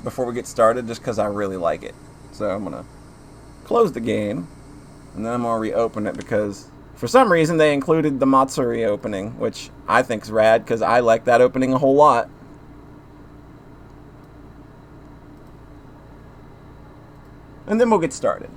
before we get started just because I really like it. So I'm going to close the game, and then I'm going to reopen it because for some reason they included the Matsuri opening, which I think is rad because I like that opening a whole lot. And then we'll get started.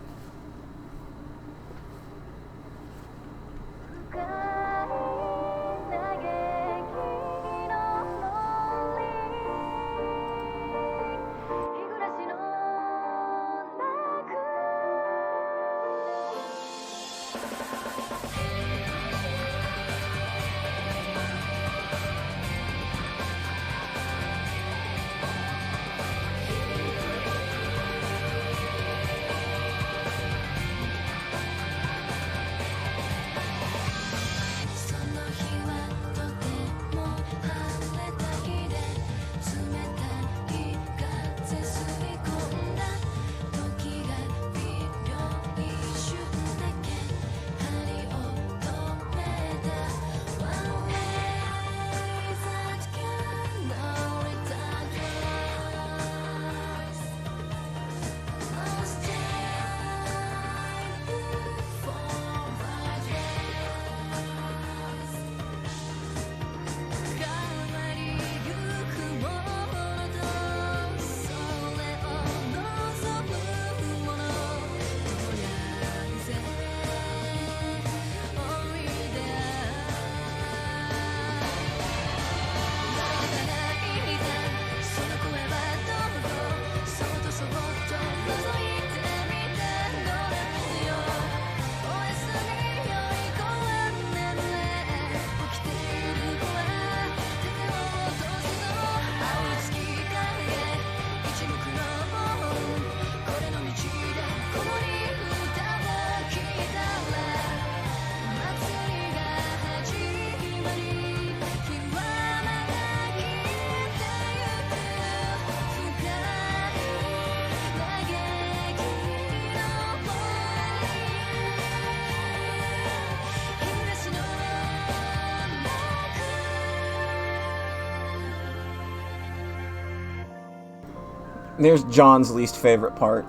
There's John's least favorite part.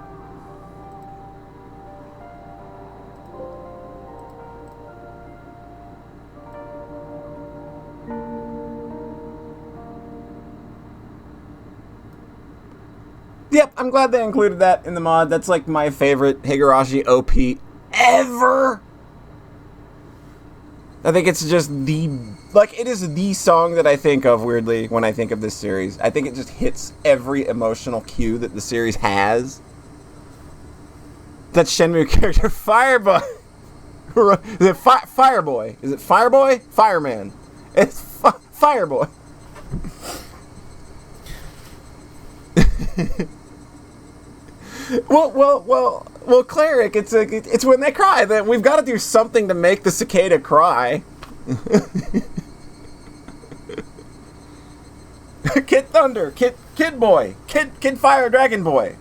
Yep, I'm glad they included that in the mod. That's like my favorite Higurashi OP ever. I think it's just it is the song that I think of, weirdly, when I think of this series. I think it just hits every emotional cue that the series has. That Shenmue character, Fireboy. Is it Fireboy? Is it Fireboy? Fireman. It's Fireboy. Well, Cleric, it's when they cry. That we've got to do something to make the cicada cry. Kid Thunder, Kid Boy, Kid Fire Dragon Boy.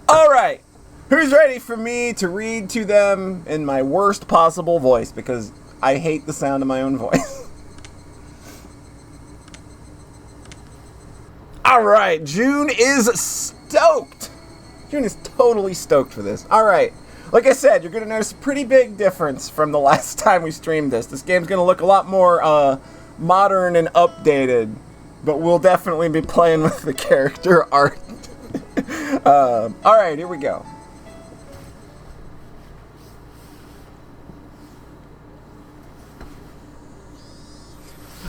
Alright, who's ready for me to read to them in my worst possible voice, because I hate the sound of my own voice. Alright, June is stoked. June is totally stoked for this. Alright, like I said, you're going to notice a pretty big difference from the last time we streamed this. This game's going to look a lot more modern and updated, but we'll definitely be playing with the character art. Alright, here we go.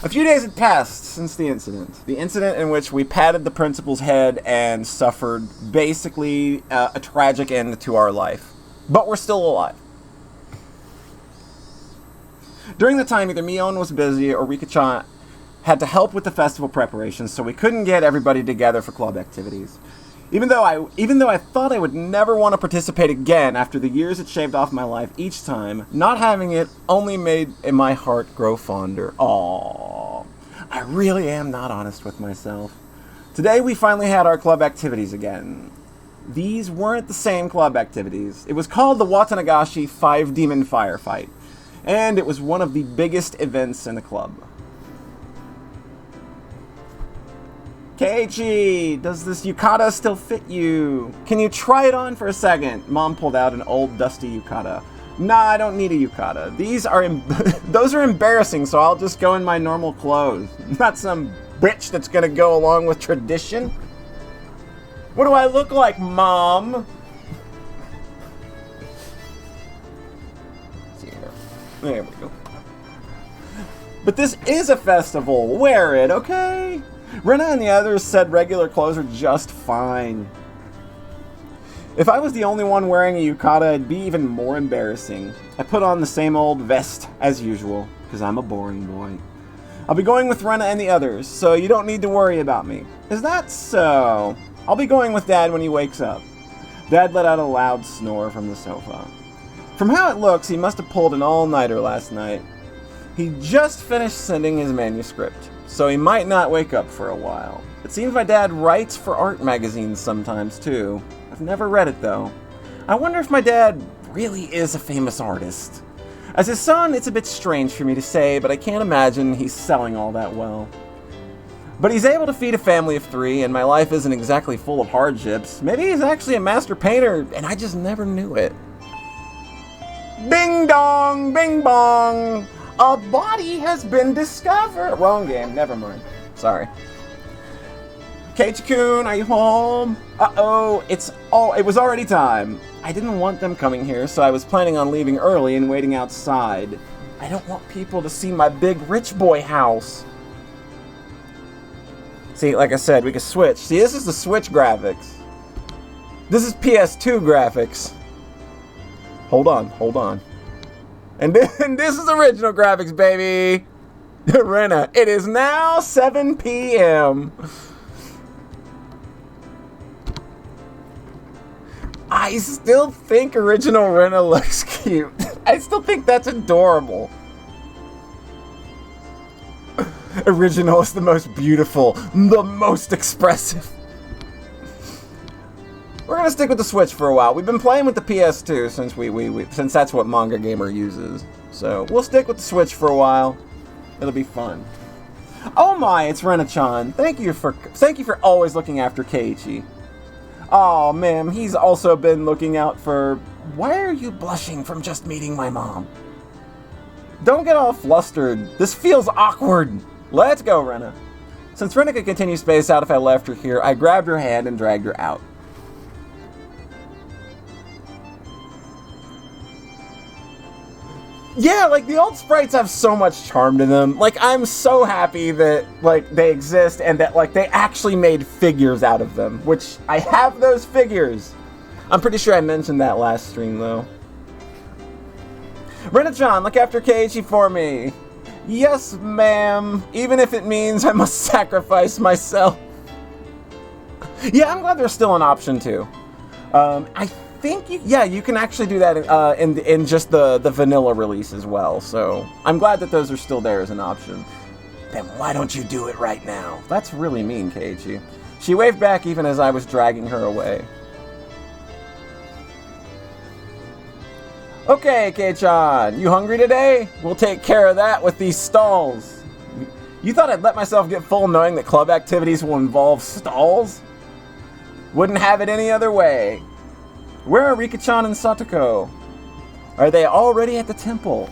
A few days had passed since the incident. The incident in which we patted the principal's head and suffered basically a tragic end to our life. But we're still alive. During the time, either Mion was busy or Rika-chan had to help with the festival preparations, so we couldn't get everybody together for club activities. Even though I thought I would never want to participate again after the years it shaved off my life each time, not having it only made my heart grow fonder. Aww. I really am not honest with myself. Today we finally had our club activities again. These weren't the same club activities. It was called the WATANAGASHI 5 Demon Firefight, and it was one of the biggest events in the club. Keiichi, does this yukata still fit you? Can you try it on for a second? Mom pulled out an old dusty yukata. Nah, I don't need a yukata. These are those are embarrassing, so I'll just go in my normal clothes. Not some bitch that's gonna go along with tradition. What do I look like, Mom? Let's see here. There we go. But this is a festival. Wear it, okay? Rena and the others said regular clothes are just fine. If I was the only one wearing a yukata, it'd be even more embarrassing. I put on the same old vest as usual, because I'm a boring boy. I'll be going with Rena and the others, so you don't need to worry about me. Is that so? I'll be going with Dad when he wakes up. Dad let out a loud snore from the sofa. From how it looks, he must have pulled an all-nighter last night. He just finished sending his manuscript, so he might not wake up for a while. It seems my dad writes for art magazines sometimes, too. I've never read it, though. I wonder if my dad really is a famous artist. As his son, it's a bit strange for me to say, but I can't imagine he's selling all that well. But he's able to feed a family of 3, and my life isn't exactly full of hardships. Maybe he's actually a master painter, and I just never knew it. Bing dong, bing bong! A body has been discovered! Wrong game, never mind. Sorry. Keiichi-kun, are you home? Uh-oh, it was already time. I didn't want them coming here, so I was planning on leaving early and waiting outside. I don't want people to see my big rich boy house. See, like I said, we can switch. See, this is the Switch graphics. This is PS2 graphics. Hold on. And this is original graphics, baby. Rena, it is now 7 p.m. I still think original Rena looks cute. I still think that's adorable. Original is the most beautiful, the most expressive. We're gonna stick with the Switch for a while. We've been playing with the PS2 since that's what Manga Gamer uses. So we'll stick with the Switch for a while. It'll be fun. Oh my, it's Rena-chan. Thank you for always looking after Keiichi. Oh, ma'am, he's also been looking out for... Why are you blushing from just meeting my mom? Don't get all flustered. This feels awkward. Let's go, Rena. Since Rena could continue space out if I left her here, I grabbed her hand and dragged her out. Yeah, like, the old sprites have so much charm to them. Like, I'm so happy that, like, they exist and that, like, they actually made figures out of them. Which, I have those figures. I'm pretty sure I mentioned that last stream, though. Rena-chan, look after Keiichi for me. Yes, ma'am. Even if it means I must sacrifice myself. Yeah, I'm glad there's still an option, too. I think you can actually do that in just the vanilla release as well. So I'm glad that those are still there as an option. Then why don't you do it right now? That's really mean, Keiichi. She waved back even as I was dragging her away. Okay, Kei-chan, you hungry today? We'll take care of that with these stalls. You thought I'd let myself get full knowing that club activities will involve stalls? Wouldn't have it any other way. Where are Rika-chan and Satoko? Are they already at the temple?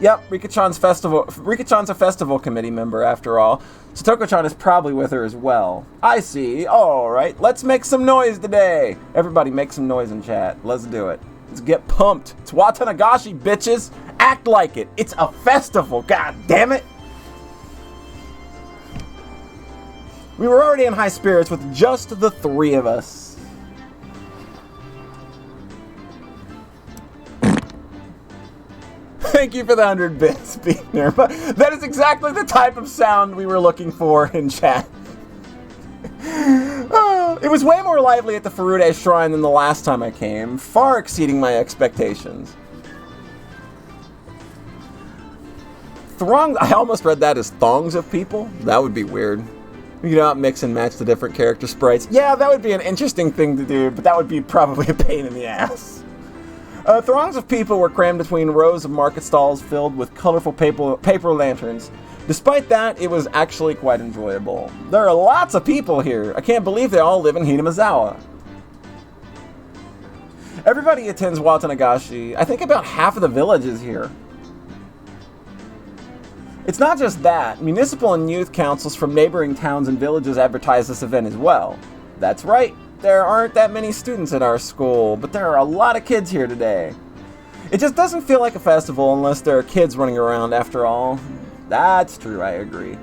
Yep, Rika-chan's a festival committee member after all. Satoko-chan is probably with her as well. I see. Alright, let's make some noise today. Everybody make some noise in chat. Let's do it. Let's get pumped. It's WATANAGASHI, bitches. Act like it. It's a festival. God damn it. We were already in high spirits with just the 3 of us. Thank you for the 100 bits, Beaner. But that is exactly the type of sound we were looking for in chat. It was way more lively at the Furude Shrine than the last time I came, far exceeding my expectations. I almost read that as thongs of people. That would be weird. You know, mix and match the different character sprites. Yeah, that would be an interesting thing to do, but that would be probably a pain in the ass. Throngs of people were crammed between rows of market stalls filled with colorful paper lanterns. Despite that, it was actually quite enjoyable. There are lots of people here. I can't believe they all live in Hinamizawa. Everybody attends Watanagashi. I think about half of the village is here. It's not just that. Municipal and youth councils from neighboring towns and villages advertise this event as well. That's right. There aren't that many students at our school, but there are a lot of kids here today. It just doesn't feel like a festival unless there are kids running around after all. That's true, I agree.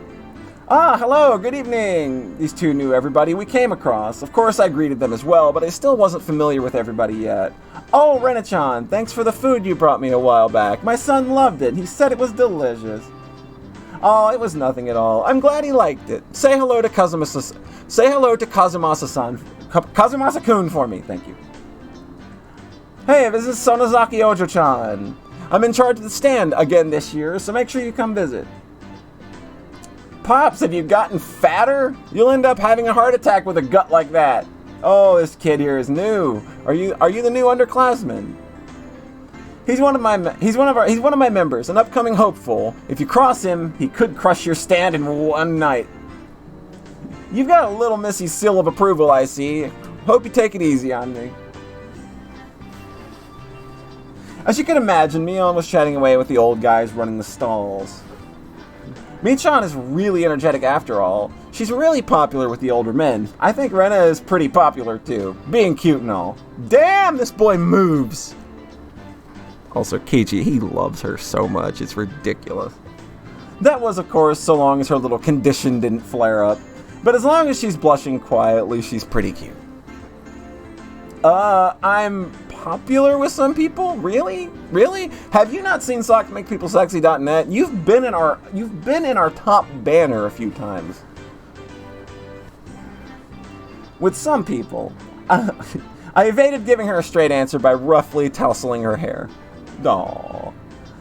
Ah, hello, good evening. These two knew everybody we came across. Of course I greeted them as well, but I still wasn't familiar with everybody yet. Oh, Rena-chan, thanks for the food you brought me a while back. My son loved it. He said it was delicious. Oh, it was nothing at all. I'm glad he liked it. Say hello to Kazumasa-san. Say hello to Kazumasa-san. Kazumasa-kun for me, thank you. Hey, this is Sonozaki Ojo-chan. I'm in charge of the stand again this year, so make sure you come visit. Pops, have you gotten fatter? You'll end up having a heart attack with a gut like that. Oh, this kid here is new. Are you the new underclassman? He's one of my members, an upcoming hopeful. If you cross him, he could crush your stand in one night. You've got a little missy seal of approval, I see. Hope you take it easy on me. As you can imagine, Mion was chatting away with the old guys running the stalls. Mi-chan is really energetic after all. She's really popular with the older men. I think Rena is pretty popular too, being cute and all. Damn, this boy moves! Also, Keiichi, he loves her so much, it's ridiculous. That was, of course, so long as her little condition didn't flare up. But as long as she's blushing quietly, she's pretty cute. I'm popular with some people? Really? Really? Have you not seen SockMakePeopleSexy.net? You've been in our top banner a few times. With some people. I evaded giving her a straight answer by roughly tousling her hair. Aww.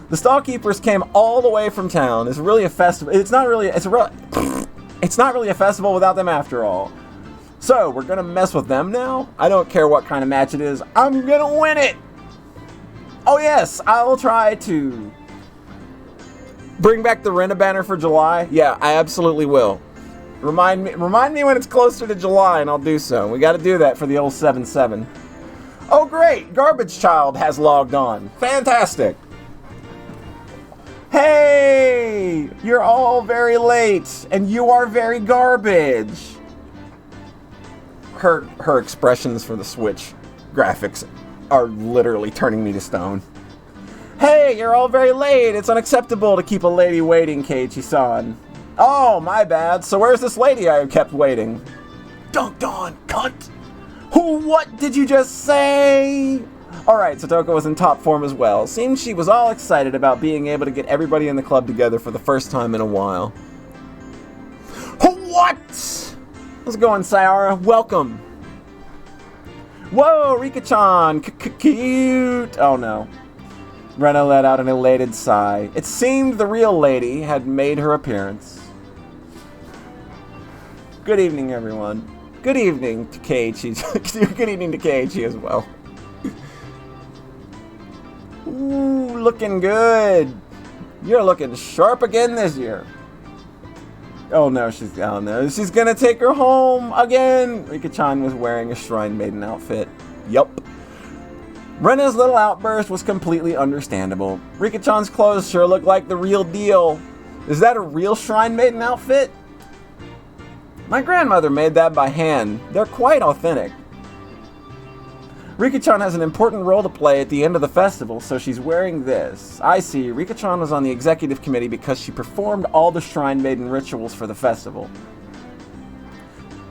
The stall keepers came all the way from town. It's really a festival. It's not really a festival without them after all. So, we're gonna mess with them now? I don't care what kind of match it is. I'm gonna win it! Oh yes, I will try to bring back the Rena banner for July. Yeah, I absolutely will. Remind me when it's closer to July and I'll do so. We gotta do that for the old 7-7. Oh great, Garbage Child has logged on. Fantastic. Hey, you're all very late and you are very garbage. Her expressions for the Switch graphics are literally turning me to stone. Hey, you're all very late. It's unacceptable to keep a lady waiting, Keiichi-san. Oh, my bad. So where's this lady I kept waiting? Dunked on, cunt. What did you just say? Alright, Satoko was in top form as well. Seems she was all excited about being able to get everybody in the club together for the first time in a while. What? How's it going, Sayara? Welcome. Whoa, Rika-chan. Cute. Oh, no. Rena let out an elated sigh. It seemed the real lady had made her appearance. Good evening, everyone. Good evening to Keiichi. Good evening to Keiichi as well. Ooh, looking good. You're looking sharp again this year. Oh no, she's down there. She's gonna take her home again. Rika-chan was wearing a Shrine Maiden outfit. Yup. Rena's little outburst was completely understandable. Rika-chan's clothes sure look like the real deal. Is that a real Shrine Maiden outfit? My grandmother made that by hand. They're quite authentic. Rika-chan has an important role to play at the end of the festival, so she's wearing this. I see, Rika-chan was on the executive committee because she performed all the Shrine Maiden rituals for the festival.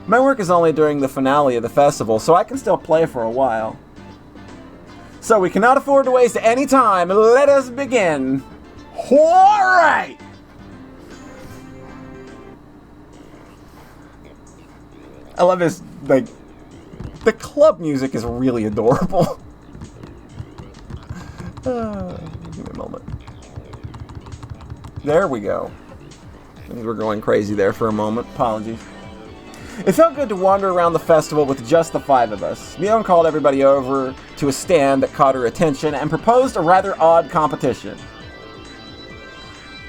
My work is only during the finale of the festival, so I can still play for a while. So we cannot afford to waste any time. Let us begin. Alright! I love this, like, the club music is really adorable. Give me a moment. There we go. Things were going crazy there for a moment. Apologies. It felt good to wander around the festival with just the 5 of us. Mion called everybody over to a stand that caught her attention and proposed a rather odd competition.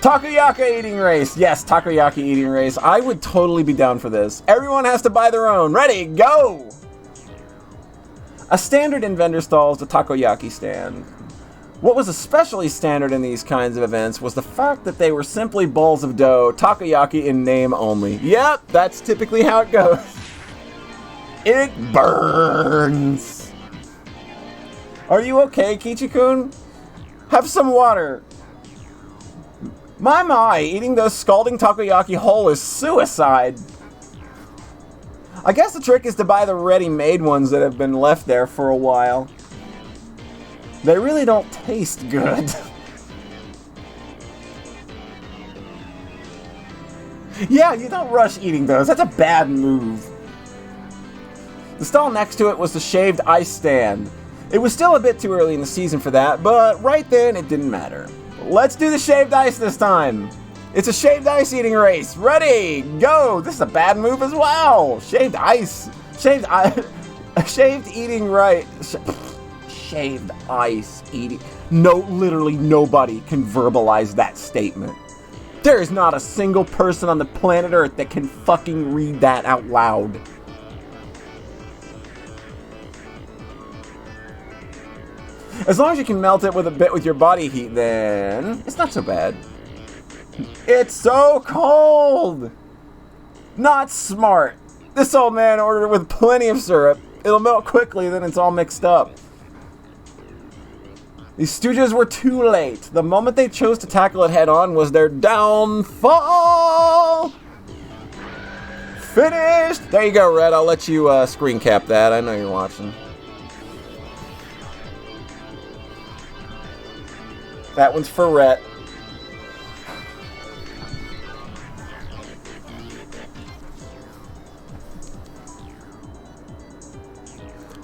Takoyaki eating race. Yes, takoyaki eating race. I would totally be down for this. Everyone has to buy their own. Ready, go! A standard in vendor stalls, the takoyaki stand. What was especially standard in these kinds of events was the fact that they were simply balls of dough, takoyaki in name only. Yep, that's typically how it goes. It burns. Are you okay, Kichi-kun? Have some water. My, eating those scalding takoyaki whole is suicide. I guess the trick is to buy the ready-made ones that have been left there for a while. They really don't taste good. Yeah, you don't rush eating those. That's a bad move. The stall next to it was the shaved ice stand. It was still a bit too early in the season for that, but right then it didn't matter. Let's do the shaved ice this time. It's a shaved ice eating race. Ready, go. This is a bad move as well. Shaved ice. Shaved eating right. Shaved ice eating. No, literally nobody can verbalize that statement. There is not a single person on the planet Earth that can fucking read that out loud. As long as you can melt it with a bit with your body heat, then it's not so bad. It's so cold! Not smart. This old man ordered it with plenty of syrup. It'll melt quickly, then it's all mixed up. These stooges were too late. The moment they chose to tackle it head on was their downfall! Finished! There you go, Red. I'll let you screen cap that. I know you're watching. That one's for Rhett.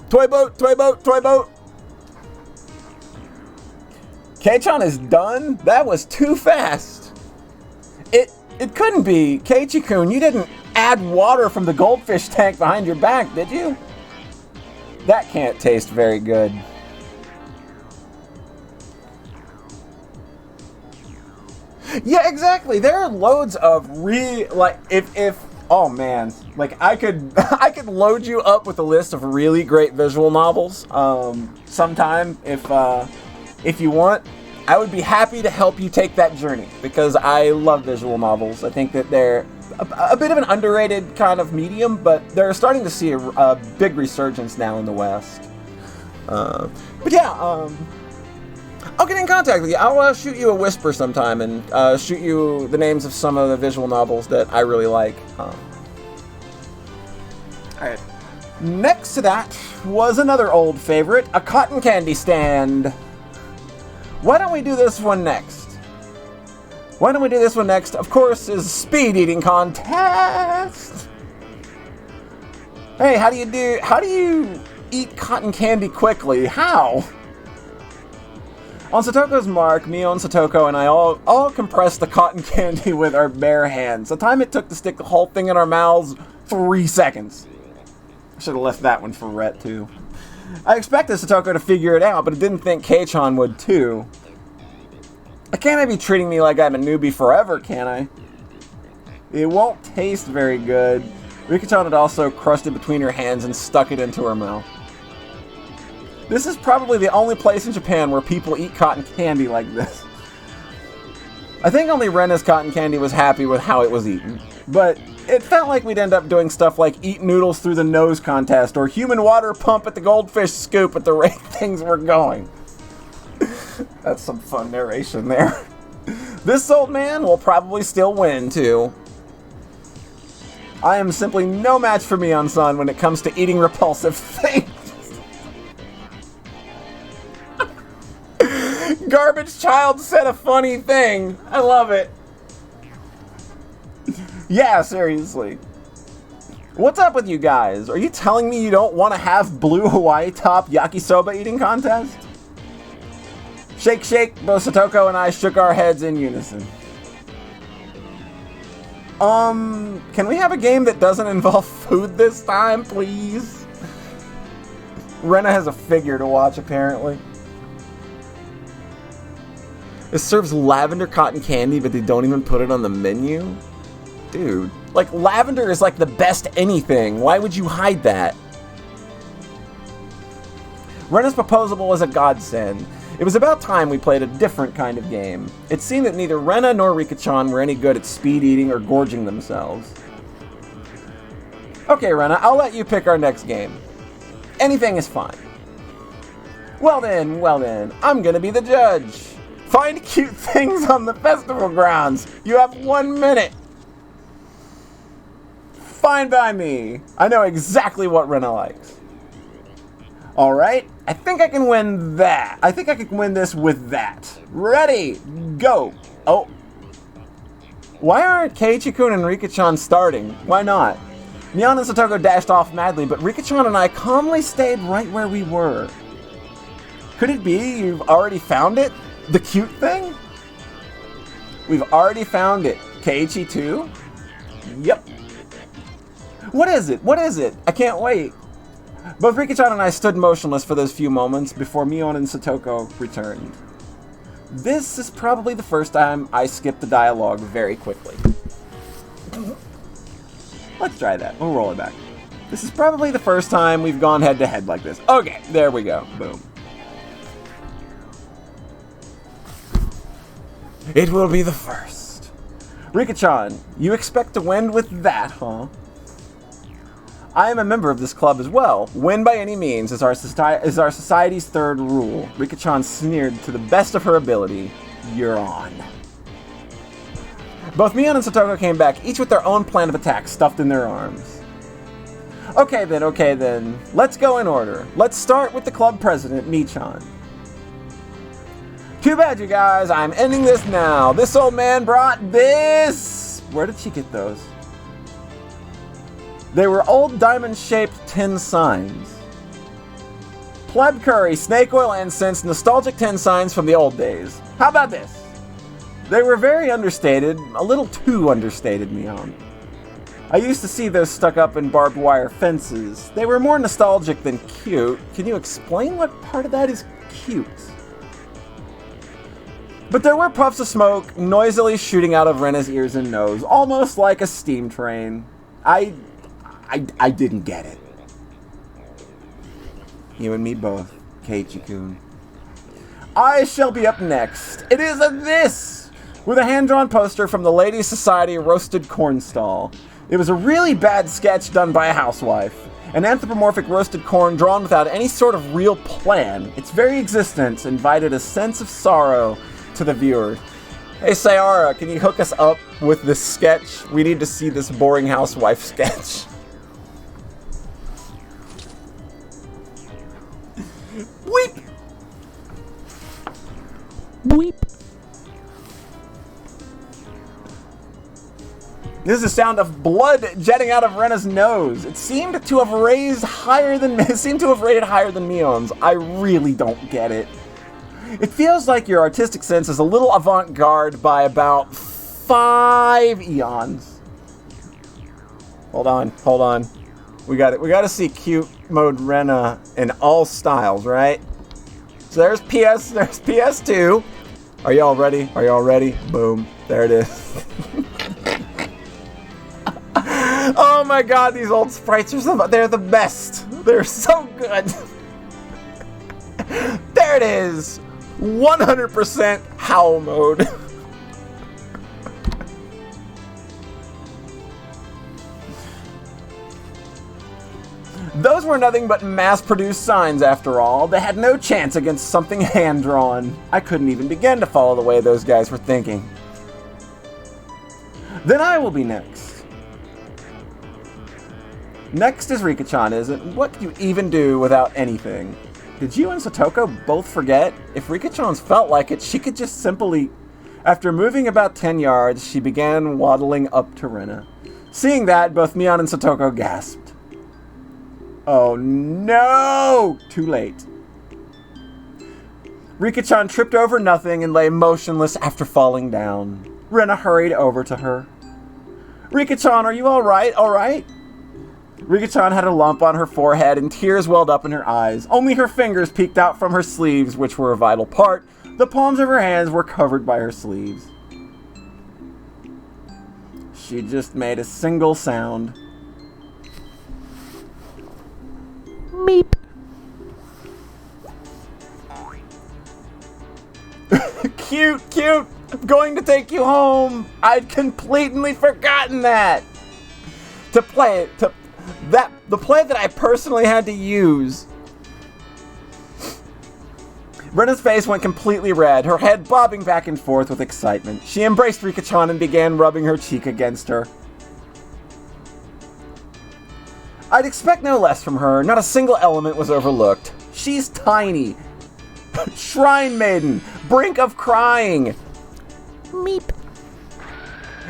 Toy boat, toy boat, toy boat. Kei-chan is done? That was too fast. It couldn't be. Keiichi-kun, you didn't add water from the goldfish tank behind your back, did you? That can't taste very good. Yeah, exactly. There are loads of oh man, like I could load you up with a list of really great visual novels sometime if you want. I would be happy to help you take that journey because I love visual novels. I think that they're a bit of an underrated kind of medium, but they're starting to see a big resurgence now in the West. But yeah, I'll get in contact with you. I'll shoot you a whisper sometime and shoot you the names of some of the visual novels that I really like. Alright. Next to that was another old favorite, a cotton candy stand. Why don't we do this one next? Of course, is speed eating contest. Hey, how do you eat cotton candy quickly? How? On Satoko's mark, Mion, Satoko, and I all compressed the cotton candy with our bare hands. The time it took to stick the whole thing in our mouths, 3 seconds. I should have left that one for Rhett, too. I expected Satoko to figure it out, but I didn't think Kei-chan would, too. I can't be treating me like I'm a newbie forever, can I? It won't taste very good. Rika-chan had also crushed it between her hands and stuck it into her mouth. This is probably the only place in Japan where people eat cotton candy like this. I think only Rena's cotton candy was happy with how it was eaten. But it felt like we'd end up doing stuff like eat noodles through the nose contest or human water pump at the goldfish scoop at the rate things were going. That's some fun narration there. This old man will probably still win, too. I am simply no match for Mion-san when it comes to eating repulsive things. Garbage Child said a funny thing. I love it. Yeah, seriously. What's up with you guys? Are you telling me you don't want to have blue Hawaii top yakisoba eating contest? Shake, shake. Both Satoko and I shook our heads in unison. Can we have a game that doesn't involve food this time, please? Rena has a figure to watch, apparently. It serves lavender cotton candy, but they don't even put it on the menu? Dude, like, lavender is like the best anything. Why would you hide that? Rena's proposal was a godsend. It was about time we played a different kind of game. It seemed that neither Rena nor Rika-chan were any good at speed eating or gorging themselves. Okay, Rena, I'll let you pick our next game. Anything is fine. Well then, I'm gonna be the judge. Find cute things on the festival grounds. You have 1 minute. Fine by me. I know exactly what Rena likes. Alright, I think I can win that. I think I can win this with that. Ready, go. Oh. Why aren't Keiichi-kun and Rika-chan starting? Why not? Mion and Satoko dashed off madly, but Rika-chan and I calmly stayed right where we were. Could it be you've already found it? The cute thing? We've already found it. Keiichi too? Yep. What is it? What is it? I can't wait. Both Rika-chan and I stood motionless for those few moments before Mion and Satoko returned. This is probably the first time I skipped the dialogue very quickly. Let's try that. We'll roll it back. This is probably the first time we've gone head-to-head like this. Okay, there we go. Boom. It will be the first. Rika-chan, you expect to win with that, huh? I am a member of this club as well. Win by any means is our society's third rule. Rika-chan sneered to the best of her ability. You're on. Both Mion and Satoko came back, each with their own plan of attack stuffed in their arms. Okay then. Let's go in order. Let's start with the club president, Mi-chan. Too bad, you guys. I'm ending this now. This old man brought this. Where did she get those? They were old diamond-shaped tin signs. Pleb curry, snake oil incense, nostalgic tin signs from the old days. How about this? They were very understated, a little too understated, Mion. I used to see those stuck up in barbed wire fences. They were more nostalgic than cute. Can you explain what part of that is cute? But there were puffs of smoke noisily shooting out of Rena's ears and nose, almost like a steam train. I didn't get it. You and me both, Keiichi-kun. I shall be up next. It is a this! With a hand-drawn poster from the Ladies' Society roasted corn stall. It was a really bad sketch done by a housewife. An anthropomorphic roasted corn drawn without any sort of real plan. Its very existence invited a sense of sorrow to the viewer. Hey Sayara, can you hook us up with this sketch? We need to see this boring housewife sketch. Weep! Weep! This is the sound of blood jetting out of Rena's nose. It seemed to have rated higher than Mion's. I really don't get it. It feels like your artistic sense is a little avant-garde by about 5 eons. Hold on. We got to see cute mode Rena in all styles, right? So there's PS2. Are y'all ready? Boom. There it is. Oh my god, these old sprites are they're the best. They're so good. There it is. 100% howl mode. Those were nothing but mass-produced signs after all. They had no chance against something hand-drawn. I couldn't even begin to follow the way those guys were thinking. Then I will be next. Next is Rika-chan, isn't it? What could you even do without anything? Did you and Satoko both forget? If Rika-chan's felt like it, she could just simply... After moving about 10 yards, she began waddling up to Rena. Seeing that, both Mion and Satoko gasped. Oh no! Too late. Rika-chan tripped over nothing and lay motionless after falling down. Rena hurried over to her. Rika-chan, are you alright? Alright? Rika-chan had a lump on her forehead and tears welled up in her eyes. Only her fingers peeked out from her sleeves, which were a vital part. The palms of her hands were covered by her sleeves. She just made a single sound. Meep. Cute, cute. I'm going to take you home. I'd completely forgotten that. The play that I personally had to use. Rena's face went completely red, her head bobbing back and forth with excitement. She embraced Rika-chan and began rubbing her cheek against her. I'd expect no less from her. Not a single element was overlooked. She's tiny. Shrine maiden. Brink of crying. Meep.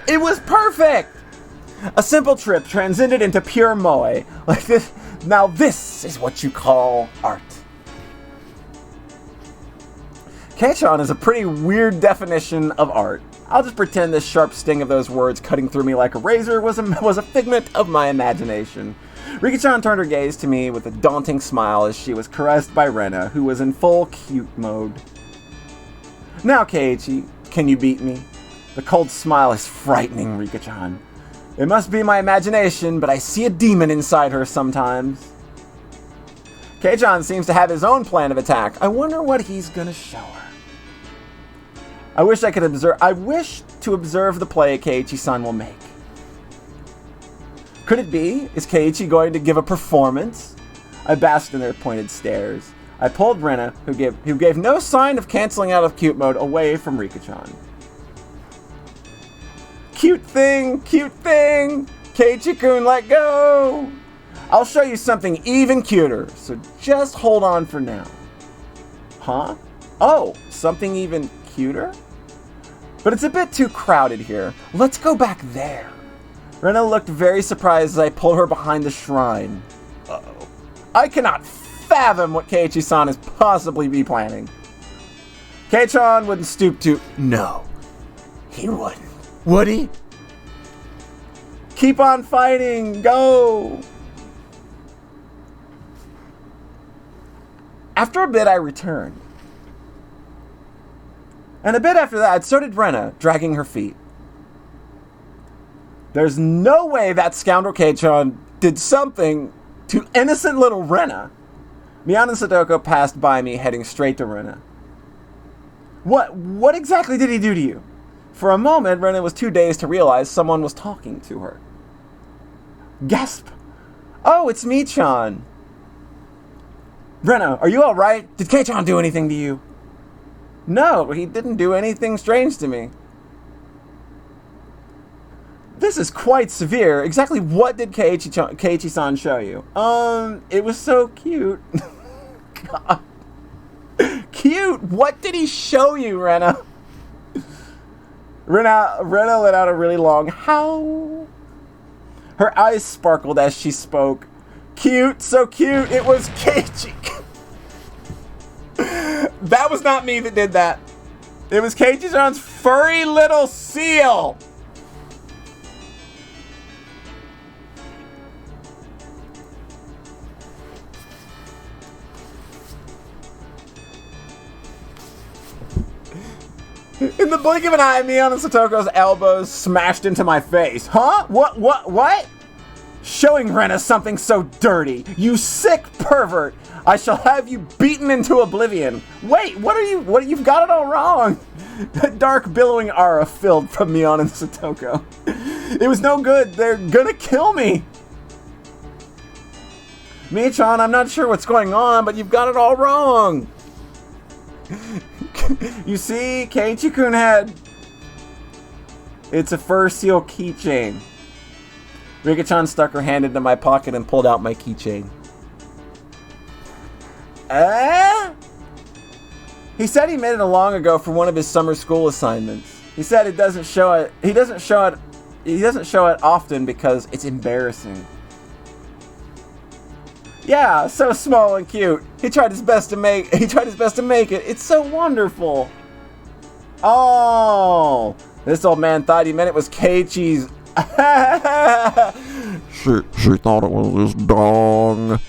It was perfect! A simple trip transcended into pure moe. Like this. Now this is what you call art. Kei-chan is a pretty weird definition of art. I'll just pretend this sharp sting of those words cutting through me like a razor was a figment of my imagination. Rika-chan turned her gaze to me with a daunting smile as she was caressed by Rena, who was in full cute mode. Now, Keiichi, can you beat me? The cold smile is frightening, Rika-chan. It must be my imagination, but I see a demon inside her sometimes. Kei-chan seems to have his own plan of attack. I wonder what he's gonna show her. I wish to observe the play Keiichi-san will make. Could it be? Is Keiichi going to give a performance? I basked in their pointed stares. I pulled Rena, who gave no sign of canceling out of cute mode, away from Rika-chan. Cute thing! Cute thing! Keiichi-kun, let go! I'll show you something even cuter, so just hold on for now. Huh? Oh, something even cuter? But it's a bit too crowded here. Let's go back there. Rena looked very surprised as I pulled her behind the shrine. Uh-oh. I cannot fathom what Keiichi-san is possibly be planning. Kei-chan wouldn't stoop to... No, he wouldn't. Would he? Keep on fighting! Go! After a bit, I returned. And a bit after that, so did Rena, dragging her feet. There's no way that scoundrel Kei-chan did something to innocent little Rena. Mion and Sadoko passed by me, heading straight to Rena. What exactly did he do to you? For a moment, Rena was too dazed to realize someone was talking to her. Gasp! Oh, it's me, Chan. Rena, are you alright? Did Kei-chan do anything to you? No, he didn't do anything strange to me. This is quite severe. Exactly what did Keiichi-san show you? It was so cute. God. Cute? What did he show you, Rena? Rena let out a really long howl. Her eyes sparkled as she spoke. Cute, so cute. It was Keiichi. That was not me that did that. It was Keiichi-san's furry little seal. In the blink of an eye, Mion and Satoko's elbows smashed into my face. Huh? What? Showing Rena something so dirty. You sick pervert. I shall have you beaten into oblivion. Wait, you've got it all wrong. That dark billowing aura filled from Mion and Satoko. It was no good. They're gonna kill me. Mii-chan, I'm not sure what's going on, but you've got it all wrong. You see, Keiichi-kun had... It's a fur seal keychain. Rika-chan stuck her hand into my pocket and pulled out my keychain. He said he made it long ago for one of his summer school assignments. He said he doesn't show it often because it's embarrassing. Yeah, so small and cute. He tried his best to make it. It's so wonderful. Oh, this old man thought he meant it was Keiichi's She thought it was this dong.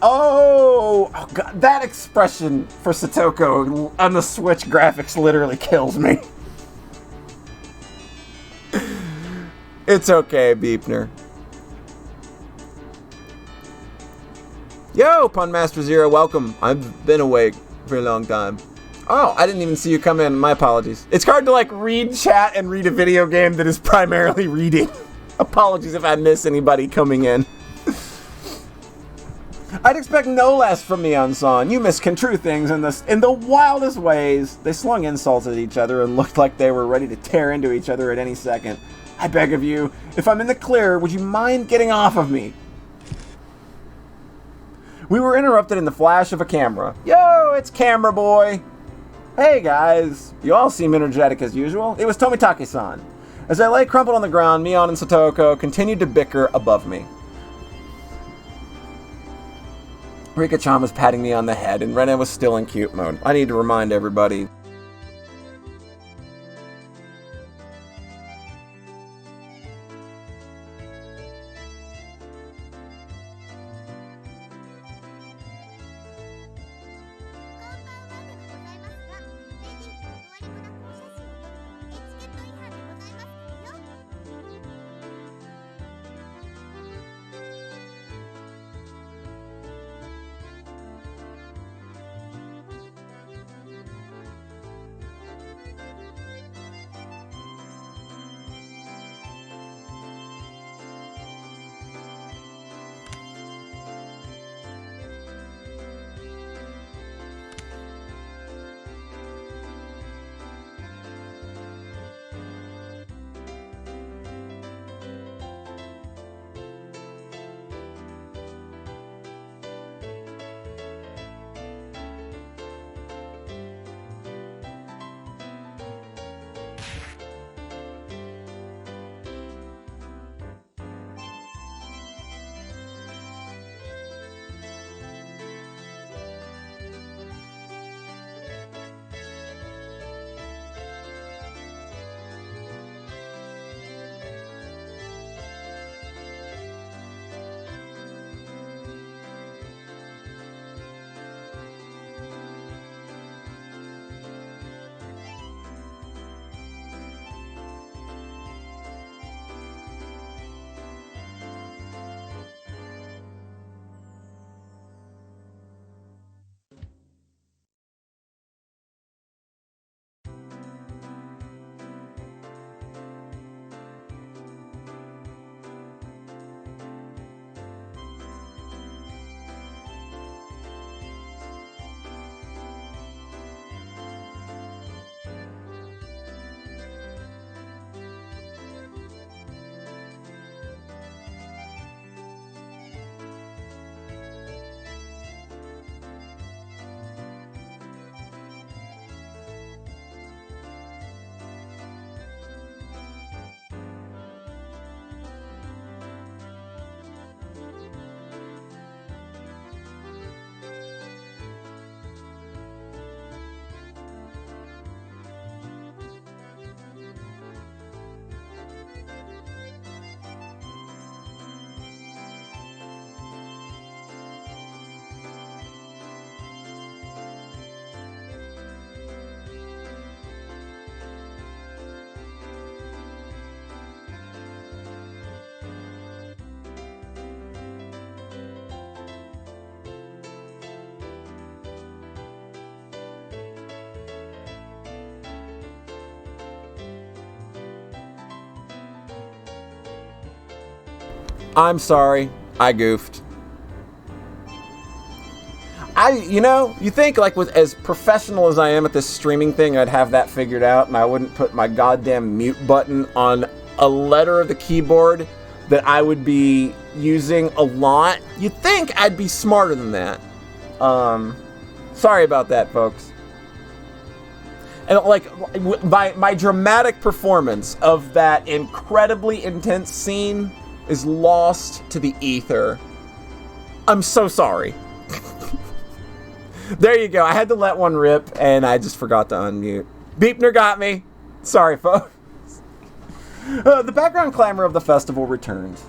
Oh God, that expression for Satoko on the Switch graphics literally kills me. It's okay, Beepner. Yo, Punmaster Zero, welcome. I've been awake for a long time. Oh, I didn't even see you come in. My apologies. It's hard to, like, read chat and read a video game that is primarily reading. Apologies if I miss anybody coming in. I'd expect no less from Neon-san. You misconstrue things in the wildest ways. They slung insults at each other and looked like they were ready to tear into each other at any second. I beg of you, if I'm in the clear, would you mind getting off of me? We were interrupted in the flash of a camera. Yo, it's Camera Boy. Hey guys, you all seem energetic as usual. It was Tomitake-san. As I lay crumpled on the ground, Mion and Satoko continued to bicker above me. Rika-chan was patting me on the head, and Rena was still in cute mode. I need to remind everybody. I'm sorry, I goofed. You think, like, with as professional as I am at this streaming thing, I'd have that figured out and I wouldn't put my goddamn mute button on a letter of the keyboard that I would be using a lot. You'd think I'd be smarter than that. Sorry about that, folks. And, like, my dramatic performance of that incredibly intense scene is lost to the ether. I'm so sorry. There you go. I had to let one rip, and I just forgot to unmute. Beepner got me. Sorry, folks. The background clamor of the festival returns.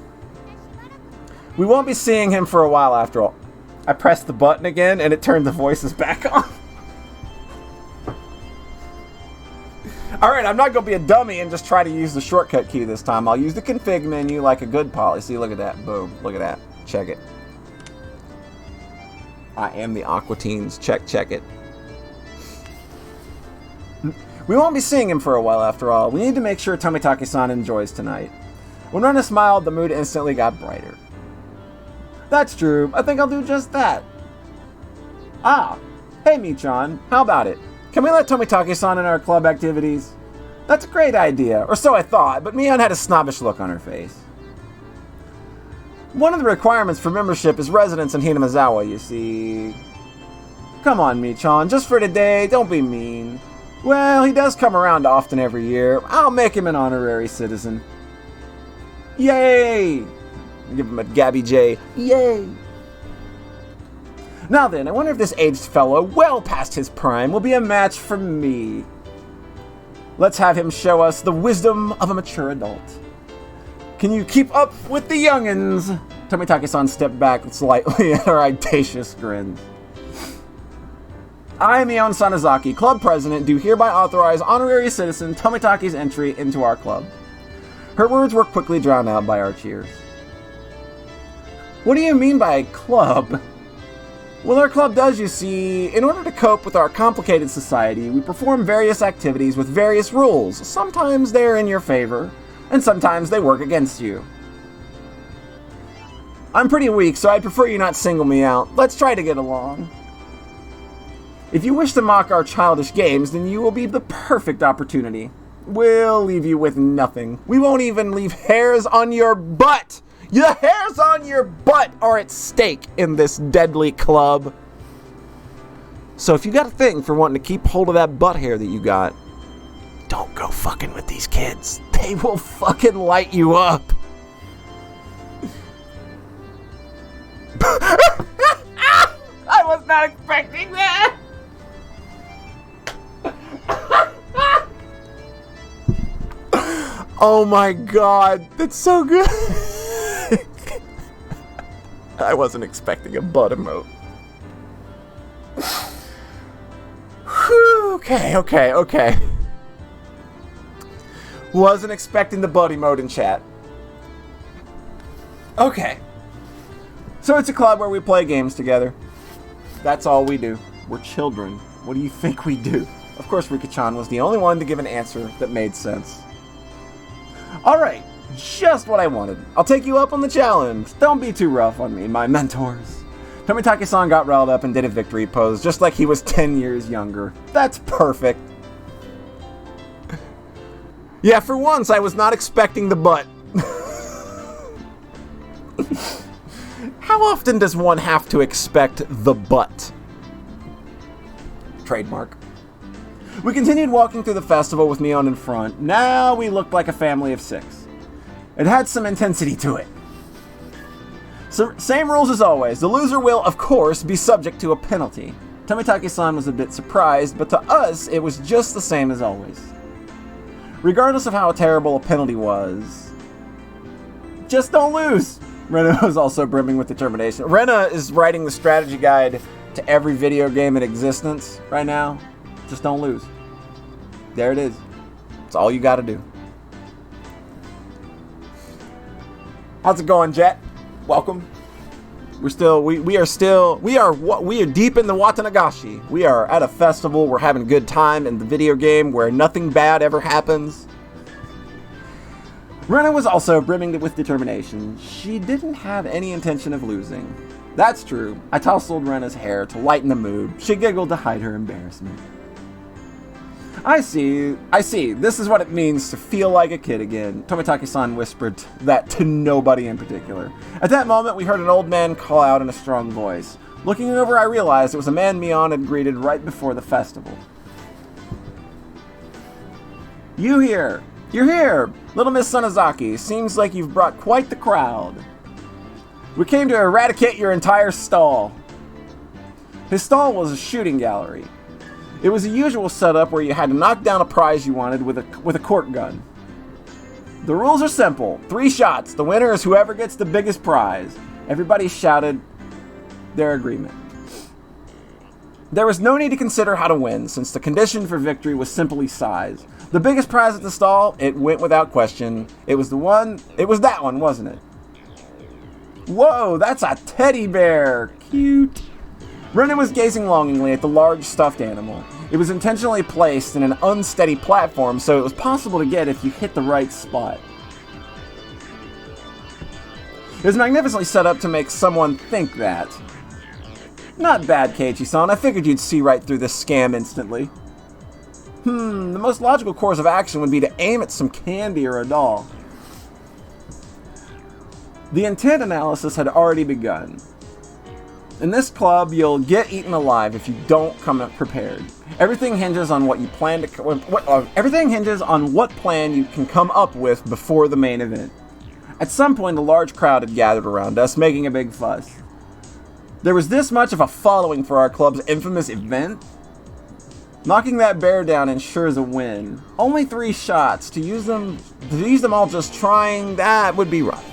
We won't be seeing him for a while after all. I pressed the button again and it turned the voices back on. Alright, I'm not going to be a dummy and just try to use the shortcut key this time. I'll use the config menu like a good poly. See, look at that. Boom. Look at that. Check it. I am the Aqua Teens. Check it. We won't be seeing him for a while after all. We need to make sure Tomitaki-san enjoys tonight. When Rena smiled, the mood instantly got brighter. That's true. I think I'll do just that. Ah. Hey, Michan. How about it? Can we let Tomitaki-san in our club activities? That's a great idea, or so I thought, but Mion had a snobbish look on her face. One of the requirements for membership is residence in Hinamizawa, you see. Come on, Michan, just for today, don't be mean. Well, he does come around often every year. I'll make him an honorary citizen. Yay! Give him a Gabby J. Yay! Now then, I wonder if this aged fellow, well past his prime, will be a match for me. Let's have him show us the wisdom of a mature adult. Can you keep up with the youngins? Tomitaki-san stepped back slightly at her audacious grin. I, Mion Sanazaki, club president, do hereby authorize honorary citizen Tomitaki's entry into our club. Her words were quickly drowned out by our cheers. What do you mean by club? Well, our club does, you see, in order to cope with our complicated society, we perform various activities with various rules. Sometimes they're in your favor, and sometimes they work against you. I'm pretty weak, so I'd prefer you not single me out. Let's try to get along. If you wish to mock our childish games, then you will be the perfect opportunity. We'll leave you with nothing. We won't even leave hairs on your butt! The hairs on your butt are at stake in this deadly club. So if you got a thing for wanting to keep hold of that butt hair that you got, don't go fucking with these kids. They will fucking light you up. I was not expecting that. Oh my god, that's so good. I wasn't expecting a butt emote. Okay. Wasn't expecting the butt emote in chat. Okay. So it's a club where we play games together. That's all we do. We're children. What do you think we do? Of course, Rika-chan was the only one to give an answer that made sense. Alright. Just what I wanted. I'll take you up on the challenge. Don't be too rough on me, my mentors. Tomitaki-san got riled up and did a victory pose, just like he was 10 years younger. That's perfect. Yeah, for once, I was not expecting the butt. How often does one have to expect the butt? Trademark. We continued walking through the festival with Mion in front. Now we looked like a family of 6. It had some intensity to it. So, same rules as always. The loser will, of course, be subject to a penalty. Tomitaki-san was a bit surprised, but to us, it was just the same as always. Regardless of how terrible a penalty was, just don't lose. Rena was also brimming with determination. Rena is writing the strategy guide to every video game in existence right now. Just don't lose. There it is. It's all you gotta do. How's it going, Jet? Welcome. We are deep in the WATANAGASHI. We are at a festival. We're having a good time in the video game where nothing bad ever happens. Rena was also brimming with determination. She didn't have any intention of losing. That's true. I tousled Rena's hair to lighten the mood. She giggled to hide her embarrassment. I see. This is what it means to feel like a kid again. Tomitaki-san whispered that to nobody in particular. At that moment, we heard an old man call out in a strong voice. Looking over, I realized it was a man Mion had greeted right before the festival. You here! You're here! Little Miss Sanazaki, seems like you've brought quite the crowd. We came to eradicate your entire stall. His stall was a shooting gallery. It was a usual setup where you had to knock down a prize you wanted with a cork gun. The rules are simple. 3 shots. The winner is whoever gets the biggest prize. Everybody shouted their agreement. There was no need to consider how to win, since the condition for victory was simply size. The biggest prize at the stall, it went without question. It was that one, wasn't it? Whoa, that's a teddy bear. Cute. Brendan was gazing longingly at the large stuffed animal. It was intentionally placed in an unsteady platform, so it was possible to get if you hit the right spot. It was magnificently set up to make someone think that. Not bad, Keiichi-san. I figured you'd see right through this scam instantly. The most logical course of action would be to aim at some candy or a doll. The intent analysis had already begun. In this club, you'll get eaten alive if you don't come up prepared. Everything hinges on what plan you can come up with before the main event. At some point, a large crowd had gathered around us, making a big fuss. There was this much of a following for our club's infamous event. Knocking that bear down ensures a win. Only 3 shots. To use them all just trying, that would be rough.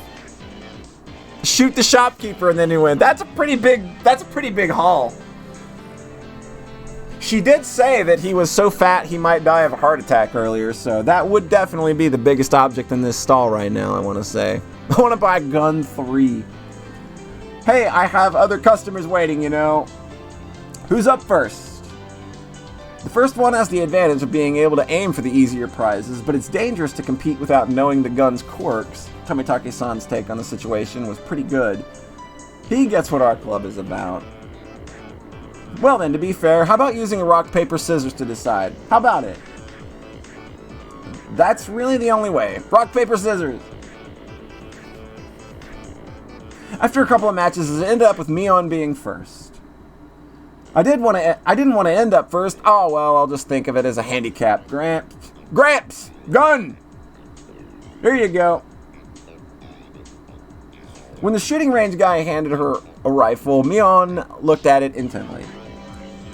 Shoot the shopkeeper and then you win. That's a pretty big haul. She did say that he was so fat he might die of a heart attack earlier, so that would definitely be the biggest object in this stall right now, I want to say. I want to buy gun 3. Hey, I have other customers waiting, you know. Who's up first? The first one has the advantage of being able to aim for the easier prizes, but it's dangerous to compete without knowing the gun's quirks. Tomitake-san's take on the situation was pretty good. He gets what our club is about. Well then, to be fair, how about using a rock, paper, scissors to decide? How about it? That's really the only way. Rock, paper, scissors! After a couple of matches, it ended up with Mion being first. I didn't want to end up first. Oh well, I'll just think of it as a handicap. Gramps! Gun! Here you go. When the shooting range guy handed her a rifle, Mion looked at it intently.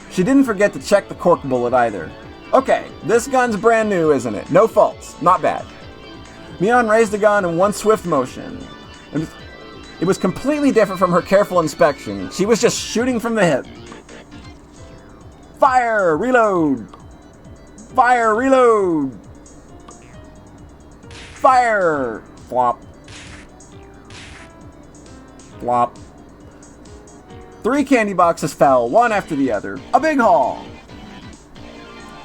She didn't forget to check the cork bullet either. Okay, this gun's brand new, isn't it? No faults. Not bad. Mion raised the gun in one swift motion. It was completely different from her careful inspection. She was just shooting from the hip. Fire! Reload! Fire! Reload! Fire! Flop. Flop. 3 candy boxes fell, one after the other. A big haul!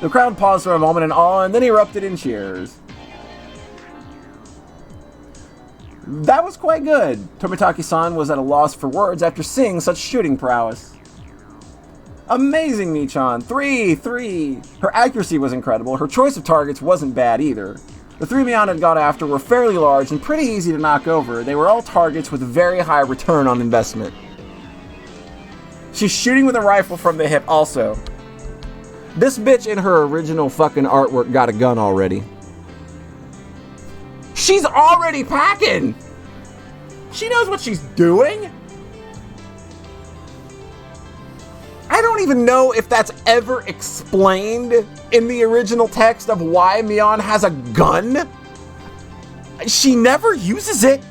The crowd paused for a moment in awe and then erupted in cheers. That was quite good. Tomitake-san was at a loss for words after seeing such shooting prowess. Amazing, Michan. 3. Her accuracy was incredible. Her choice of targets wasn't bad either. The 3 Mion had got after were fairly large and pretty easy to knock over. They were all targets with very high return on investment. She's shooting with a rifle from the hip also. This bitch in her original fucking artwork got a gun already. She's already packing! She knows what she's doing? I don't even know if that's ever explained in the original text of why Mion has a gun. She never uses it.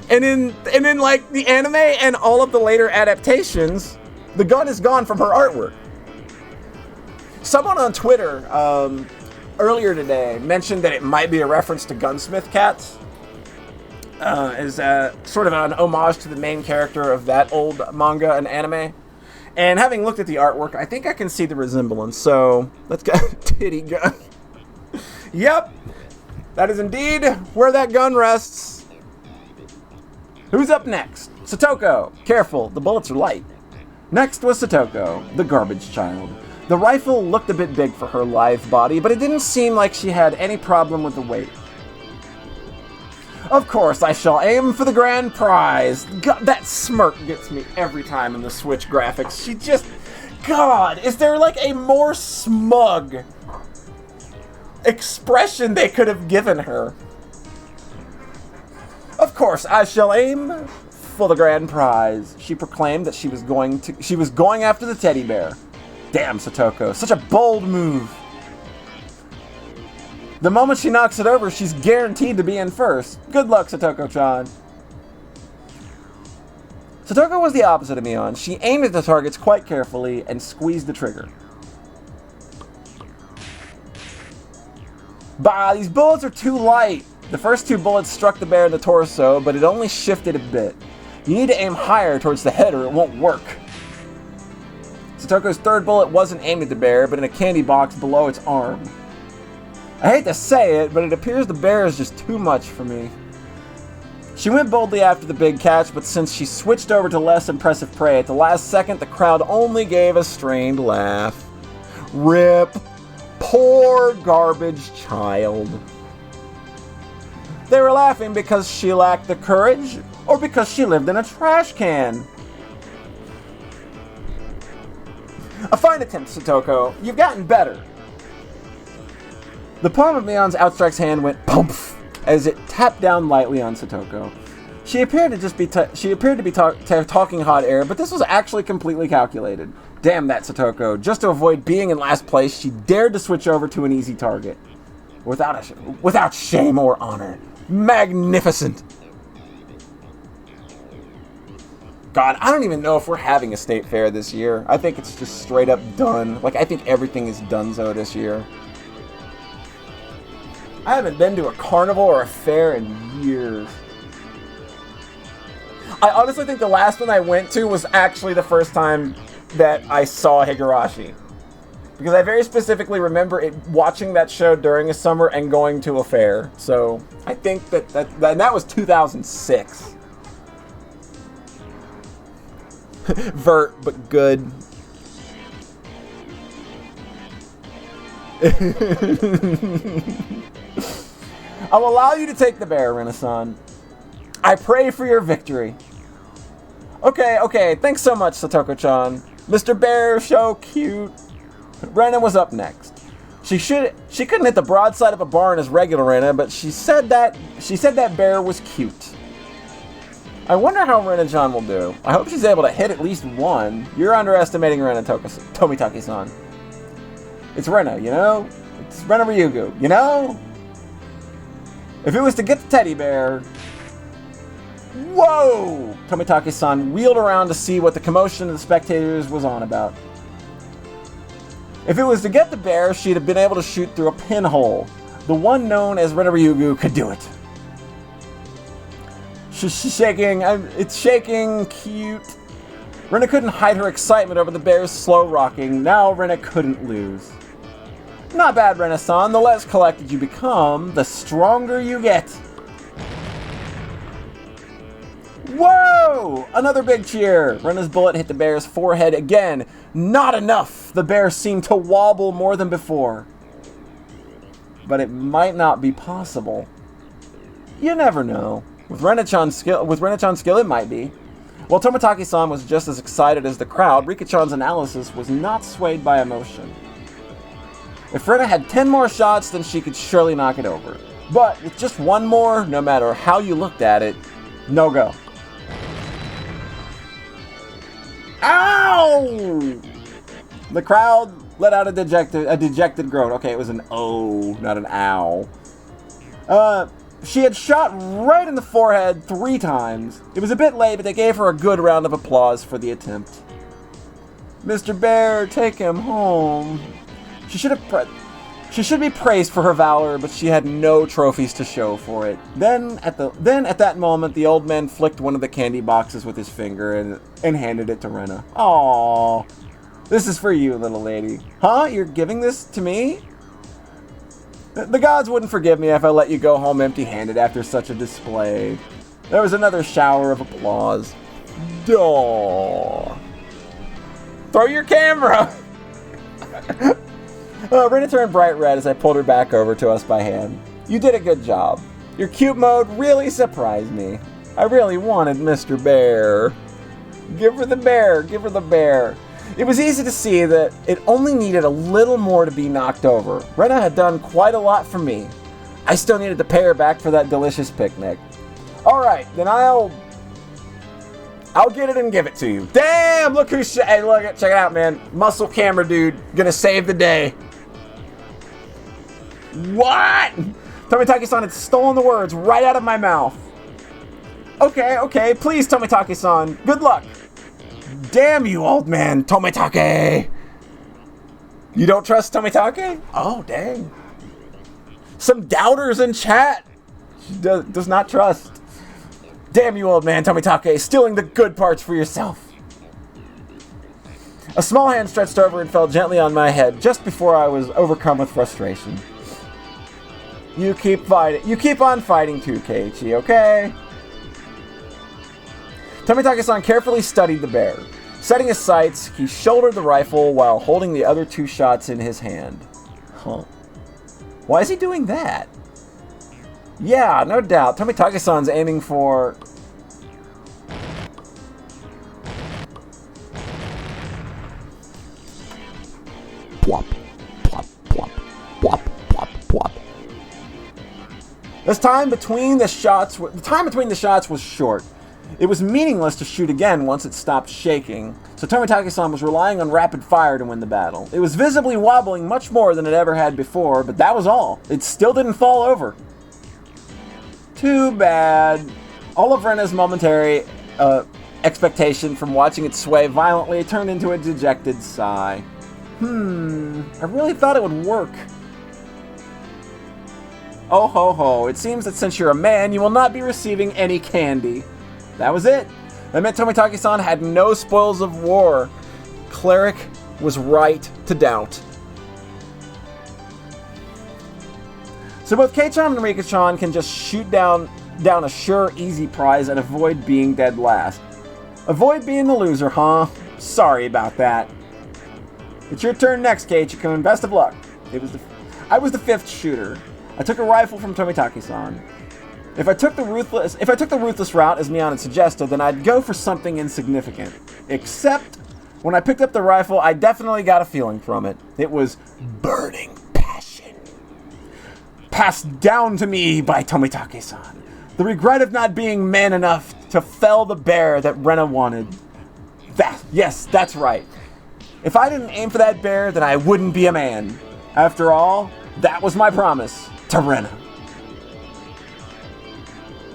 And in like the anime and all of the later adaptations, the gun is gone from her artwork. Someone on Twitter earlier today mentioned that it might be a reference to Gunsmith Cats, as sort of an homage to the main character of that old manga and anime. And having looked at the artwork, I think I can see the resemblance. So let's go. Titty gun. Yep, that is indeed where that gun rests. Who's up next? Satoko. Careful, the bullets are light. Next was Satoko, the garbage child. The rifle looked a bit big for her lithe body, but it didn't seem like she had any problem with the weight. Of course, I shall aim for the grand prize. God, that smirk gets me every time in the Switch graphics. She just... God, is there like a more smug expression they could have given her? Of course, I shall aim for the grand prize. She proclaimed that she was going after the teddy bear. Damn, Satoko, such a bold move. The moment she knocks it over, she's guaranteed to be in first. Good luck, Satoko-chan. Satoko was the opposite of Mion. She aimed at the targets quite carefully and squeezed the trigger. Bah, these bullets are too light. The first 2 bullets struck the bear in the torso, but it only shifted a bit. You need to aim higher towards the head or it won't work. Satoko's 3rd bullet wasn't aimed at the bear, but in a candy box below its arm. I hate to say it, but it appears the bear is just too much for me. She went boldly after the big catch, but since she switched over to less impressive prey at the last second, the crowd only gave a strained laugh. Rip. Poor garbage child. They were laughing because she lacked the courage, or because she lived in a trash can. A fine attempt, Satoko. You've gotten better. The palm of Mion's outstretched hand went poof as it tapped down lightly on Satoko. She appeared to be talking hot air, but this was actually completely calculated. Damn that Satoko. Just to avoid being in last place, she dared to switch over to an easy target. Without shame or honor. Magnificent. God, I don't even know if we're having a state fair this year. I think it's just straight up done. Like, I think everything is donezo this year. I haven't been to a carnival or a fair in years. I honestly think the last one I went to was actually the first time that I saw Higurashi. Because I very specifically remember watching that show during a summer and going to a fair. So I think that was 2006. Vert, but good. I'll allow you to take the bear, Renaissance. I pray for your victory. Okay, thanks so much, Satoko-chan. Mr. Bear, so cute. Rena was up next. She couldn't hit the broadside of a barn as regular Rena, but she said that bear was cute. I wonder how Rena-chan will do. I hope she's able to hit at least one. You're underestimating Rena Tomitaki-san. It's Rena, you know? It's Rena Ryugu, you know? If it was to get the teddy bear... Whoa! Tomitaki-san wheeled around to see what the commotion of the spectators was on about. If it was to get the bear, she'd have been able to shoot through a pinhole. The one known as Rena Ryugu could do it. She's shaking. It's shaking. Cute. Rena couldn't hide her excitement over the bear's slow rocking. Now Rena couldn't lose. Not bad, Rena-san. The less collected you become, the stronger you get. Whoa! Another big cheer. Rena's bullet hit the bear's forehead again. Not enough. The bear seemed to wobble more than before. But it might not be possible. You never know. With Rena-chan's skill, it might be. While Tomitaki-san was just as excited as the crowd, Rika-chan's analysis was not swayed by emotion. If Rena had 10 more shots, then she could surely knock it over. But with just one more, no matter how you looked at it, no go. Ow! The crowd let out a dejected groan. Okay, it was an oh, not an ow. She had shot right in the forehead 3 times. It was a bit late, but they gave her a good round of applause for the attempt. Mr. Bear, take him home. She should be praised for her valor, but she had no trophies to show for it. Then at that moment, the old man flicked one of the candy boxes with his finger and handed it to Rena. Aww. This is for you, little lady. Huh? You're giving this to me? The gods wouldn't forgive me if I let you go home empty-handed after such a display. There was another shower of applause. Duh. Throw your camera! Rena turned bright red as I pulled her back over to us by hand. You did a good job. Your cute mode really surprised me. I really wanted Mr. Bear. Give her the bear, give her the bear. It was easy to see that it only needed a little more to be knocked over. Rena had done quite a lot for me. I still needed to pay her back for that delicious picnic. Alright, then I'll get it and give it to you. Damn, look who's... Hey, look, check it out, man. Muscle camera dude, gonna save the day. What? Tomitaki-san had stolen the words right out of my mouth. Okay, please, Tomitaki-san. Good luck. Damn you, old man, Tomitake. You don't trust Tomitake? Oh, dang. Some doubters in chat. She does not trust. Damn you, old man, Tomitake, stealing the good parts for yourself. A small hand stretched over and fell gently on my head just before I was overcome with frustration. You keep fighting. You keep on fighting too, Keiichi, okay? Tomitake-san carefully studied the bear. Setting his sights, he shouldered the rifle while holding the other 2 shots in his hand. Huh. Why is he doing that? Yeah, no doubt. Tomitake-san's aiming for... Plop, plop, plop, plop, plop, plop. The time between the shots was short. It was meaningless to shoot again once it stopped shaking, so Tomitake-san was relying on rapid fire to win the battle. It was visibly wobbling much more than it ever had before, but that was all. It still didn't fall over. Too bad. All of Rena's momentary expectation from watching it sway violently turned into a dejected sigh. I really thought it would work. Oh ho ho, it seems that since you're a man, you will not be receiving any candy. That was it. That meant Tomitake-san had no spoils of war. Cleric was right to doubt. So both Kei-chan and Rika-chan can just shoot down a sure, easy prize and avoid being dead last. Avoid being the loser, huh? Sorry about that. It's your turn next, Keiichi-kun. Best of luck. I was the 5th shooter. I took a rifle from Tomitake-san. If I took the ruthless route, as Mion had suggested, then I'd go for something insignificant. Except, when I picked up the rifle, I definitely got a feeling from it. It was burning passion. Passed down to me by Tomitake-san. The regret of not being man enough to fell the bear that Rena wanted. Yes, that's right. If I didn't aim for that bear, then I wouldn't be a man. After all, that was my promise to Rena.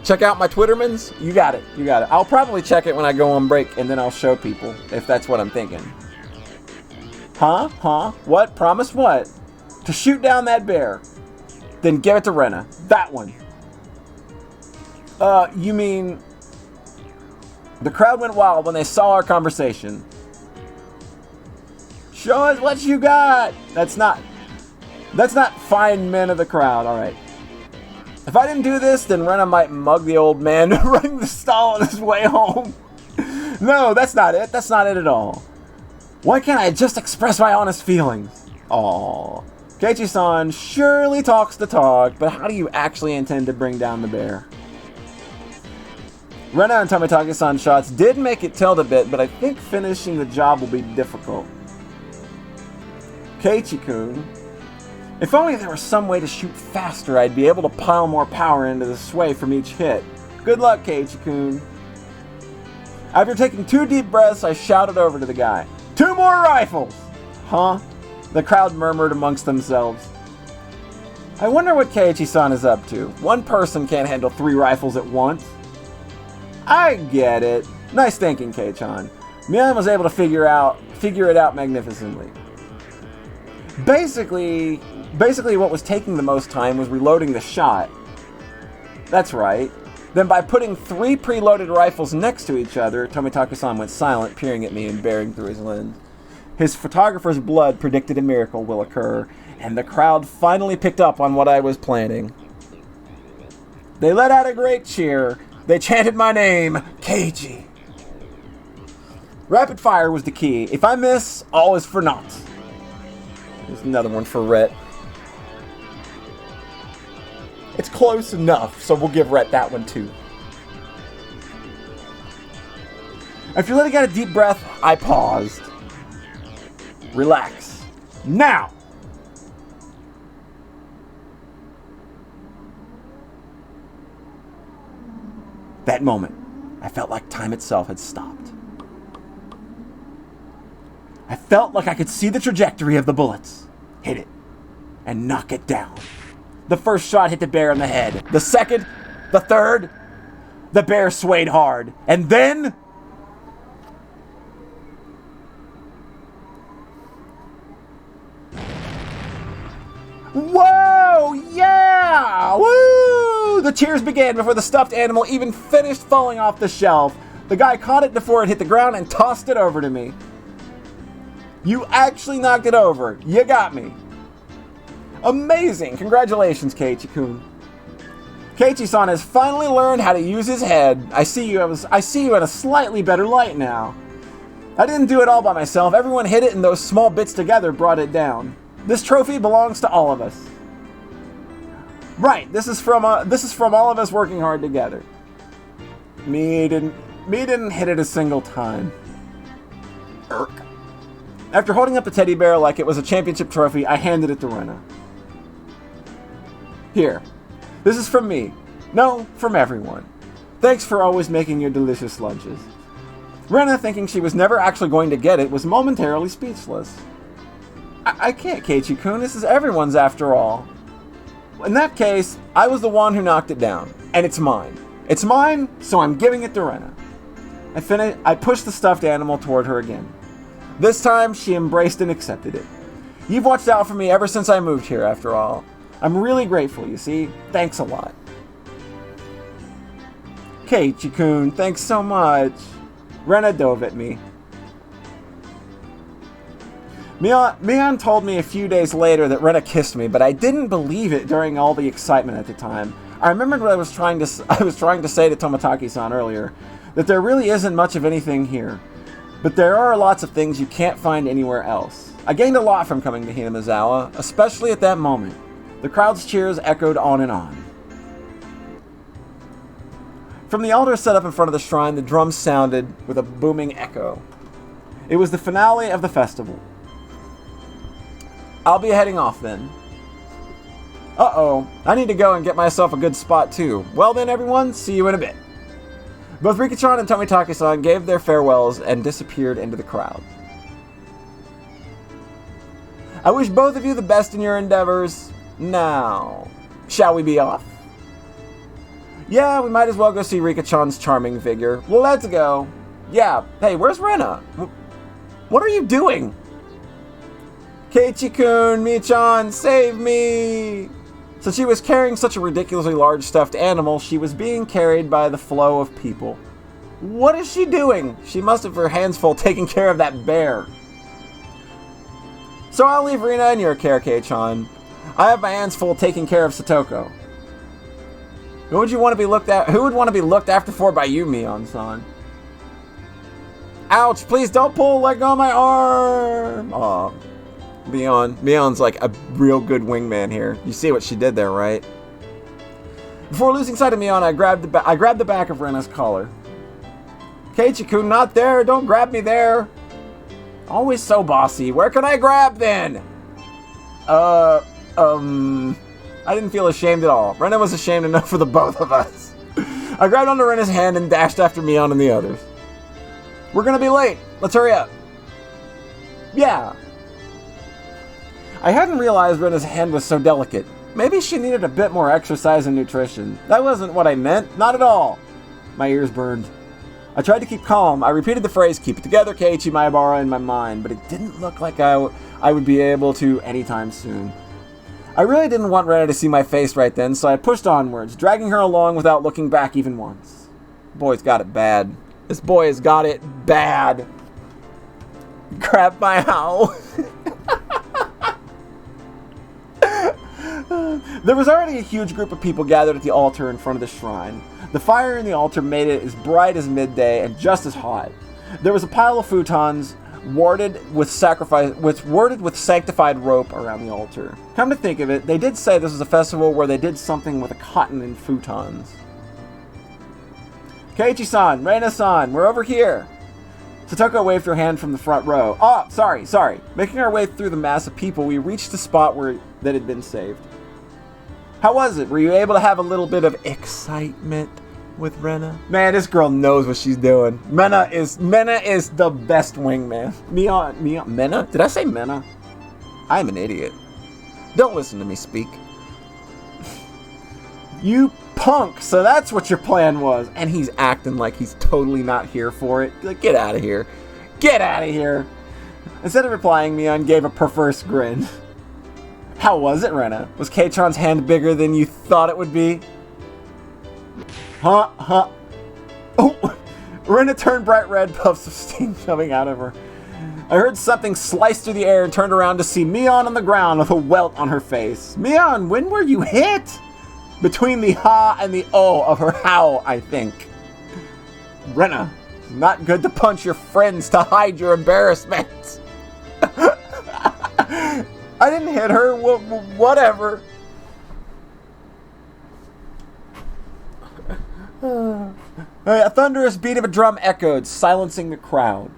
Check out my Twittermans. You got it. I'll probably check it when I go on break, and then I'll show people, if that's what I'm thinking. Huh? What? Promise what? To shoot down that bear. Then give it to Rena. That one. You mean... The crowd went wild when they saw our conversation. Show us what you got! That's not fine men of the crowd, alright. If I didn't do this, then Rena might mug the old man running the stall on his way home. No, that's not it. That's not it at all. Why can't I just express my honest feelings? Aww. Keiichi-san surely talks the talk, but how do you actually intend to bring down the bear? Rena and Tomitake-san shots did make it tilt a bit, but I think finishing the job will be difficult. Keiichi-kun. If only there was some way to shoot faster, I'd be able to pile more power into the sway from each hit. Good luck, Keiichi-kun. After taking 2 deep breaths, I shouted over to the guy. 2 more rifles! Huh? The crowd murmured amongst themselves. I wonder what Keiichi-san is up to. One person can't handle 3 rifles at once. I get it. Nice thinking, Kei-chan. Mion was able to figure it out magnificently. Basically what was taking the most time was reloading the shot. That's right. Then by putting 3 preloaded rifles next to each other, Tomitake-san went silent, peering at me and bearing through his lens. His photographer's blood predicted a miracle will occur, and the crowd finally picked up on what I was planning. They let out a great cheer. They chanted my name, Keiji. Rapid fire was the key. If I miss, all is for naught. There's another one for Rhett. It's close enough, so we'll give Rhett that one too. After letting out a deep breath, I paused. Relax. Now! That moment, I felt like time itself had stopped. I felt like I could see the trajectory of the bullets, hit it, and knock it down. The first shot hit the bear in the head. The second, the third, the bear swayed hard. And then... Whoa! Yeah! Woo! The cheers began before the stuffed animal even finished falling off the shelf. The guy caught it before it hit the ground and tossed it over to me. You actually knocked it over. You got me. Amazing! Congratulations, Keiichi-kun. Keiichi-san has finally learned how to use his head. I see you in a slightly better light now. I didn't do it all by myself. Everyone hit it and those small bits together brought it down. This trophy belongs to all of us. Right, this is from all of us working hard together. Me didn't hit it a single time. Irk. After holding up the teddy bear like it was a championship trophy, I handed it to Rena. Here. This is from me. No, from everyone. Thanks for always making your delicious lunches. Rena, thinking she was never actually going to get it, was momentarily speechless. I can't, Keiichi-kun. This is everyone's after all. In that case, I was the one who knocked it down. And it's mine. It's mine, so I'm giving it to Rena. I pushed the stuffed animal toward her again. This time, she embraced and accepted it. You've watched out for me ever since I moved here, after all. I'm really grateful, you see. Thanks a lot. Keiichi-kun, thanks so much. Rena dove at me. Mion told me a few days later that Rena kissed me, but I didn't believe it during all the excitement at the time. I remembered what I was trying to say to Tomotaki-san earlier, that there really isn't much of anything here. But there are lots of things you can't find anywhere else. I gained a lot from coming to Hinamizawa, especially at that moment. The crowd's cheers echoed on and on. From the altar set up in front of the shrine, the drums sounded with a booming echo. It was the finale of the festival. I'll be heading off then. Uh-oh, I need to go and get myself a good spot too. Well then everyone, see you in a bit. Both Rika-chan and Tomitaki-san gave their farewells and disappeared into the crowd. I wish both of you the best in your endeavors. Now, shall we be off? Yeah, we might as well go see Rika-chan's charming figure. Well, let's go. Yeah, hey, where's Rena? What are you doing? Keiichi-kun, Mi-chan, save me! Since she was carrying such a ridiculously large stuffed animal, she was being carried by the flow of people. What is she doing? She must have her hands full taking care of that bear. So I'll leave Rena in your care, Kei-chan. I have my hands full taking care of Satoko. Who would want to be looked after for by you, Mion-san? Ouch, please don't pull, let go of my arm! Aw. Mion's like a real good wingman here. You see what she did there, right? Before losing sight of Mion, I grabbed the back of Rena's collar. Keiichi-kun, not there! Don't grab me there! Always so bossy. Where can I grab then? I didn't feel ashamed at all. Rena was ashamed enough for the both of us. I grabbed onto Rena's hand and dashed after Mion and the others. We're gonna be late. Let's hurry up. Yeah. I hadn't realized Rena's hand was so delicate. Maybe she needed a bit more exercise and nutrition. That wasn't what I meant. Not at all. My ears burned. I tried to keep calm. I repeated the phrase, keep it together, Keiichi Maebara, in my mind, but it didn't look like I would be able to anytime soon. I really didn't want Rena to see my face right then, so I pushed onwards, dragging her along without looking back even once. Boy's got it bad. This boy has got it bad. Grab my how. There was already a huge group of people gathered at the altar in front of the shrine. The fire in the altar made it as bright as midday and just as hot. There was a pile of futons warded with sanctified rope around the altar. Come to think of it, they did say this was a festival where they did something with a cotton and futons. Keiichi-san, Reina-san, we're over here. Satoko waved her hand from the front row. Oh, sorry. Making our way through the mass of people, we reached the spot that had been saved. How was it? Were you able to have a little bit of excitement with Rena? Man, this girl knows what she's doing. Mena is the best wingman. Mena? Did I say Mena? I'm an idiot. Don't listen to me speak. You punk! So that's what your plan was. And he's acting like he's totally not here for it. Like, get out of here. Get out of here. Instead of replying, Mion gave a perverse grin. How was it, Rena? Was K-Tron's hand bigger than you thought it would be? Huh? Oh! Rena turned bright red, puffs of steam coming out of her. I heard something slice through the air and turned around to see Mion on the ground with a welt on her face. Mion, when were you hit? Between the ha and the o of her howl, I think. Rena, it's not good to punch your friends to hide your embarrassment. I didn't hit her, whatever. A thunderous beat of a drum echoed, silencing the crowd.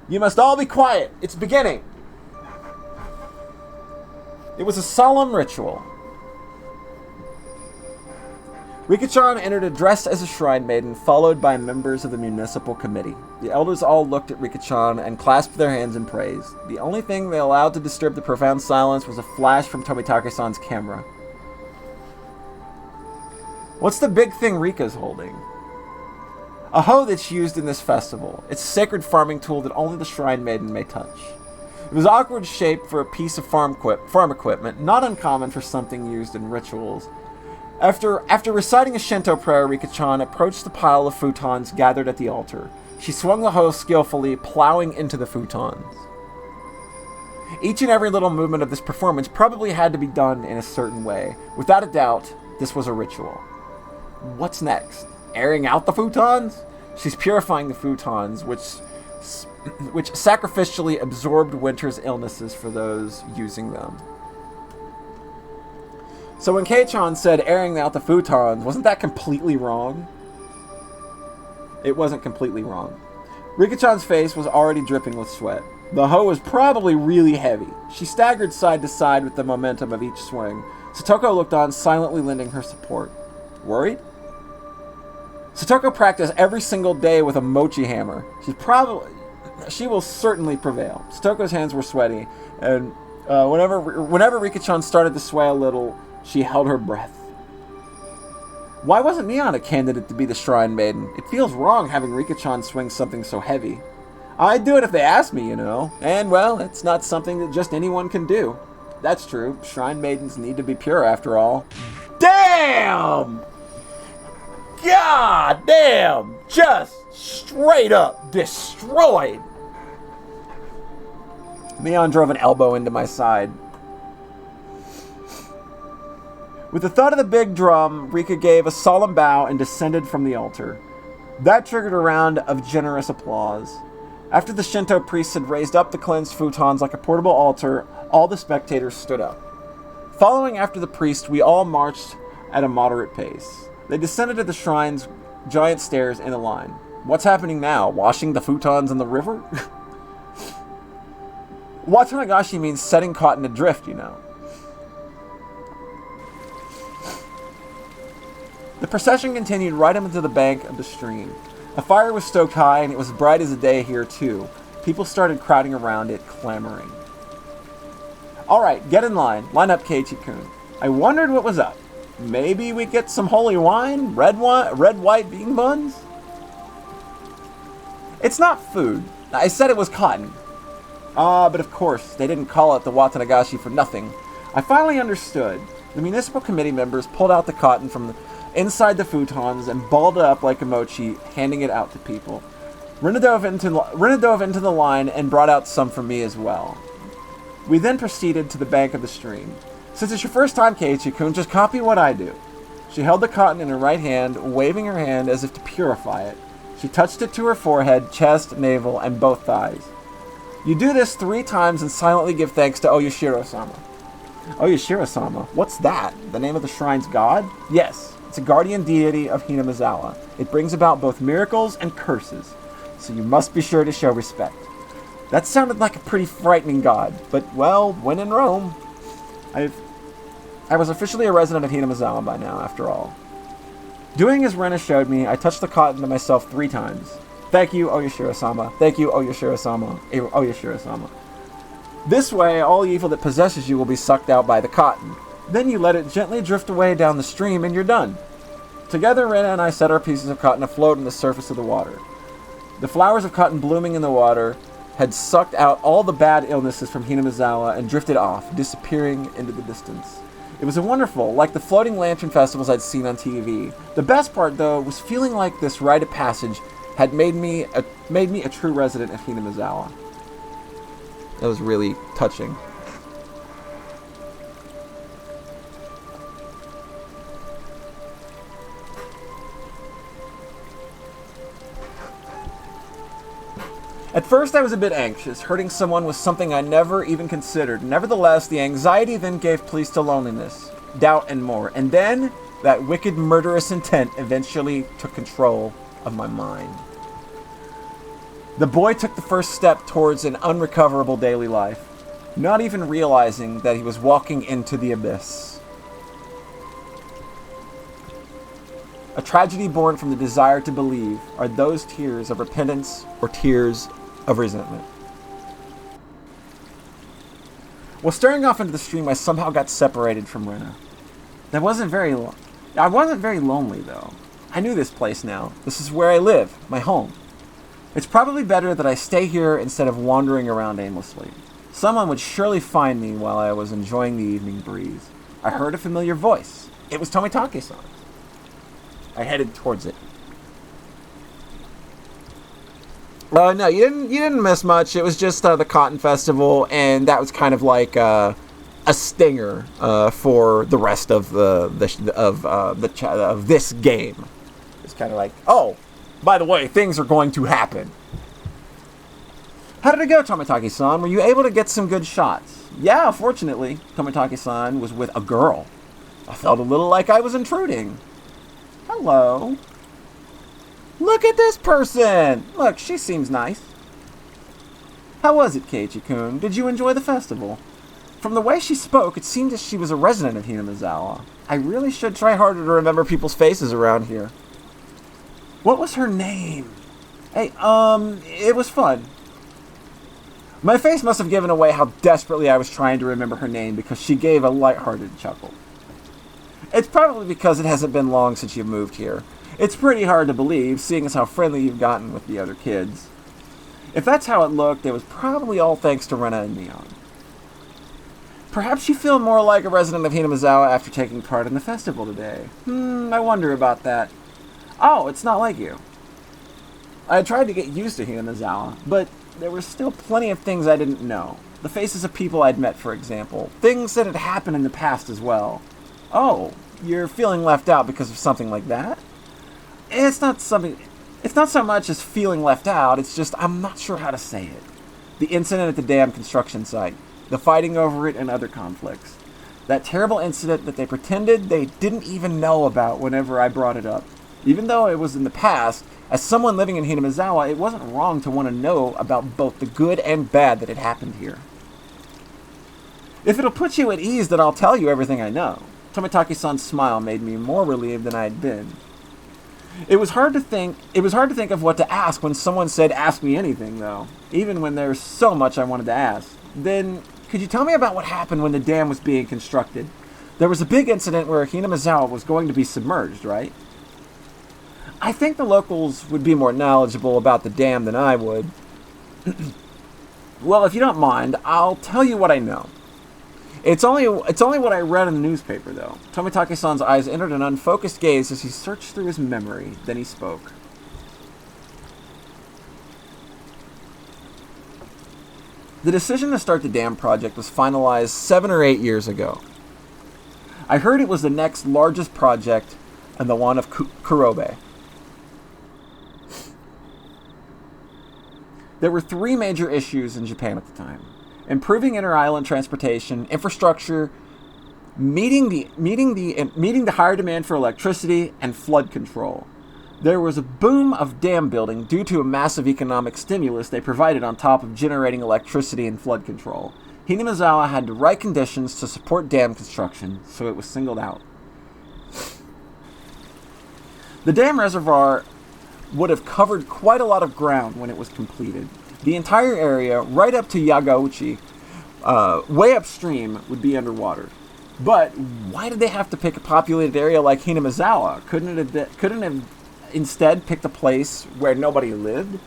You must all be quiet. It's beginning. It was a solemn ritual. Rika-chan entered dressed as a shrine maiden, followed by members of the municipal committee. The elders all looked at Rika-chan and clasped their hands in praise. The only thing they allowed to disturb the profound silence was a flash from Tomitake-san's camera. What's the big thing Rika's holding? A hoe that's used in this festival. It's a sacred farming tool that only the shrine maiden may touch. It was awkward shaped for a piece of farm equipment, not uncommon for something used in rituals. After reciting a Shinto prayer, Rika-chan approached the pile of futons gathered at the altar. She swung the hoe skillfully, plowing into the futons. Each and every little movement of this performance probably had to be done in a certain way. Without a doubt, this was a ritual. What's next? Airing out the futons? She's purifying the futons, which sacrificially absorbed winter's illnesses for those using them. So when K-chan said airing out the futons, wasn't that completely wrong? It wasn't completely wrong. Rika-chan's face was already dripping with sweat. The hoe was probably really heavy. She staggered side to side with the momentum of each swing. Satoko looked on, silently lending her support. Worried? Satoko practiced every single day with a mochi hammer. She will certainly prevail. Satoko's hands were sweaty, and whenever Rika-chan started to sway a little, she held her breath. Why wasn't Mion a candidate to be the shrine maiden? It feels wrong having Rika-chan swing something so heavy. I'd do it if they asked me, you know. And, well, it's not something that just anyone can do. That's true. Shrine maidens need to be pure, after all. Damn! God damn! Just straight up destroyed! Mion drove an elbow into my side. With the thud of the big drum, Rika gave a solemn bow and descended from the altar. That triggered a round of generous applause. After the Shinto priests had raised up the cleansed futons like a portable altar, all the spectators stood up. Following after the priest, we all marched at a moderate pace. They descended to the shrine's giant stairs in a line. What's happening now? Washing the futons in the river? Watanagashi means setting cotton adrift, you know. The procession continued right up into the bank of the stream. A fire was stoked high, and it was bright as the day here, too. People started crowding around it, clamoring. Alright, get in line. Line up, Keiichi-kun. I wondered what was up. Maybe we get some holy wine? Red, white bean buns? It's not food. I said it was cotton. But of course, they didn't call it the Watanagashi for nothing. I finally understood. The municipal committee members pulled out the cotton from inside the futons and balled it up like a mochi, handing it out to people. Rena dove into the line and brought out some for me as well. We then proceeded to the bank of the stream. Since it's your first time, Keiichi-kun, just copy what I do. She held the cotton in her right hand, waving her hand as if to purify it. She touched it to her forehead, chest, navel, and both thighs. You do this 3 times and silently give thanks to Oyashiro-sama. Oyashiro-sama? What's that? The name of the shrine's god? Yes. It's a guardian deity of Hinamizawa. It brings about both miracles and curses, so you must be sure to show respect. That sounded like a pretty frightening god, but, well, when in Rome. I was officially a resident of Hinamizawa by now, after all. Doing as Rena showed me, I touched the cotton to myself 3 times. Thank you, Oyashiro-sama. Thank you, Oyashiro-sama. Oyashiro-sama. This way, all evil that possesses you will be sucked out by the cotton. Then you let it gently drift away down the stream and you're done. Together, Rena and I set our pieces of cotton afloat on the surface of the water. The flowers of cotton blooming in the water had sucked out all the bad illnesses from Hinamizawa and drifted off, disappearing into the distance. It was wonderful, like the floating lantern festivals I'd seen on TV. The best part, though, was feeling like this rite of passage had made me a true resident of Hinamizawa. That was really touching. At first I was a bit anxious. Hurting someone was something I never even considered. Nevertheless, the anxiety then gave place to loneliness, doubt, and more. And then, that wicked murderous intent eventually took control of my mind. The boy took the first step towards an unrecoverable daily life, not even realizing that he was walking into the abyss. A tragedy born from the desire to believe are those tears of repentance or tears of resentment. While staring off into the stream, I somehow got separated from Rena. I wasn't very lonely, though. I knew this place now. This is where I live, my home. It's probably better that I stay here instead of wandering around aimlessly. Someone would surely find me while I was enjoying the evening breeze. I heard a familiar voice. It was Tomitake-san. I headed towards it. No, you didn't miss much. It was just the Cotton Festival, and that was kind of like a stinger for the rest of this game. It's kind of like, oh, by the way, things are going to happen. How did it go, Tomitake-san? Were you able to get some good shots? Yeah, fortunately, Tomitake-san was with a girl. I felt a little like I was intruding. Hello. Look at this person! Look, she seems nice. How was it, Keiichi-kun? Did you enjoy the festival? From the way she spoke, it seemed as she was a resident of Hinamizawa. I really should try harder to remember people's faces around here. What was her name? Hey, it was fun. My face must have given away how desperately I was trying to remember her name because she gave a lighthearted chuckle. It's probably because it hasn't been long since you moved here. It's pretty hard to believe, seeing as how friendly you've gotten with the other kids. If that's how it looked, it was probably all thanks to Rena and Neon. Perhaps you feel more like a resident of Hinamizawa after taking part in the festival today. I wonder about that. Oh, it's not like you. I had tried to get used to Hinamizawa, but there were still plenty of things I didn't know. The faces of people I'd met, for example. Things that had happened in the past as well. Oh, you're feeling left out because of something like that? It's not so much as feeling left out, it's just I'm not sure how to say it. The incident at the dam construction site, the fighting over it, and other conflicts. That terrible incident that they pretended they didn't even know about whenever I brought it up. Even though it was in the past, as someone living in Hinamizawa, it wasn't wrong to want to know about both the good and bad that had happened here. If it'll put you at ease, then I'll tell you everything I know. Tomitake-san's smile made me more relieved than I had been. It was hard to think of what to ask when someone said, ask me anything, though. Even when there's so much I wanted to ask. Then, could you tell me about what happened when the dam was being constructed? There was a big incident where Hinamizawa was going to be submerged, right? I think the locals would be more knowledgeable about the dam than I would. Well, if you don't mind, I'll tell you what I know. It's only what I read in the newspaper, though. Tomitake-san's eyes entered an unfocused gaze as he searched through his memory. Then he spoke. The decision to start the dam project was finalized 7 or 8 years ago. I heard it was the next largest project and the one of Kurobe. There were 3 major issues in Japan at the time. Improving inter-island transportation, infrastructure, meeting the higher demand for electricity, and flood control. There was a boom of dam building due to a massive economic stimulus they provided on top of generating electricity and flood control. Hinamizawa had the right conditions to support dam construction, so it was singled out. The dam reservoir would have covered quite a lot of ground when it was completed. The entire area, right up to Yagauchi, way upstream, would be underwater. But why did they have to pick a populated area like Hinamizawa? Couldn't have instead picked a place where nobody lived?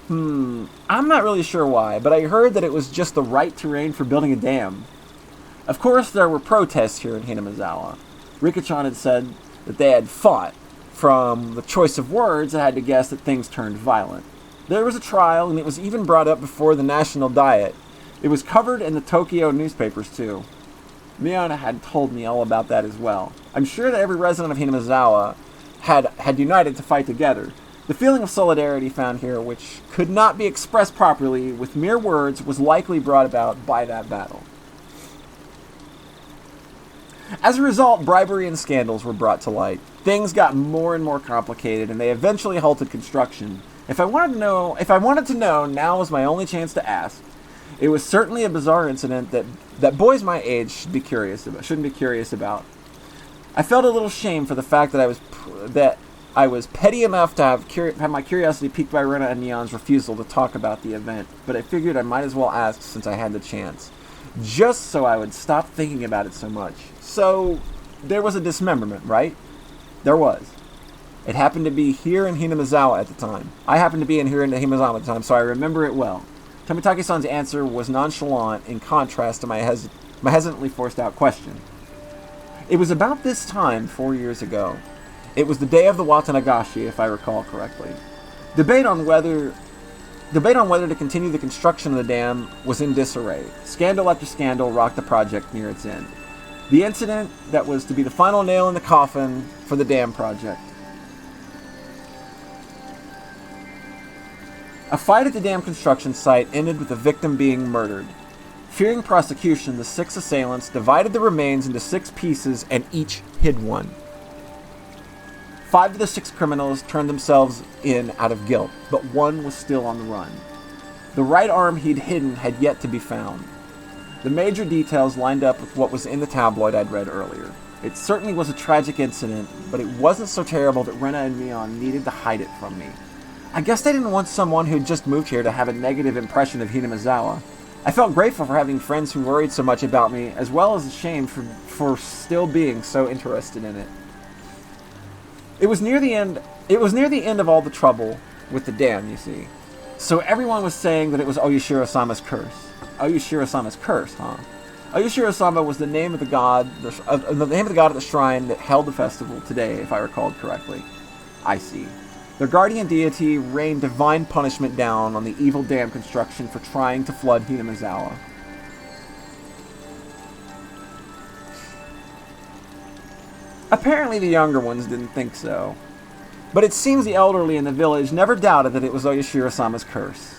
I'm not really sure why, but I heard that it was just the right terrain for building a dam. Of course, there were protests here in Hinamizawa. Rika-chan had said that they had fought. From the choice of words, I had to guess that things turned violent. There was a trial, and it was even brought up before the National Diet. It was covered in the Tokyo newspapers, too. Miona had told me all about that as well. I'm sure that every resident of Hinamizawa had united to fight together. The feeling of solidarity found here, which could not be expressed properly with mere words, was likely brought about by that battle. As a result, bribery and scandals were brought to light. Things got more and more complicated, and they eventually halted construction. If I wanted to know, now was my only chance to ask. It was certainly a bizarre incident that boys my age shouldn't be curious about. I felt a little shame for the fact that I was petty enough to have my curiosity piqued by Rena and Neon's refusal to talk about the event, but I figured I might as well ask since I had the chance, just so I would stop thinking about it so much. So, there was a dismemberment, right? There was. It happened to be here in Hinamizawa at the time. I happened to be here in Hinamizawa at the time, so I remember it well. Tomitake-san's answer was nonchalant in contrast to my hesitantly forced-out question. It was about this time 4 years ago. It was the day of the WATANAGASHI, if I recall correctly. Debate on whether to continue the construction of the dam was in disarray. Scandal after scandal rocked the project near its end. The incident that was to be the final nail in the coffin for the dam project. A fight at the dam construction site ended with the victim being murdered. Fearing prosecution, the 6 assailants divided the remains into 6 pieces and each hid one. 5 of the 6 criminals turned themselves in out of guilt, but one was still on the run. The right arm he'd hidden had yet to be found. The major details lined up with what was in the tabloid I'd read earlier. It certainly was a tragic incident, but it wasn't so terrible that Rena and Mion needed to hide it from me. I guess they didn't want someone who'd just moved here to have a negative impression of Hinamizawa. I felt grateful for having friends who worried so much about me, as well as ashamed for still being so interested in it. It was near the end of all the trouble with the dam, you see. So everyone was saying that it was Oyashiro-sama's curse. Oyashiro-sama's curse, huh? Oyashiro-sama was the name of the god at the shrine that held the festival today, if I recalled correctly. I see. Their guardian deity rained divine punishment down on the evil dam construction for trying to flood Hinamizawa. Apparently the younger ones didn't think so. But it seems the elderly in the village never doubted that it was Oyashiro-sama's curse.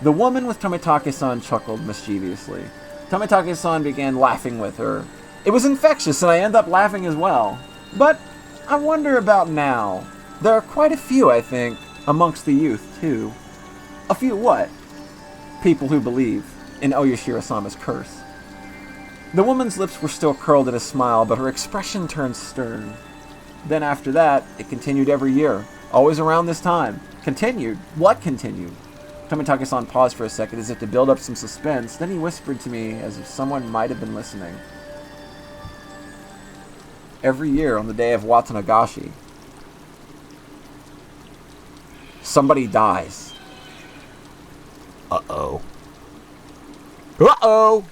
The woman with Tomitake-san chuckled mischievously. Tomitake-san began laughing with her. It was infectious, and I ended up laughing as well. But I wonder about now. There are quite a few, I think, amongst the youth, too. A few what? People who believe in Oyashiro-sama's curse. The woman's lips were still curled in a smile, but her expression turned stern. Then after that, it continued every year, always around this time. Continued? What continued? Tomitake-san paused for a second as if to build up some suspense, then he whispered to me as if someone might have been listening. Every year on the day of WATANAGASHI, somebody dies. Uh-oh. Uh-oh!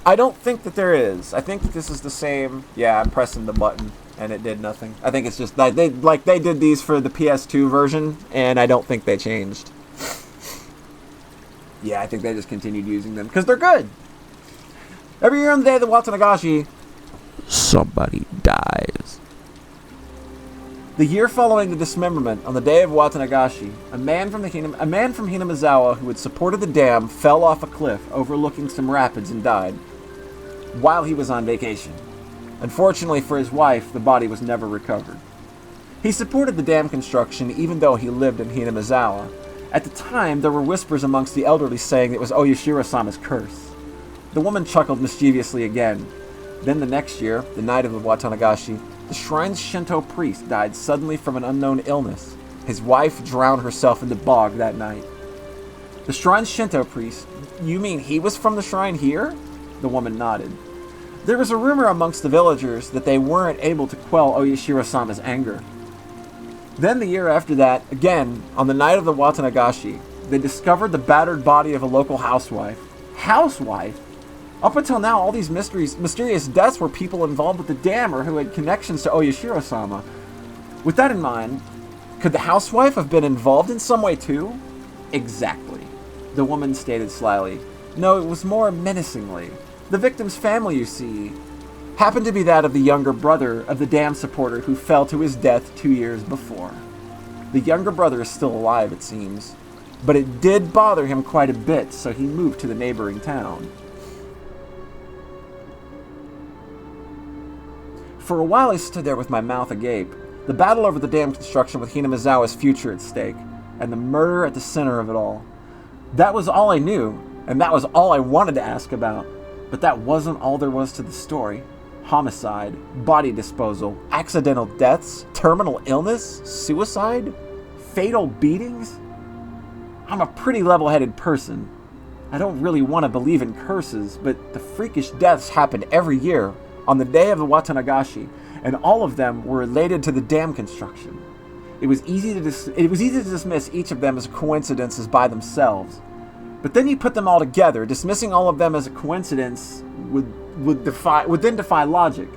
I don't think that there is. I think that this is the same. Yeah, I'm pressing the button and it did nothing. I think it's just that they did these for the PS2 version and I don't think they changed. Yeah, I think they just continued using them because they're good. Every year on the day of the WATANAGASHI, Somebody dies. the year following the dismemberment, on the day of WATANAGASHI, a man from Hinamizawa who had supported the dam fell off a cliff overlooking some rapids and died while he was on vacation. Unfortunately for his wife, the body was never recovered. He supported the dam construction even though he lived in Hinamizawa. At the time, there were whispers amongst the elderly saying it was Oyashiro-sama's curse. The woman chuckled mischievously again. Then the next year, the night of the WATANAGASHI, the shrine's Shinto priest died suddenly from an unknown illness. His wife drowned herself in the bog that night. The shrine's Shinto priest? You mean he was from the shrine here? The woman nodded. There was a rumor amongst the villagers that they weren't able to quell Oyashiro-sama's anger. Then the year after that, again, on the night of the Watanagashi, they discovered the battered body of a local housewife. Housewife? Up until now, all these mysterious deaths were people involved with the dam or who had connections to Oyashiro-sama. With that in mind, could the housewife have been involved in some way too? Exactly. The woman stated slyly. No, it was more menacingly. The victim's family, you see, happened to be that of the younger brother of the dam supporter who fell to his death 2 years before. The younger brother is still alive, it seems, but it did bother him quite a bit, so he moved to the neighboring town. For a while I stood there with my mouth agape, the battle over the dam construction with Hinamizawa's future at stake, and the murder at the center of it all. That was all I knew, and that was all I wanted to ask about. But that wasn't all there was to the story. Homicide, body disposal, accidental deaths, terminal illness, suicide, fatal beatings. I'm a pretty level-headed person. I don't really want to believe in curses, but the freakish deaths happened every year on the day of the Watanagashi, and all of them were related to the dam construction. It was easy to dismiss each of them as coincidences by themselves. But then you put them all together, dismissing all of them as a coincidence would then defy logic.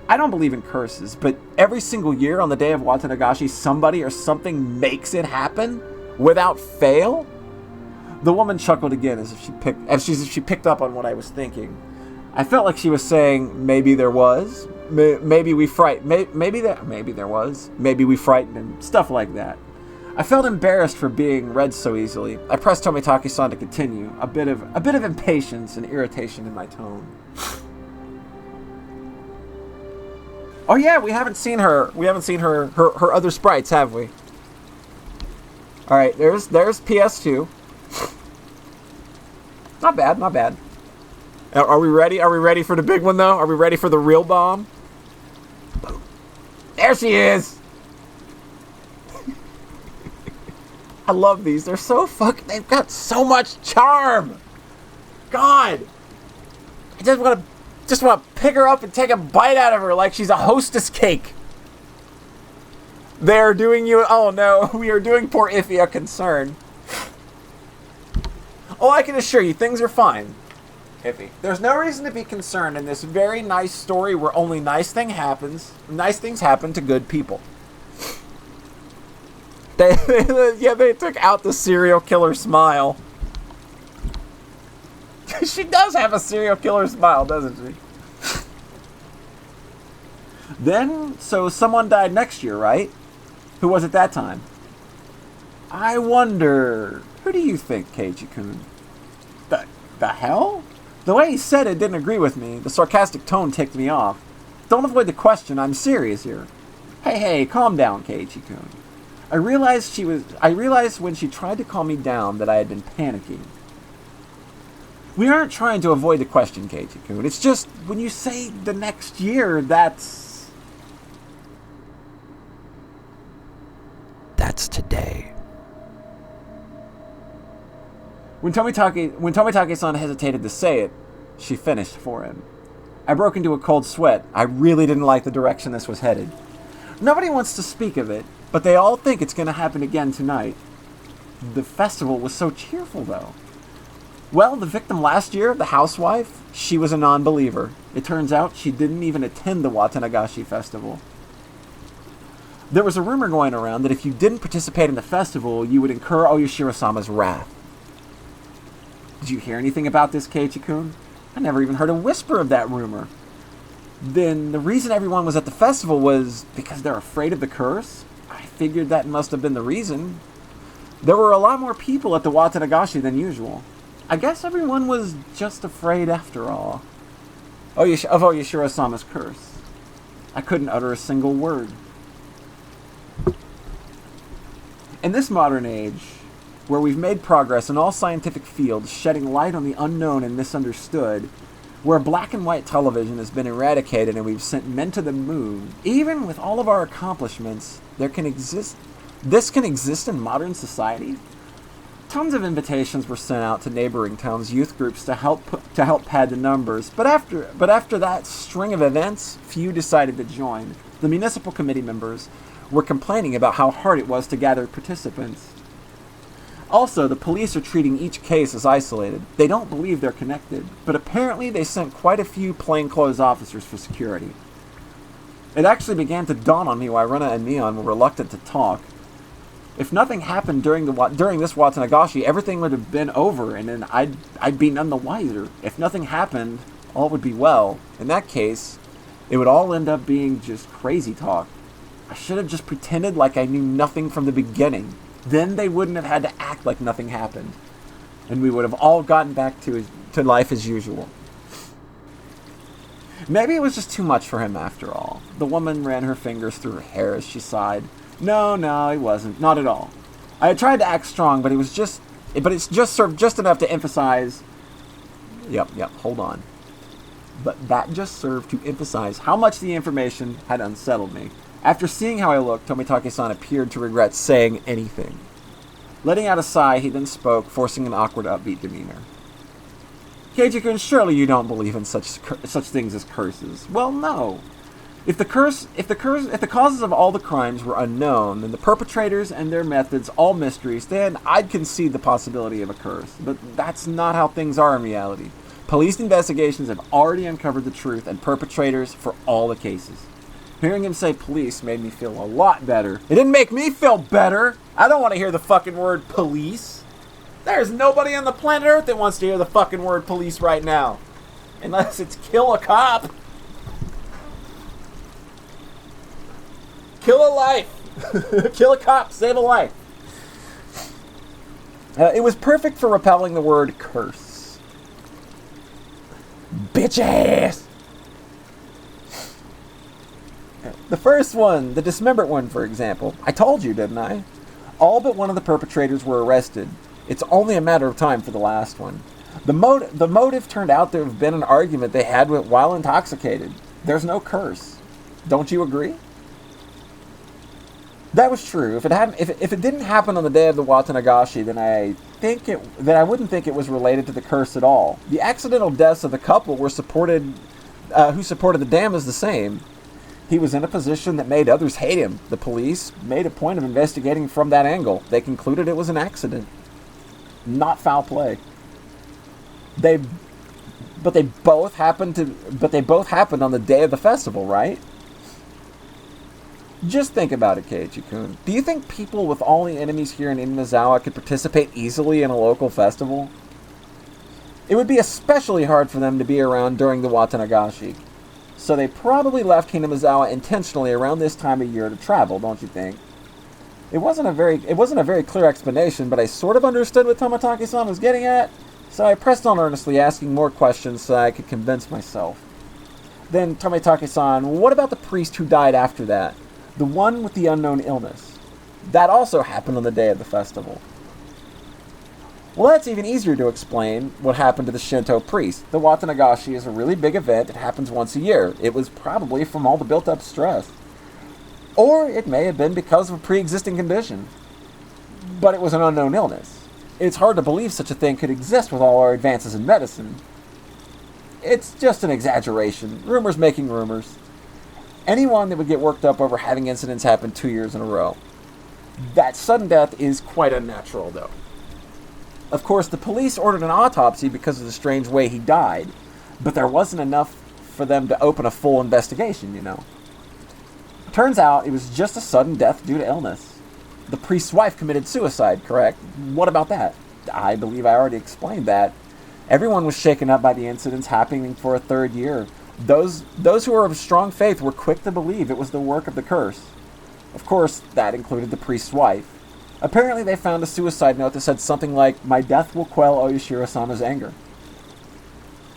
I don't believe in curses, but every single year on the day of Watanagashi, somebody or something makes it happen without fail? The woman chuckled again as if she picked up on what I was thinking. I felt like she was saying, maybe there was, maybe we frightened him, stuff like that. I felt embarrassed for being read so easily. I pressed Tomitake-san to continue, a bit of impatience and irritation in my tone. Oh yeah, we haven't seen her other sprites, have we? All right, there's PS2. Not bad. Are we ready? Are we ready for the big one though? Are we ready for the real bomb? There she is. I love these. They're so they've got so much charm. God. I just want to pick her up and take a bite out of her like she's a hostess cake. They're doing you, oh no, we are doing poor Iffy a concern. Oh, I can assure you, things are fine, Iffy. There's no reason to be concerned in this very nice story where only nice things happen to good people. They took out the serial killer smile. She does have a serial killer smile, doesn't she? Then, so someone died next year, right? Who was it that time? I wonder, who do you think, Keiichi-kun? The hell? The way he said it didn't agree with me. The sarcastic tone ticked me off. Don't avoid the question, I'm serious here. Hey, calm down, Keiichi-kun. I realized when she tried to calm me down that I had been panicking. We aren't trying to avoid the question, Keiichi-kun. It's just, when you say the next year, that's today. When Tomitake-san hesitated to say it, she finished for him. I broke into a cold sweat. I really didn't like the direction this was headed. Nobody wants to speak of it, but they all think it's going to happen again tonight. The festival was so cheerful, though. Well, the victim last year, the housewife, she was a non-believer. It turns out she didn't even attend the Watanagashi festival. There was a rumor going around that if you didn't participate in the festival, you would incur Oyashiro-sama's wrath. Did you hear anything about this, Keiichi-kun? I never even heard a whisper of that rumor. Then the reason everyone was at the festival was because they're afraid of the curse? I figured that must have been the reason. There were a lot more people at the Watanagashi than usual. I guess everyone was just afraid after all. Of Oyashiro-sama's curse. I couldn't utter a single word. In this modern age, where we've made progress in all scientific fields, shedding light on the unknown and misunderstood, where black and white television has been eradicated and we've sent men to the moon, even with all of our accomplishments, this can exist in modern society? Tons of invitations were sent out to neighboring towns' youth groups to help pad the numbers, but after that string of events, few decided to join. The municipal committee members were complaining about how hard it was to gather participants. Also, the police are treating each case as isolated. They don't believe they're connected, but apparently they sent quite a few plainclothes officers for security. It actually began to dawn on me why Rena and Neon were reluctant to talk. If nothing happened during this Watanagashi, everything would have been over, and then I'd be none the wiser. If nothing happened, all would be well. In that case, it would all end up being just crazy talk. I should have just pretended like I knew nothing from the beginning. Then they wouldn't have had to act like nothing happened, and we would have all gotten back to life as usual. Maybe it was just too much for him after all. The woman ran her fingers through her hair as she sighed. No, he wasn't. Not at all. I had tried to act strong, but it's just served just enough to emphasize... Yep, hold on. But that just served to emphasize how much the information had unsettled me. After seeing how I looked, Tomitake-san appeared to regret saying anything. Letting out a sigh, he then spoke, forcing an awkward, upbeat demeanor. Keiji-kun, surely you don't believe in such things as curses. Well, no. If the causes of all the crimes were unknown, and the perpetrators and their methods all mysteries, then I'd concede the possibility of a curse. But that's not how things are in reality. Police investigations have already uncovered the truth and perpetrators for all the cases. Hearing him say police made me feel a lot better. It didn't make me feel better. I don't want to hear the fucking word police. There's nobody on the planet Earth that wants to hear the fucking word police right now. Unless it's kill a cop. Kill a life. Kill a cop. Save a life. It was perfect for repelling the word curse. Bitch ass. The first one, the dismembered one, for example. I told you, didn't I? All but one of the perpetrators were arrested. It's only a matter of time for the last one. The motive turned out to have been an argument they had while intoxicated. There's no curse. Don't you agree? That was true. If it didn't happen on the day of the Watanagashi, then I wouldn't think it was related to the curse at all. The accidental deaths of the couple who supported the dam is the same. He was in a position that made others hate him. The police made a point of investigating from that angle. They concluded it was an accident, not foul play. But they both happened on the day of the festival, right? Just think about it, Keiichi-kun. Do you think people with all the enemies here in Inamizawa could participate easily in a local festival? It would be especially hard for them to be around during the Watanagashi. So they probably left Hinamizawa intentionally around this time of year to travel, don't you think? It wasn't a very clear explanation, but I sort of understood what Tomitake-san was getting at, so I pressed on earnestly, asking more questions so I could convince myself. Then, Tomitake-san, what about the priest who died after that? The one with the unknown illness. That also happened on the day of the festival. Well, that's even easier to explain what happened to the Shinto priest. The Watanagashi is a really big event. It happens once a year. It was probably from all the built-up stress. Or it may have been because of a pre-existing condition. But it was an unknown illness. It's hard to believe such a thing could exist with all our advances in medicine. It's just an exaggeration. Rumors making rumors. Anyone that would get worked up over having incidents happen 2 years in a row. That sudden death is quite unnatural, though. Of course, the police ordered an autopsy because of the strange way he died, but there wasn't enough for them to open a full investigation, you know. Turns out it was just a sudden death due to illness. The priest's wife committed suicide, correct? What about that? I believe I already explained that. Everyone was shaken up by the incidents happening for a third year. Those who were of strong faith were quick to believe it was the work of the curse. Of course, that included the priest's wife. Apparently they found a suicide note that said something like, "My death will quell Oyashiro-sama's anger."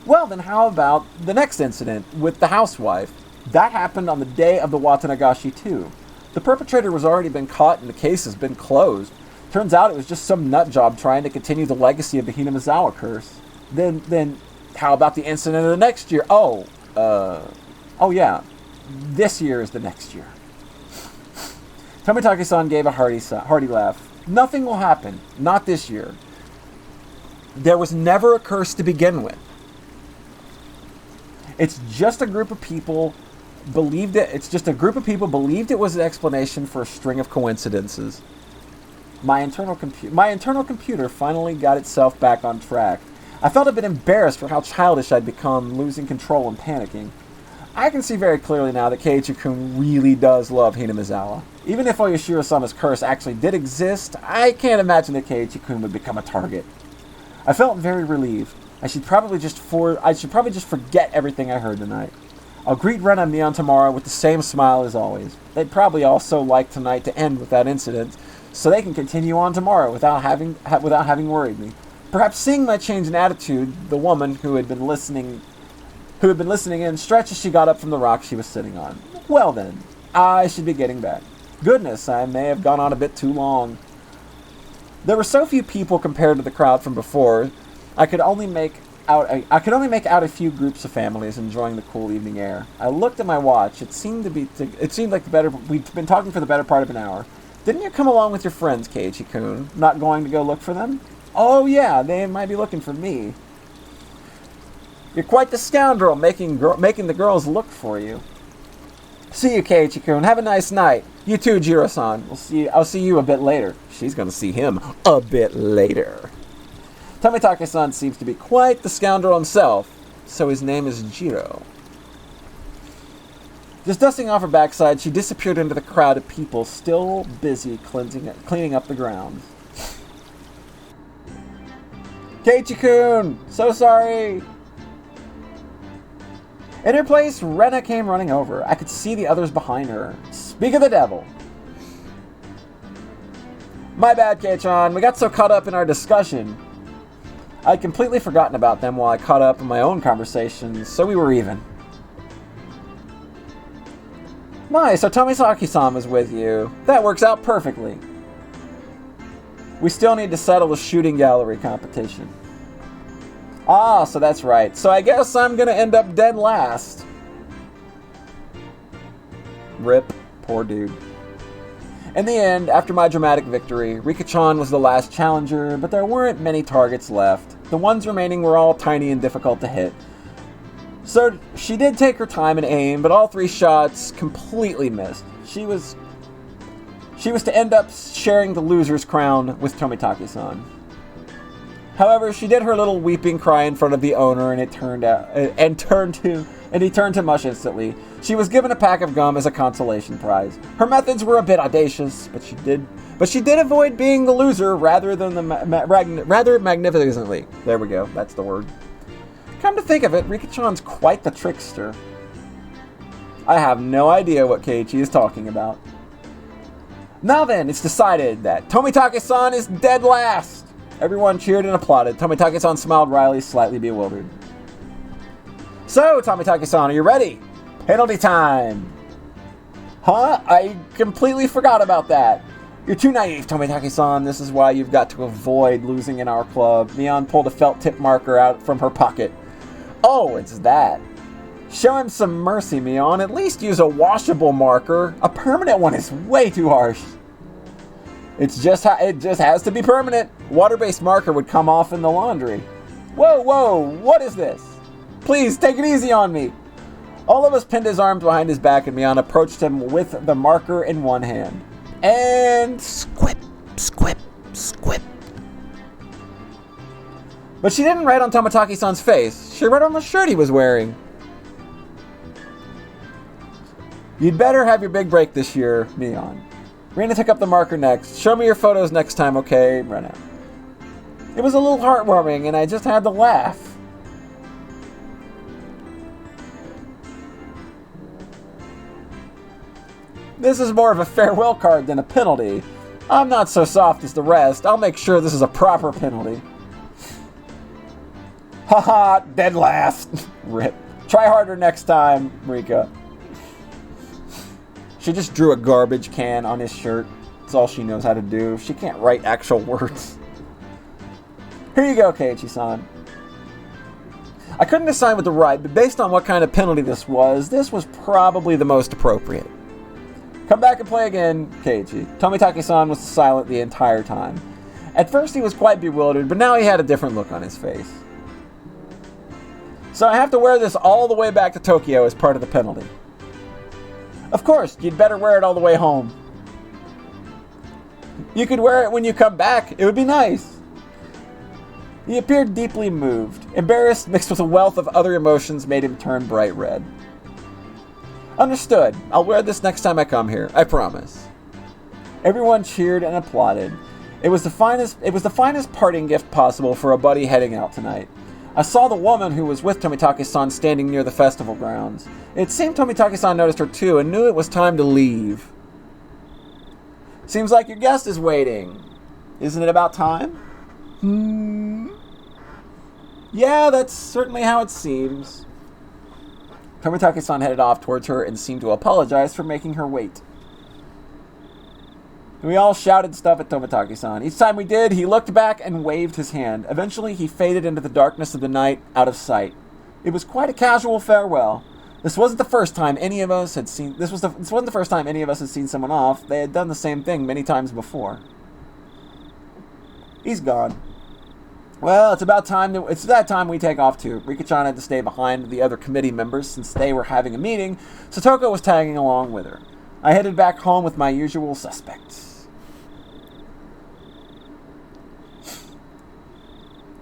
Well, then how about the next incident with the housewife? That happened on the day of the Watanagashi too. The perpetrator was already been caught and the case has been closed. Turns out it was just some nut job trying to continue the legacy of the Hinamizawa curse. Then how about the incident of the next year? Oh yeah, this year is the next year. Tomitake-san gave a hearty laugh. Nothing will happen. Not this year. There was never a curse to begin with. It's just a group of people believed it. It's just a group of people believed it was an explanation for a string of coincidences. My internal computer finally got itself back on track. I felt a bit embarrassed for how childish I'd become, losing control and panicking. I can see very clearly now that Keiichi-kun really does love Hinamizawa. Even if Oyashiro-sama's curse actually did exist, I can't imagine that Keiichi-kun would become a target. I felt very relieved. I should probably just forget everything I heard tonight. I'll greet Ren and Mion tomorrow with the same smile as always. They'd probably also like tonight to end with that incident, so they can continue on tomorrow without having worried me. Perhaps seeing my change in attitude, the woman who had been listening in stretched as she got up from the rock she was sitting on. Well then, I should be getting back. Goodness, I may have gone on a bit too long. There were so few people compared to the crowd from before. I could only make out a few groups of families enjoying the cool evening air. I looked at my watch. It seemed like we'd been talking for the better part of an hour. Didn't you come along with your friends, Keiichi-kun? Not going to go look for them? Oh yeah, they might be looking for me. You're quite the scoundrel, making the girls look for you. See you, Keiichi-kun. Have a nice night. You too, Jiro-san. I'll see you a bit later. She's gonna see him a bit later. Tomitake-san seems to be quite the scoundrel himself, so his name is Jiro. Just dusting off her backside, she disappeared into the crowd of people still busy cleaning up the grounds. Keiichi-kun! So sorry! In her place, Rena came running over. I could see the others behind her. Speak of the devil! My bad, Kei-chan. We got so caught up in our discussion. I'd completely forgotten about them while I caught up in my own conversations, so we were even. Nice, so Tomisaki-san is with you. That works out perfectly. We still need to settle the shooting gallery competition. Ah, so that's right. So I guess I'm gonna end up dead last. Rip. Poor dude. In the end, after my dramatic victory, Rika-chan was the last challenger, but there weren't many targets left. The ones remaining were all tiny and difficult to hit. So she did take her time and aim, but all 3 shots completely missed. She was to end up sharing the loser's crown with Tomitake-san. However, she did her little weeping cry in front of the owner, and he turned to mush instantly. She was given a pack of gum as a consolation prize. Her methods were a bit audacious, but she did avoid being the loser rather magnificently. There we go. That's the word. Come to think of it, Rika-chan's quite the trickster. I have no idea what Keiichi is talking about. Now then, it's decided that Tomitake-san is dead last. Everyone cheered and applauded. Tomitake-san smiled wryly, slightly bewildered. So, Tomitake-san, are you ready? Penalty time! Huh? I completely forgot about that. You're too naive, Tomitake-san. This is why you've got to avoid losing in our club. Mion pulled a felt tip marker out from her pocket. Oh, it's that. Show him some mercy, Mion. At least use a washable marker. A permanent one is way too harsh. It just has to be permanent. Water-based marker would come off in the laundry. Whoa, what is this? Please, take it easy on me. All of us pinned his arms behind his back, and Mion approached him with the marker in one hand. And squip, squip, squip. But she didn't write on Tomitake-san's face. She wrote on the shirt he was wearing. You'd better have your big break this year, Mion. Rena took up the marker next. Show me your photos next time, okay, Rena? It was a little heartwarming, and I just had to laugh. This is more of a farewell card than a penalty. I'm not so soft as the rest. I'll make sure this is a proper penalty. Haha, dead last. Rip. Try harder next time, Rika. She just drew a garbage can on his shirt. That's all she knows how to do. She can't write actual words. Here you go, Keiichi-san. I couldn't decide what to write, but based on what kind of penalty this was probably the most appropriate. Come back and play again, Keiichi. Tomitake-san was silent the entire time. At first he was quite bewildered, but now he had a different look on his face. So I have to wear this all the way back to Tokyo as part of the penalty. Of course, you'd better wear it all the way home. You could wear it when you come back. It would be nice. He appeared deeply moved. Embarrassed mixed with a wealth of other emotions made him turn bright red. Understood. I'll wear this next time I come here. I promise. Everyone cheered and applauded. It was the finest parting gift possible for a buddy heading out tonight. I saw the woman who was with Tomitake-san standing near the festival grounds. It seemed Tomitake-san noticed her too and knew it was time to leave. Seems like your guest is waiting. Isn't it about time? Yeah, that's certainly how it seems. Tomitake-san headed off towards her and seemed to apologize for making her wait. We all shouted stuff at Tomitake-san. Each time we did, he looked back and waved his hand. Eventually, he faded into the darkness of the night, out of sight. It was quite a casual farewell. This wasn't the first time any of us had seen. This wasn't the first time any of us had seen someone off. They had done the same thing many times before. He's gone. Well, it's that time we take off too. Rika-chan had to stay behind the other committee members since they were having a meeting. Satoko was tagging along with her. I headed back home with my usual suspects.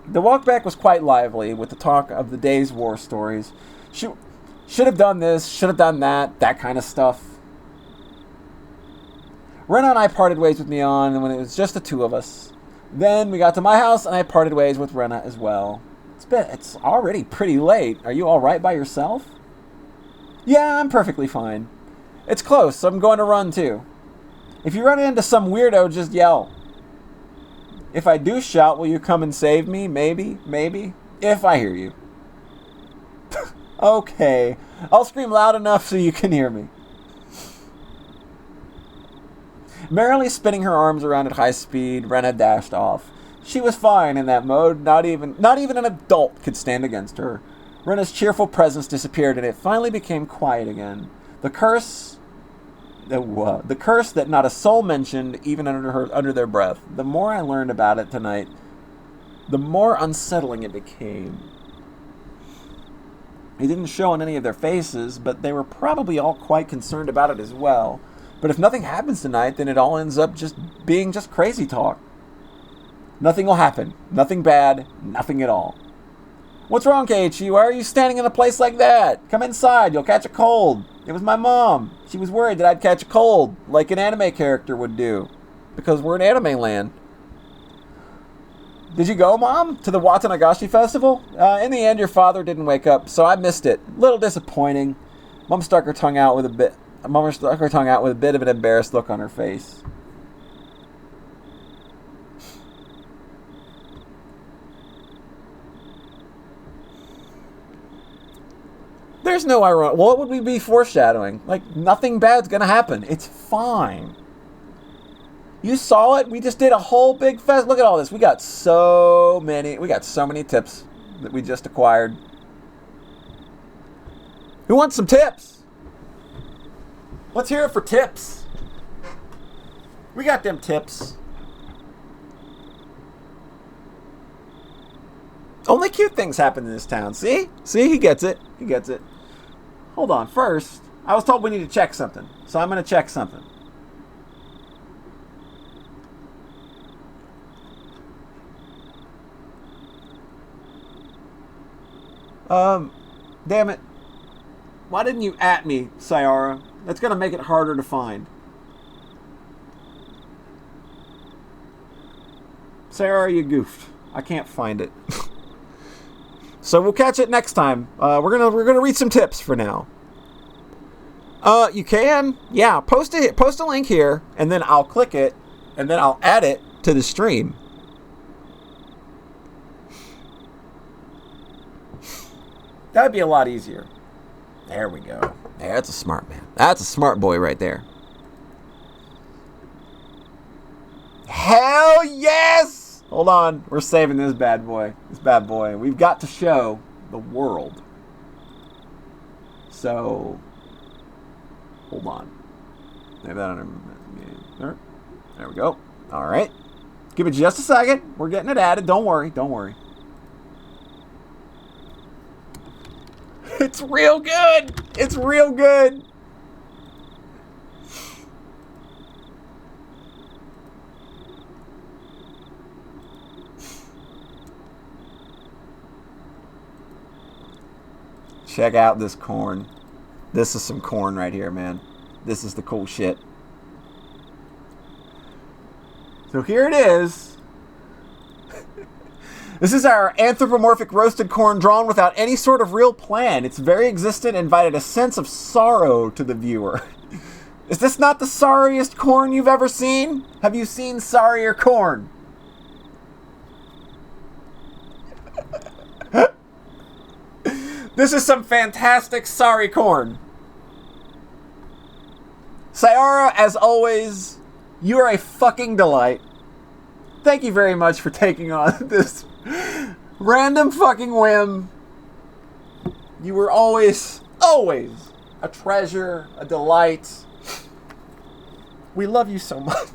The walk back was quite lively with the talk of the day's war stories. Should have done this, should have done that kind of stuff. Rena and I parted ways with Neon when it was just the two of us. Then we got to my house and I parted ways with Rena as well. It's already pretty late. Are you alright by yourself? Yeah, I'm perfectly fine. It's close, so I'm going to run too. If you run into some weirdo, just yell. If I do shout, will you come and save me? Maybe. If I hear you. Okay. I'll scream loud enough so you can hear me. Merrily spinning her arms around at high speed, Rena dashed off. She was fine in that mode. Not even an adult could stand against her. Rena's cheerful presence disappeared and it finally became quiet again. The curse that not a soul mentioned, even under their breath. The more I learned about it tonight, the more unsettling it became. It didn't show on any of their faces, but they were probably all quite concerned about it as well. But if nothing happens tonight, then it all ends up being just crazy talk. Nothing will happen. Nothing bad. Nothing at all. What's wrong, Keiichi? Why are you standing in a place like that? Come inside. You'll catch a cold. It was my mom. She was worried that I'd catch a cold, like an anime character would do. Because we're in anime land. Did you go, Mom, to the WATANAGASHI festival? In the end, your father didn't wake up, so I missed it. Little disappointing. Mom stuck her tongue out with a bit of an embarrassed look on her face. There's no irony. What would we be foreshadowing? Like, nothing bad's gonna happen. It's fine. You saw it. We just did a whole big fest. Look at all this. We got so many tips that we just acquired. Who wants some tips? Let's hear it for tips. We got them tips. Only cute things happen in this town. See? He gets it. Hold on. First, I was told we need to check something. So I'm going to check something. Damn it. Why didn't you at me, Sayara? That's going to make it harder to find. Sayara, you goofed. I can't find it. So we'll catch it next time. We're gonna read some tips for now. You can, yeah. Post a link here, and then I'll click it, and then I'll add it to the stream. That'd be a lot easier. There we go. There, that's a smart man. That's a smart boy right there. Hell yes! Hold on, we're saving this bad boy. We've got to show the world. So, hold on. Save that under. There we go. All right. Give it just a second. We're getting it added. Don't worry. Don't worry. It's real good. It's real good. Check out this corn. This is some corn right here, man. This is the cool shit. So here it is. This is our anthropomorphic roasted corn drawn without any sort of real plan. Its very existence invited a sense of sorrow to the viewer. Is this not the sorriest corn you've ever seen? Have you seen sorrier corn? This is some fantastic sorry corn. Sayara, as always, you are a fucking delight. Thank you very much for taking on this random fucking whim. You were always a treasure, a delight. We love you so much.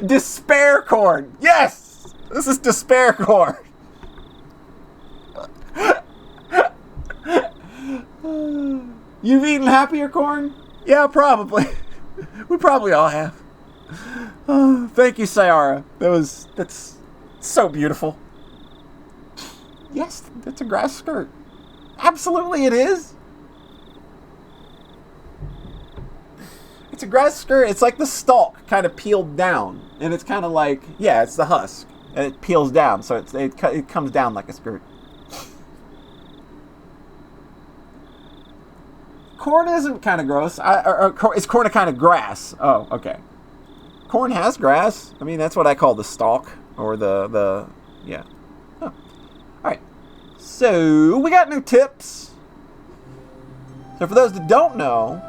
Despair corn. Yes! This is despair corn. You've eaten happier corn? Yeah, probably. We probably all have. Oh, thank you, Sayara. That's so beautiful. Yes, that's a grass skirt. Absolutely it is. It's a grass skirt. It's like the stalk kind of peeled down. And it's kind of like, yeah, it's the husk. And it peels down, so it comes down like a skirt. Corn isn't kind of gross. Is corn a kind of grass? Oh, okay. Corn has grass. I mean, that's what I call the stalk. Or yeah. Oh. Alright. So, we got new tips. So, for those that don't know,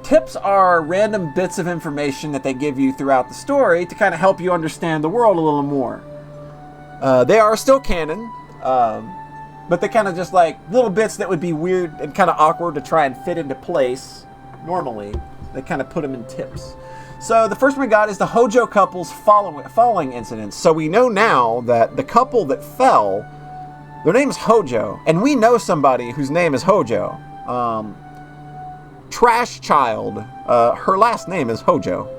tips are random bits of information that they give you throughout the story to kind of help you understand the world a little more. They are still canon. But they're kind of just like little bits that would be weird and kind of awkward to try and fit into place normally. They kind of put them in tips. So the first one we got is the Hojo couple's following incidents. So we know now that the couple that fell, their name is Hojo. And we know somebody whose name is Hojo. Trash Child. Her last name is Hojo.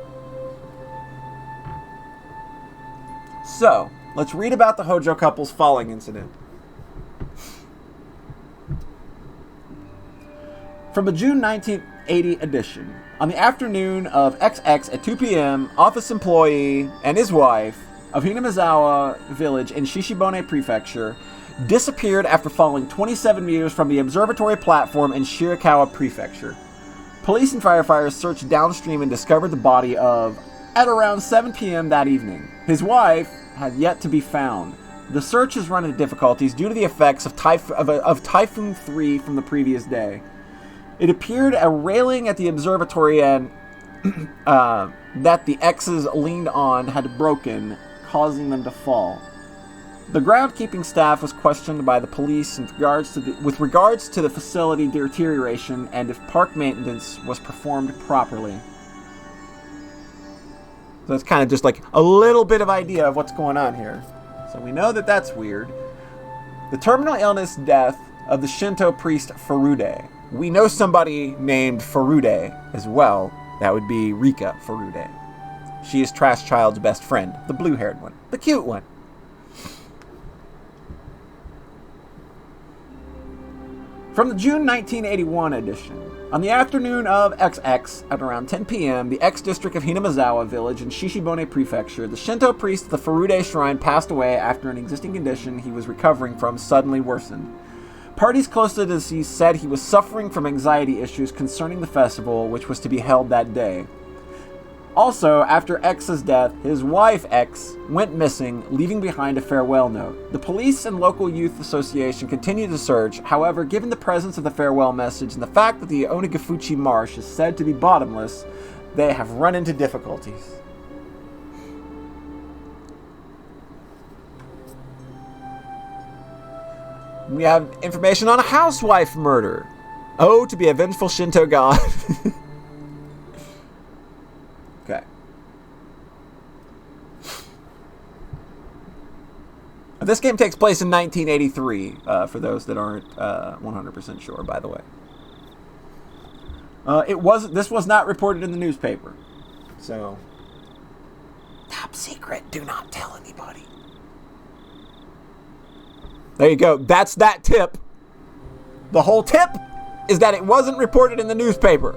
So, let's read about the Hojo couple's falling incident. From the June 1980 edition, on the afternoon of XX at 2 p.m., office employee and his wife of Hinamizawa village in Shishibone Prefecture disappeared after falling 27 meters from the observatory platform in Shirakawa Prefecture. Police and firefighters searched downstream and discovered the body at around 7 p.m. that evening. His wife had yet to be found. The search has run into difficulties due to the effects of Typhoon 3 from the previous day. It appeared a railing at the observatory and that the X's leaned on had broken, causing them to fall. The groundkeeping staff was questioned by the police with regards to the facility deterioration and if park maintenance was performed properly. So it's kind of just like a little bit of idea of what's going on here. So we know that that's weird. The terminal illness death of the Shinto priest Furude. We know somebody named Furude as well. That would be Rika Furude. She is Trash Child's best friend, the blue-haired one, the cute one. From the June 1981 edition, on the afternoon of XX at around 10 p.m., the X-district of Hinamizawa village in Shishibone Prefecture, the Shinto priest of the Furude shrine passed away after an existing condition he was recovering from suddenly worsened. Parties close to the deceased said he was suffering from anxiety issues concerning the festival, which was to be held that day. Also, after X's death, his wife X went missing, leaving behind a farewell note. The police and local youth association continued to search. However, given the presence of the farewell message and the fact that the Onikakushi marsh is said to be bottomless, they have run into difficulties. We have information on a housewife murder. Oh, to be a vengeful Shinto god. This game takes place in 1983, for those that aren't 100% sure, by the way. This was not reported in the newspaper. So, top secret, do not tell anybody. There you go. That's that tip. The whole tip is that it wasn't reported in the newspaper.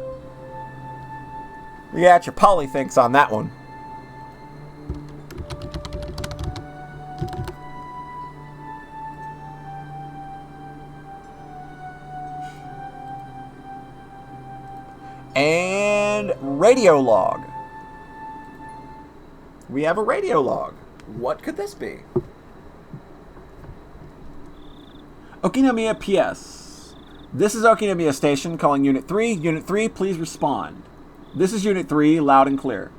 You got your polythinks on that one. And radio log. We have a radio log. What could this be? Okinomiya PS. This is Okinomiya Station calling Unit 3. Unit 3, please respond. This is Unit 3, loud and clear.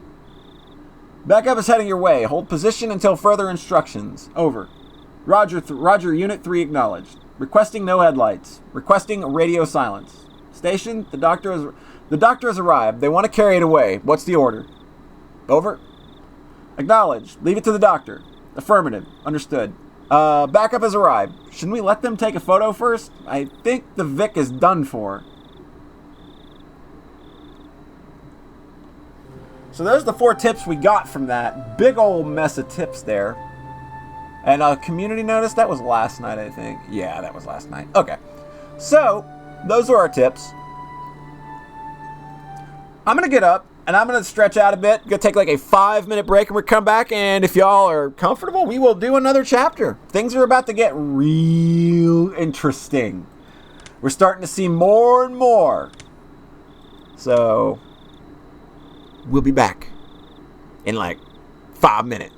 Backup is heading your way. Hold position until further instructions. Over. Roger, Unit 3 acknowledged. Requesting no headlights. Requesting radio silence. Station, the doctor has arrived. They want to carry it away. What's the order? Over. Acknowledged. Leave it to the doctor. Affirmative. Understood. Backup has arrived. Shouldn't we let them take a photo first? I think the Vic is done for. So there's the 4 tips we got from that. Big old mess of tips there. And a community notice, that was last night, I think. Yeah, that was last night. Okay. So, those are our tips. I'm going to get up, and I'm going to stretch out a bit. Going to take like a 5-minute break, and we'll come back. And if y'all are comfortable, we will do another chapter. Things are about to get real interesting. We're starting to see more and more. So, we'll be back in like 5 minutes.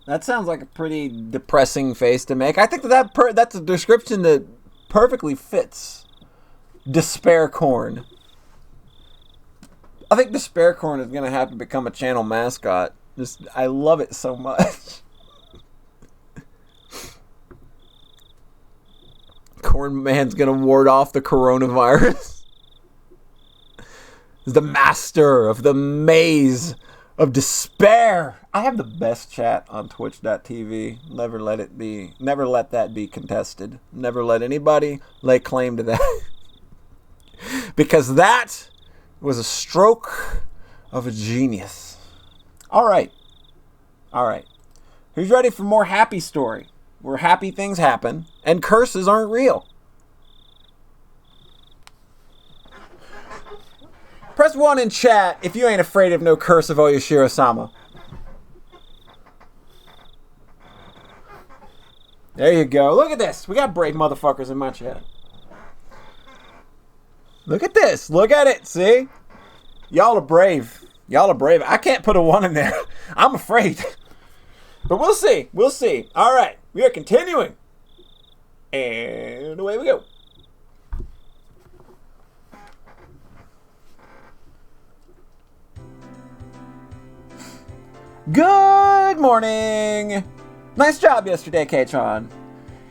That sounds like a pretty depressing face to make. I think that's a description that perfectly fits Despair Corn. I think Despair Corn is going to have to become a channel mascot. I love it so much. Corn Man's going to ward off the coronavirus. He's the master of the maze of despair. I have the best chat on twitch.tv. Never let that be contested. Never let anybody lay claim to that. Because that was a stroke of a genius. All right. Who's ready for more happy story? Where happy things happen and curses aren't real. Press 1 in chat if you ain't afraid of no curse of Oyashiro-sama. There you go. Look at this. We got brave motherfuckers in my chat. Look at this. Look at it. See? Y'all are brave. I can't put a 1 in there. I'm afraid. But we'll see. All right. We are continuing. And away we go. Good morning! Nice job yesterday, K-Tron.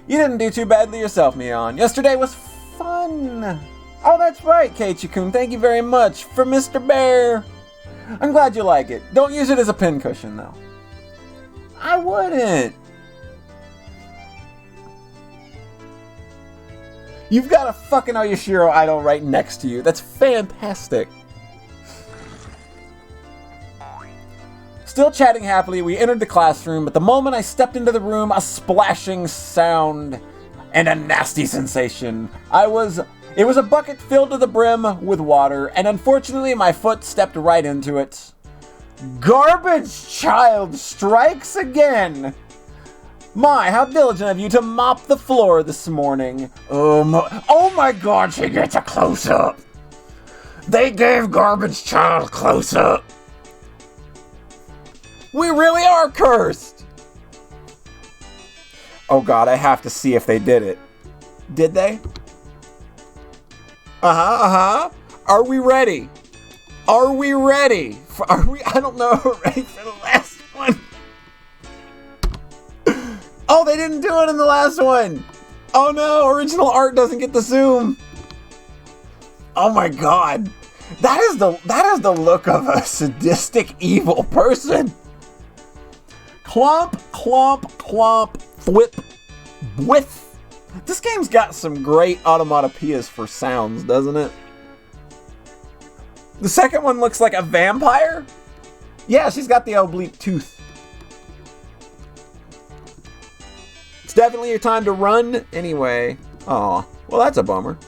You didn't do too badly yourself, Mion. Yesterday was fun! Oh, that's right, Keiichi-kun. Thank you very much for Mr. Bear. I'm glad you like it. Don't use it as a pincushion, though. I wouldn't. You've got a fucking Oyashiro idol right next to you. That's fantastic. Still chatting happily, we entered the classroom, but the moment I stepped into the room, a splashing sound and a nasty sensation. It was a bucket filled to the brim with water, and unfortunately my foot stepped right into it. Garbage Child strikes again! My, how diligent of you to mop the floor this morning. Oh my god, she gets a close-up! They gave Garbage Child close-up! We really are cursed! Oh god, I have to see if they did it. Did they? Are we ready? Are we ready? I don't know if we're ready for the last one. Oh, they didn't do it in the last one. Oh no, original art doesn't get the zoom. Oh my god. That is the look of a sadistic evil person. Clomp, clomp, clomp, thwip, whiff. This game's got some great onomatopoeias for sounds, doesn't it? The second one looks like a vampire. Yeah, she's got the oblique tooth. It's definitely your time to run anyway. Aw, well that's a bummer.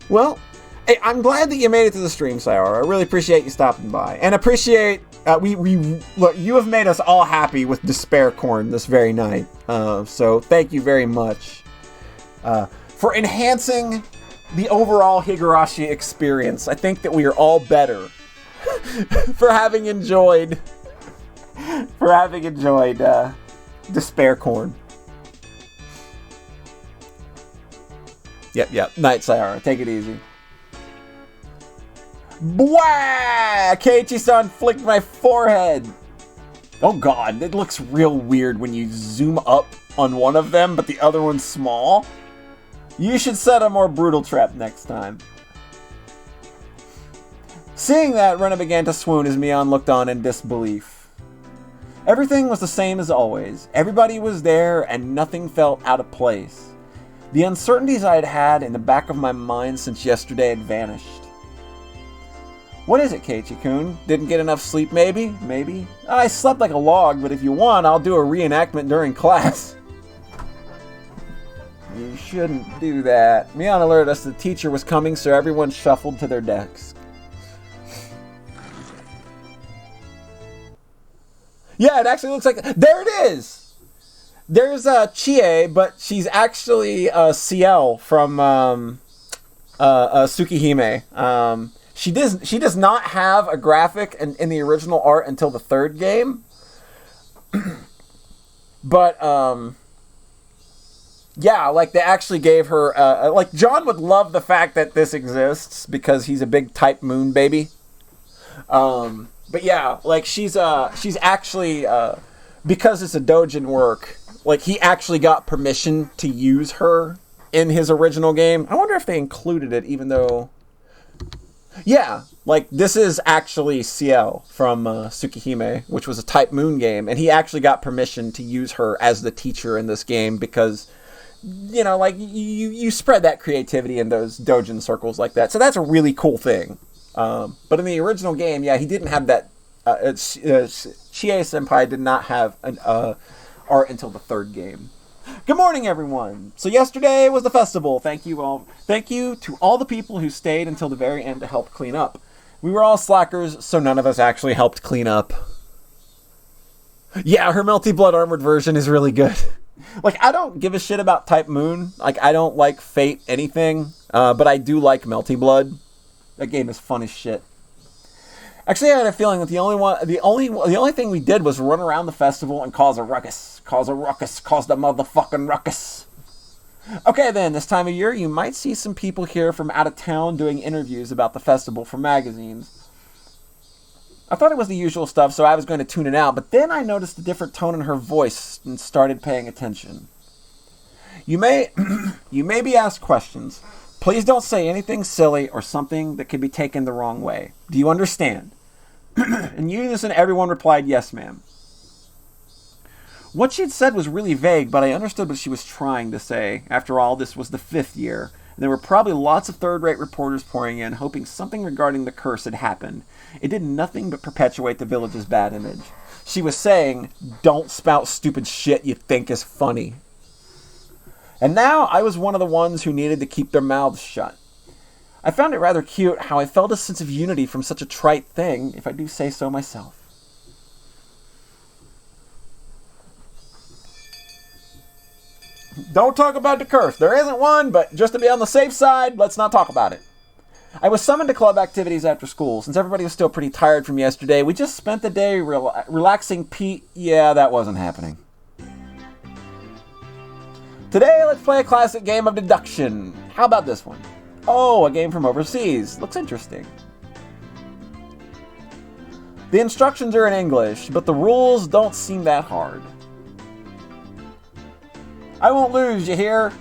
Well, hey, I'm glad that you made it to the stream, Sayara. I really appreciate you stopping by. And appreciate, look, you have made us all happy with Despair Corn this very night. So thank you very much for enhancing the overall Higurashi experience. I think that we are all better for having enjoyed Despair Corn. Yep. Night, Sayara. Take it easy. Bwah! Keiichi-san flicked my forehead. Oh god, it looks real weird when you zoom up on one of them, but the other one's small. You should set a more brutal trap next time. Seeing that, Rena began to swoon as Mion looked on in disbelief. Everything was the same as always. Everybody was there, and nothing felt out of place. The uncertainties I had had in the back of my mind since yesterday had vanished. What is it, Keiichi-kun? Didn't get enough sleep, maybe? Maybe? I slept like a log, but if you want, I'll do a reenactment during class. You shouldn't do that. Mion alerted us the teacher was coming, so everyone shuffled to their desks. Yeah, it actually looks like... There it is! There's Chie, but she's actually Ciel from Tsukihime. She does not have a graphic in the original art until the third game. But, yeah, like, they actually gave her... like, John would love the fact that this exists, because he's a big Type Moon baby. But yeah, like, she's actually... because it's a doujin work, like, he actually got permission to use her in his original game. I wonder if they included it, even though... Yeah, like, this is actually Ciel from Tsukihime, which was a Type Moon game, and he actually got permission to use her as the teacher in this game because, you know, like, you spread that creativity in those doujin circles like that. So that's a really cool thing. But in the original game, yeah, he didn't have that... Chie-senpai did not have an art until the third game. Good morning, everyone. So yesterday was the festival. Thank you to all the people who stayed until the very end to help clean up. We were all slackers, so none of us actually helped clean up. Yeah, her Melty Blood Armored version is really good. Like, I don't give a shit about Type Moon. Like, I don't like Fate anything, but I do like Melty Blood. That game is fun as shit. Actually, I had a feeling that the only thing we did was run around the festival and cause a ruckus. Cause the motherfucking ruckus. Okay then, this time of year, you might see some people here from out of town doing interviews about the festival for magazines. I thought it was the usual stuff, so I was going to tune it out, but then I noticed a different tone in her voice and started paying attention. You may be asked questions. Please don't say anything silly or something that could be taken the wrong way. Do you understand? In unison, everyone replied, yes, ma'am. What she'd said was really vague, but I understood what she was trying to say. After all, this was the 5th year, and there were probably lots of third-rate reporters pouring in, hoping something regarding the curse had happened. It did nothing but perpetuate the village's bad image. She was saying, don't spout stupid shit you think is funny. And now I was one of the ones who needed to keep their mouths shut. I found it rather cute how I felt a sense of unity from such a trite thing, if I do say so myself. Don't talk about the curse. There isn't one, but just to be on the safe side, let's not talk about it. I was summoned to club activities after school. Since everybody was still pretty tired from yesterday, we just spent the day relaxing Yeah, that wasn't happening. Today, let's play a classic game of deduction. How about this one? Oh, a game from overseas. Looks interesting. The instructions are in English, but the rules don't seem that hard. I won't lose, you hear?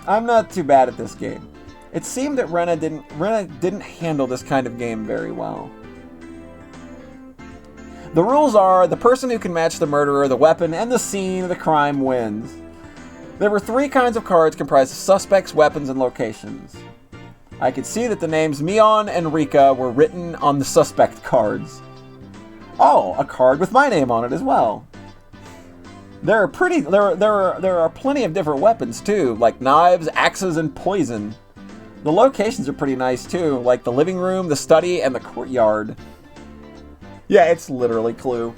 I'm not too bad at this game. It seemed that Rena didn't handle this kind of game very well. The rules are, the person who can match the murderer, the weapon, and the scene of the crime wins. There were 3 kinds of cards comprised of suspects, weapons, and locations. I could see that the names Mion and Rika were written on the suspect cards. Oh, a card with my name on it as well. There are plenty of different weapons too, like knives, axes, and poison. The locations are pretty nice too, like the living room, the study, and the courtyard. Yeah, it's literally Clue.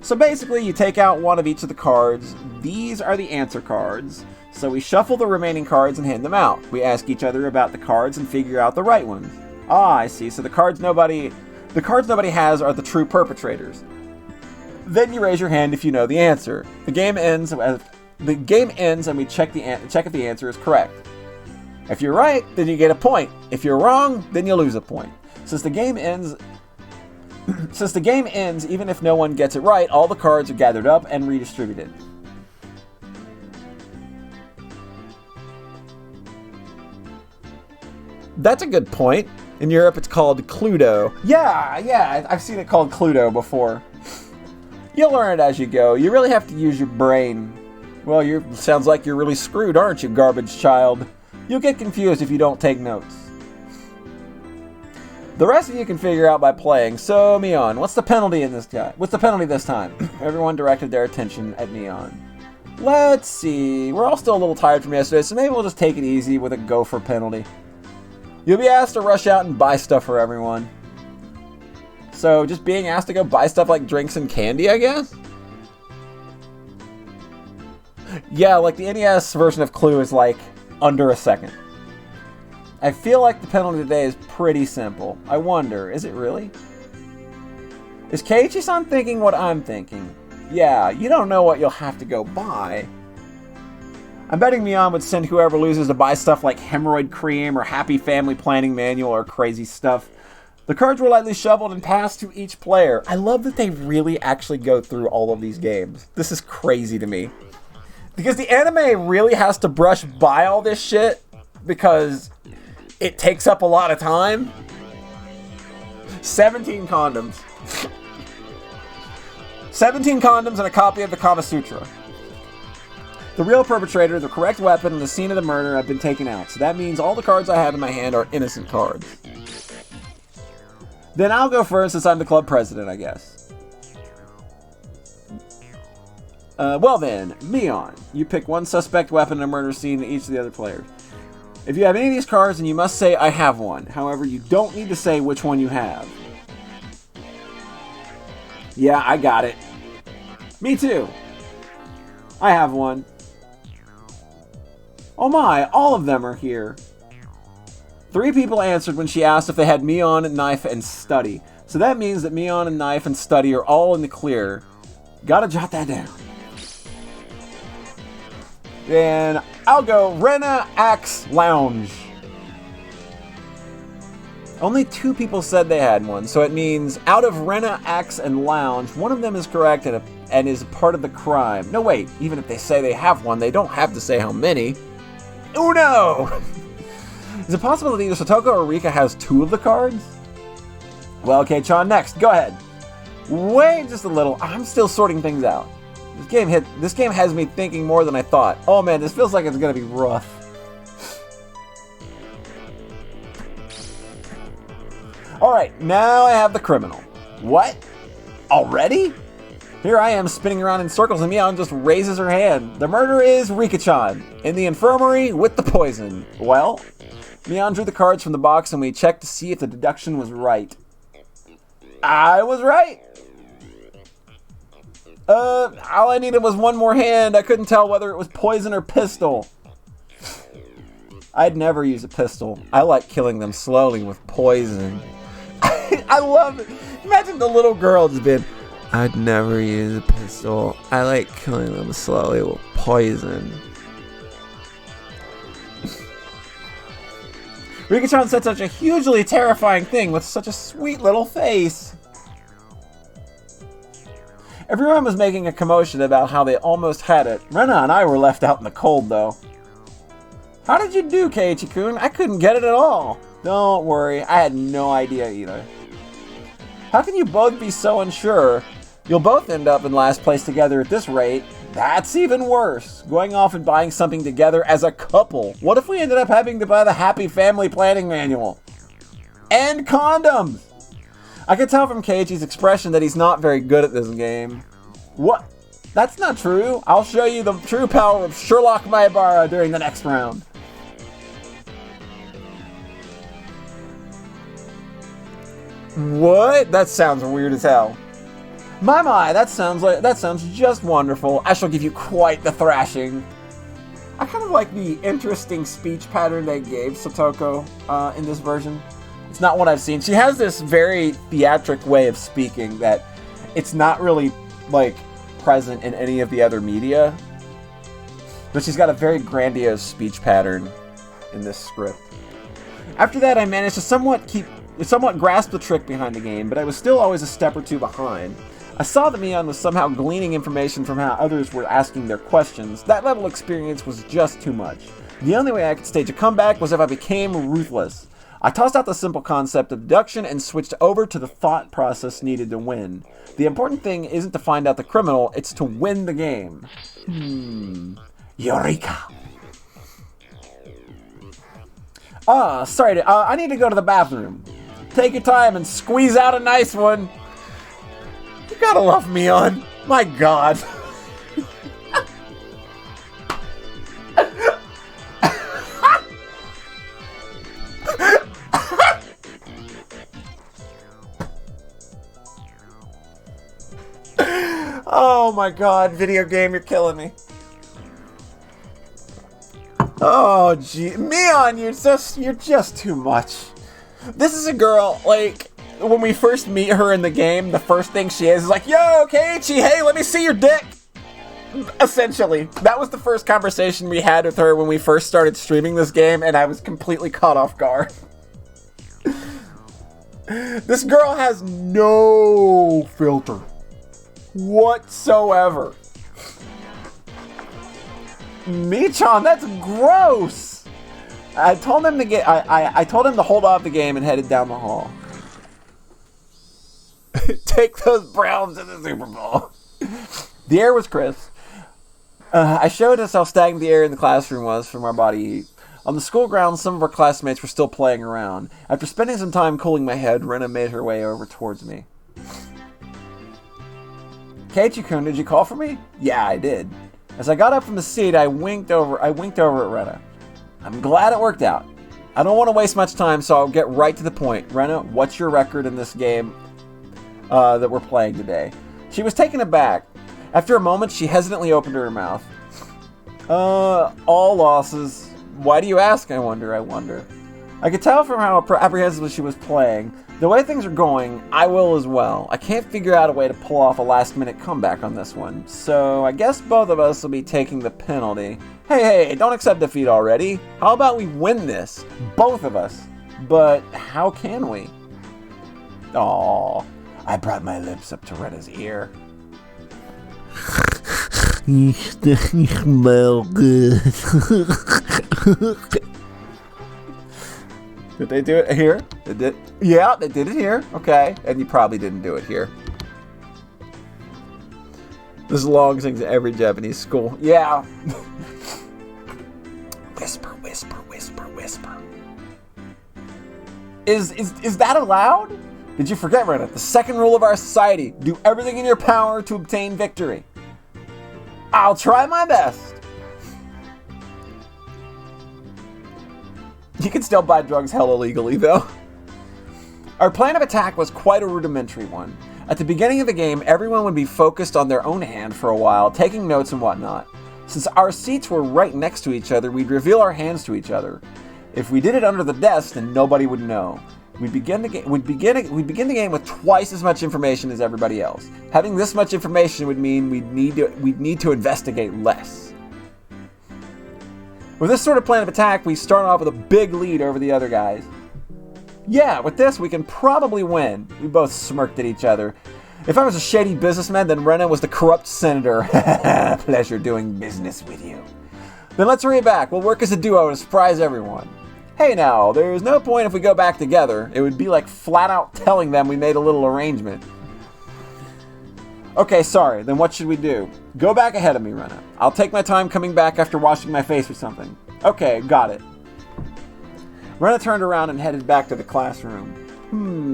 So basically, you take out one of each of the cards. These are the answer cards. So we shuffle the remaining cards and hand them out. We ask each other about the cards and figure out the right ones. Ah, I see. So the cards nobody has are the true perpetrators. Then you raise your hand if you know the answer. The game ends and we check if the answer is correct. If you're right, then you get a point. If you're wrong, then you lose a point. Since the game ends, even if no one gets it right, all the cards are gathered up and redistributed. That's a good point. In Europe, it's called Cluedo. Yeah, I've seen it called Cluedo before. You'll learn it as you go. You really have to use your brain. Well, sounds like you're really screwed, aren't you, garbage child? You'll get confused if you don't take notes. The rest of you can figure out by playing. So, Mion, what's the penalty this time? Everyone directed their attention at Mion. Let's see. We're all still a little tired from yesterday, so maybe we'll just take it easy with a gopher penalty. You'll be asked to rush out and buy stuff for everyone. So, just being asked to go buy stuff like drinks and candy, I guess? Yeah, like the NES version of Clue is like under a second. I feel like the penalty today is pretty simple. I wonder, is it really? Is Keiichi-san thinking what I'm thinking? Yeah, you don't know what you'll have to go buy. I'm betting Mion would send whoever loses to buy stuff like hemorrhoid cream or happy family planning manual or crazy stuff. The cards were lightly shuffled and passed to each player. I love that they really actually go through all of these games. This is crazy to me. Because the anime really has to brush by all this shit because it takes up a lot of time. 17 condoms. 17 condoms and a copy of the Kama Sutra. The real perpetrator, the correct weapon, and the scene of the murder have been taken out. So that means all the cards I have in my hand are innocent cards. Then I'll go first since I'm the club president, I guess. Well then, Mion. You pick one suspect, weapon, and a murder scene to each of the other players. If you have any of these cards, then you must say, I have one. However, you don't need to say which one you have. Yeah, I got it. Me too. I have one. Oh my, all of them are here. 3 people answered when she asked if they had Mion, Knife, and Study. So that means that Mion and Knife and Study are all in the clear. Gotta jot that down. Then I'll go Rena, Axe, Lounge. Only 2 people said they had one, so it means out of Rena, Axe, and Lounge, one of them is correct and is part of the crime. No, wait, even if they say they have one, they don't have to say how many. Uno! Is it possible that either Satoko or Rika has 2 of the cards? Well, okay, Chan, next. Go ahead. Wait just a little. I'm still sorting things out. This game has me thinking more than I thought. Oh man, this feels like it's gonna be rough. Alright, now I have the criminal. What? Already? Here I am spinning around in circles and Mion just raises her hand. The murderer is Rika-chan, in the infirmary with the poison. Well, Mion drew the cards from the box and we checked to see if the deduction was right. I was right! All I needed was one more hand. I couldn't tell whether it was poison or pistol. I'd never use a pistol. I like killing them slowly with poison. I love it. Imagine the little girl just being, I'd never use a pistol. I like killing them slowly with poison. Rika-chan said such a hugely terrifying thing with such a sweet little face. Everyone was making a commotion about how they almost had it. Rena and I were left out in the cold, though. How did you do, Keiichi-kun? I couldn't get it at all. Don't worry, I had no idea either. How can you both be so unsure? You'll both end up in last place together at this rate. That's even worse. Going off and buying something together as a couple. What if we ended up having to buy the Happy Family Planning Manual? And condoms! I could tell from Keiichi's expression that he's not very good at this game. What? That's not true. I'll show you the true power of Sherlock Maibara during the next round. What? That sounds weird as hell. My, that sounds just wonderful. I shall give you quite the thrashing. I kind of like the interesting speech pattern they gave Satoko in this version. It's not what I've seen. She has this very theatric way of speaking that it's not really, like, present in any of the other media. But she's got a very grandiose speech pattern in this script. After that, I managed to somewhat grasp the trick behind the game, but I was still always a step or two behind. I saw that Mion was somehow gleaning information from how others were asking their questions. That level of experience was just too much. The only way I could stage a comeback was if I became ruthless. I tossed out the simple concept of deduction and switched over to the thought process needed to win. The important thing isn't to find out the criminal, it's to win the game. Eureka! Sorry, I need to go to the bathroom. Take your time and squeeze out a nice one. You gotta love Mion. My God. Oh my God, video game, you're killing me. Oh gee, Mion, you're just too much. This is a girl, like, when we first meet her in the game, the first thing she is like, yo, Keiichi, hey, let me see your dick. Essentially, that was the first conversation we had with her when we first started streaming this game, and I was completely caught off guard. This girl has no filter whatsoever. Michan, that's gross. I told him to hold off the game and headed down the hall. Take those Browns to the Super Bowl. The air was crisp. I showed us how stagnant the air in the classroom was from our body heat. On the school grounds, some of our classmates were still playing around. After spending some time cooling my head, Rena made her way over towards me. Keiichi-kun, did you call for me? Yeah, I did. As I got up from the seat, I winked over at Rena. I'm glad it worked out. I don't want to waste much time, so I'll get right to the point. Rena, what's your record in this game that we're playing today? She was taken aback. After a moment, she hesitantly opened her mouth. All losses. Why do you ask, I wonder. I could tell from how apprehensively she was playing. The way things are going, I will as well. I can't figure out a way to pull off a last-minute comeback on this one, so I guess both of us will be taking the penalty. Hey, don't accept defeat already. How about we win this? Both of us. But how can we? Aww, I brought my lips up to Rena's ear. You smell good. Did they do it here? They did. Yeah, they did it here. Okay, and you probably didn't do it here. This long thing's in every Japanese school. Yeah. Whisper, whisper, whisper, whisper. Is that allowed? Did you forget, Rena? The second rule of our society: do everything in your power to obtain victory. I'll try my best. You can still buy drugs hell illegally, though. Our plan of attack was quite a rudimentary one. At the beginning of the game, everyone would be focused on their own hand for a while, taking notes and whatnot. Since our seats were right next to each other, we'd reveal our hands to each other. If we did it under the desk, then nobody would know. We'd begin the game with twice as much information as everybody else. Having this much information would mean we'd need to investigate less. With this sort of plan of attack, we start off with a big lead over the other guys. Yeah, with this, we can probably win. We both smirked at each other. If I was a shady businessman, then Rena was the corrupt senator. Pleasure doing business with you. Then let's hurry back. We'll work as a duo to surprise everyone. Hey now, there's no point if we go back together. It would be like flat out telling them we made a little arrangement. Okay, sorry. Then what should we do? Go back ahead of me, Rena. I'll take my time coming back after washing my face or something. Okay, got it. Rena turned around and headed back to the classroom.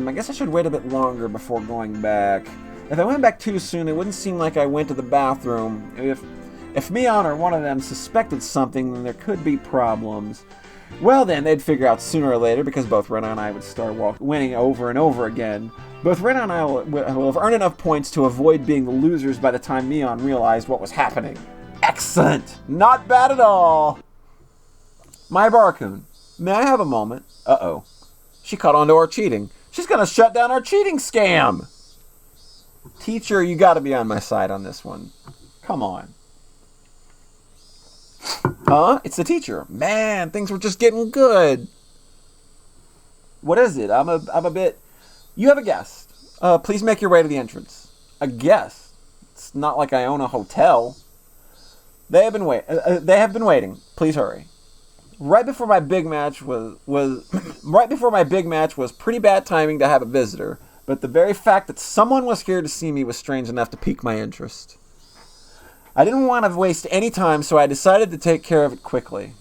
I guess I should wait a bit longer before going back. If I went back too soon, it wouldn't seem like I went to the bathroom. If Mion or one of them suspected something, then there could be problems. Well then, they'd figure out sooner or later, because both Rena and I would start winning over and over again. Both Rena and I will have earned enough points to avoid being the losers by the time Mion realized what was happening. Excellent! Not bad at all! My Barakun, may I have a moment? Uh-oh. She caught on to our cheating. She's gonna shut down our cheating scam! Teacher, you gotta be on my side on this one. Come on. Huh? It's the teacher. Man, things were just getting good. What is it? I'm a bit... You have a guest. Please make your way to the entrance. A guest? It's not like I own a hotel. They have been waiting. Please hurry. Right before my big match was pretty bad timing to have a visitor, but the very fact that someone was here to see me was strange enough to pique my interest. I didn't want to waste any time, so I decided to take care of it quickly.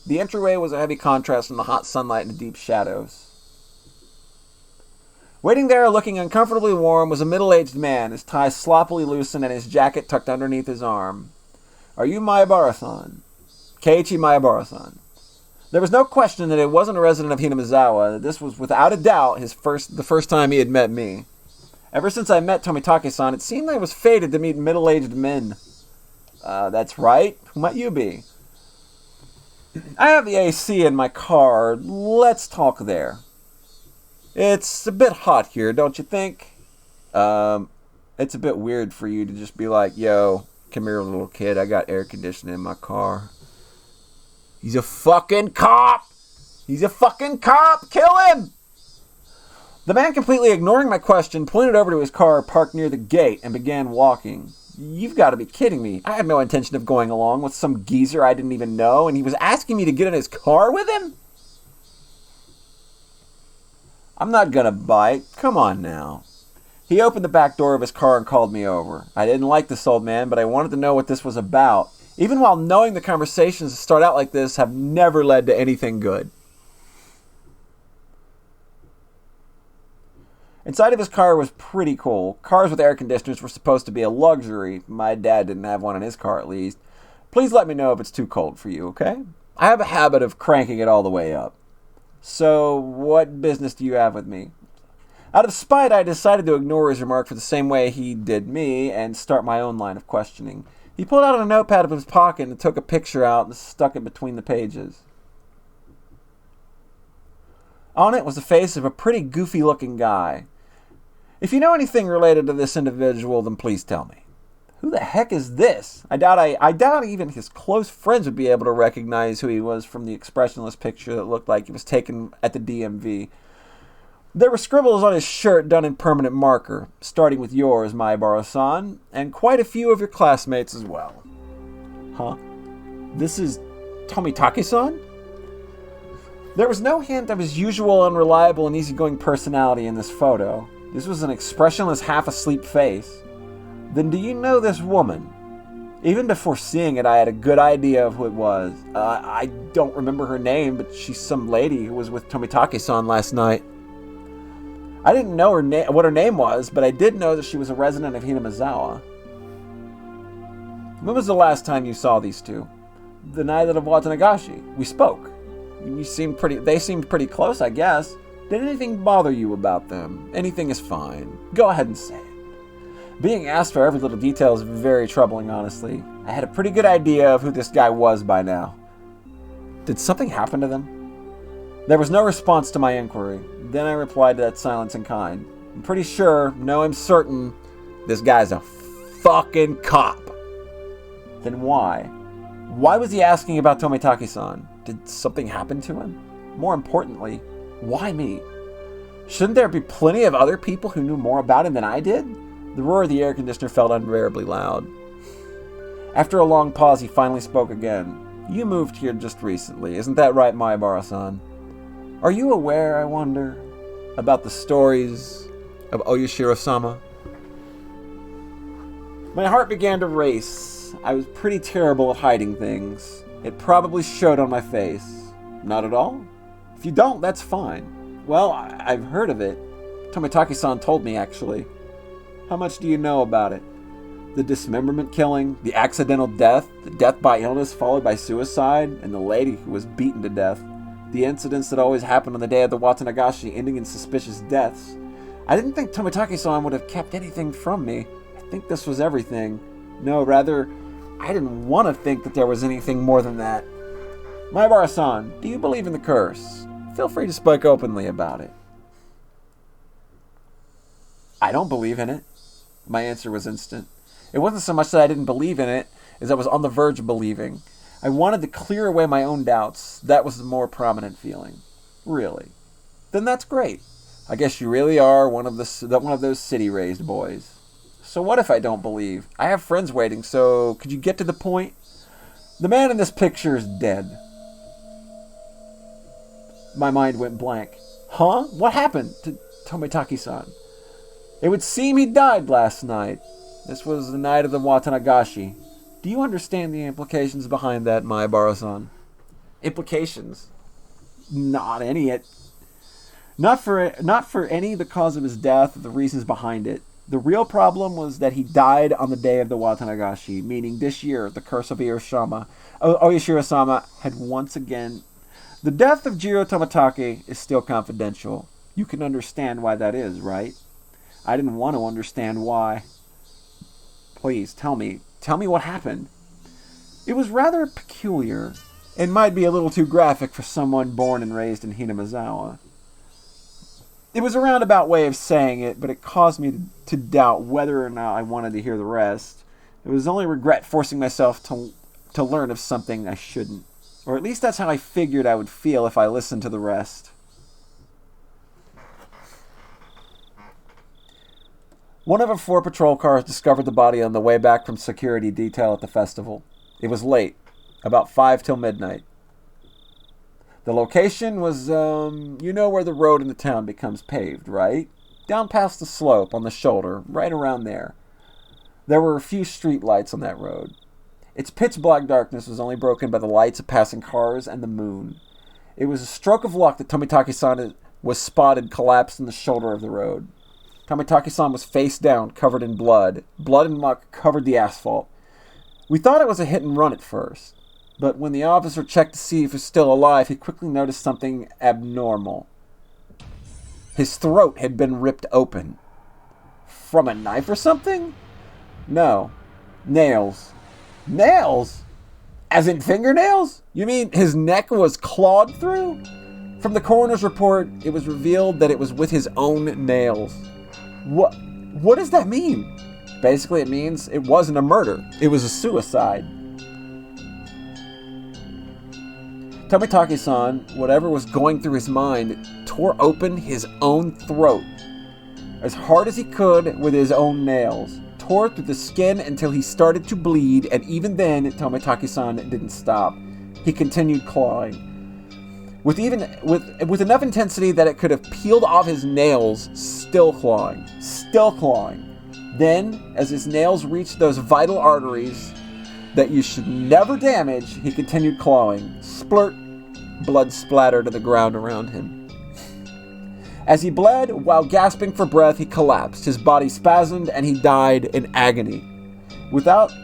The entryway was a heavy contrast from the hot sunlight and the deep shadows. Waiting there, looking uncomfortably warm, was a middle-aged man, his tie sloppily loosened and his jacket tucked underneath his arm. Are you Maebara-san? Keiichi Maebara-san. There was no question that it wasn't a resident of Hinamizawa, that this was without a doubt the first time he had met me. Ever since I met Tomitake-san, it seemed I was fated to meet middle-aged men. That's right. Who might you be? I have the AC in my car. Let's talk there. It's a bit hot here, don't you think? It's a bit weird for you to just be like, yo, come here, little kid. I got air conditioning in my car. He's a fucking cop! He's a fucking cop! Kill him! The man, completely ignoring my question, pointed over to his car parked near the gate and began walking. You've got to be kidding me. I had no intention of going along with some geezer I didn't even know, and he was asking me to get in his car with him? I'm not gonna bite. Come on now. He opened the back door of his car and called me over. I didn't like this old man, but I wanted to know what this was about. Even while knowing the conversations that start out like this have never led to anything good. Inside of his car was pretty cool. Cars with air conditioners were supposed to be a luxury. My dad didn't have one in his car, at least. Please let me know if it's too cold for you, okay? I have a habit of cranking it all the way up. So, what business do you have with me? Out of spite, I decided to ignore his remark for the same way he did me and start my own line of questioning. He pulled out a notepad of his pocket and took a picture out and stuck it between the pages. On it was the face of a pretty goofy-looking guy. If you know anything related to this individual, then please tell me. Who the heck is this? I doubt even his close friends would be able to recognize who he was from the expressionless picture that looked like it was taken at the DMV. There were scribbles on his shirt done in permanent marker, starting with yours, Maebara-san, and quite a few of your classmates as well. Huh? This is Tomitake-san? There was no hint of his usual unreliable and easygoing personality in this photo. This was an expressionless, half-asleep face. Then do you know this woman? Even before seeing it, I had a good idea of who it was. I don't remember her name, but she's some lady who was with Tomitake-san last night. I didn't know what her name was, but I did know that she was a resident of Hinamizawa. When was the last time you saw these two? The night of WATANAGASHI. We spoke. They seemed pretty close, I guess. Did anything bother you about them? Anything is fine. Go ahead and say it. Being asked for every little detail is very troubling, honestly. I had a pretty good idea of who this guy was by now. Did something happen to them? There was no response to my inquiry. Then I replied to that silence in kind. I'm pretty sure, no, I'm certain, this guy's a fucking cop. Then why? Why was he asking about Tomitaki-san? Did something happen to him? More importantly, why me? Shouldn't there be plenty of other people who knew more about him than I did? The roar of the air conditioner felt unbearably loud. After a long pause, he finally spoke again. You moved here just recently, isn't that right, Maebara-san? Are you aware, I wonder, about the stories of Oyashiro-sama? My heart began to race. I was pretty terrible at hiding things. It probably showed on my face. Not at all? If you don't, that's fine. Well, I've heard of it. Tomitaki-san told me, actually. How much do you know about it? The dismemberment killing, the accidental death, the death by illness followed by suicide, and the lady who was beaten to death. The incidents that always happened on the day of the WATANAGASHI ending in suspicious deaths. I didn't think Tomitaki-san would have kept anything from me. I think this was everything. No, rather, I didn't want to think that there was anything more than that. Maebara-san, do you believe in the curse? Feel free to speak openly about it. I don't believe in it. My answer was instant. It wasn't so much that I didn't believe in it, as I was on the verge of believing. I wanted to clear away my own doubts. That was the more prominent feeling. Really? Then that's great. I guess you really are one of those city-raised boys. So what if I don't believe? I have friends waiting, so could you get to the point? The man in this picture is dead. My mind went blank. Huh? What happened to Tomitaki-san? It would seem he died last night. This was the night of the Watanagashi. Do you understand the implications behind that, Maebara-san? Implications? Not any. Not for any the cause of his death or the reasons behind it. The real problem was that he died on the day of the Watanagashi, meaning this year the curse of Oyashiro-sama had once again. The death of Jiro Tomitaki is still confidential. You can understand why that is, right? I didn't want to understand why. Please, tell me what happened. It was rather peculiar. It might be a little too graphic for someone born and raised in Hinamizawa. It was a roundabout way of saying it, but it caused me to doubt whether or not I wanted to hear the rest. It was only regret forcing myself to learn of something I shouldn't. Or at least that's how I figured I would feel if I listened to the rest. One of our 4 patrol cars discovered the body on the way back from security detail at the festival. It was late, about 5 till midnight. The location was, you know where the road in the town becomes paved, right? Down past the slope on the shoulder, right around there. There were a few street lights on that road. Its pitch-black darkness was only broken by the lights of passing cars and the moon. It was a stroke of luck that Tomitaki-san was spotted collapsed in the shoulder of the road. Tomitaki-san was face down, covered in blood. Blood and muck covered the asphalt. We thought it was a hit and run at first, but when the officer checked to see if he was still alive, he quickly noticed something abnormal. His throat had been ripped open. From a knife or something? No. Nails. Nails? As in fingernails? You mean his neck was clawed through? From the coroner's report, it was revealed that it was with his own nails. What does that mean? Basically, it means it wasn't a murder. It was a suicide. Tomitaki-san, whatever was going through his mind, tore open his own throat. As hard as he could with his own nails. Tore through the skin until he started to bleed, and even then, Tomitaki-san didn't stop. He continued clawing. With enough intensity that it could have peeled off his nails, still clawing. Then, as his nails reached those vital arteries that you should never damage, he continued clawing. Splurt. Blood splattered to the ground around him. As he bled, while gasping for breath, he collapsed. His body spasmed, and he died in agony. We thought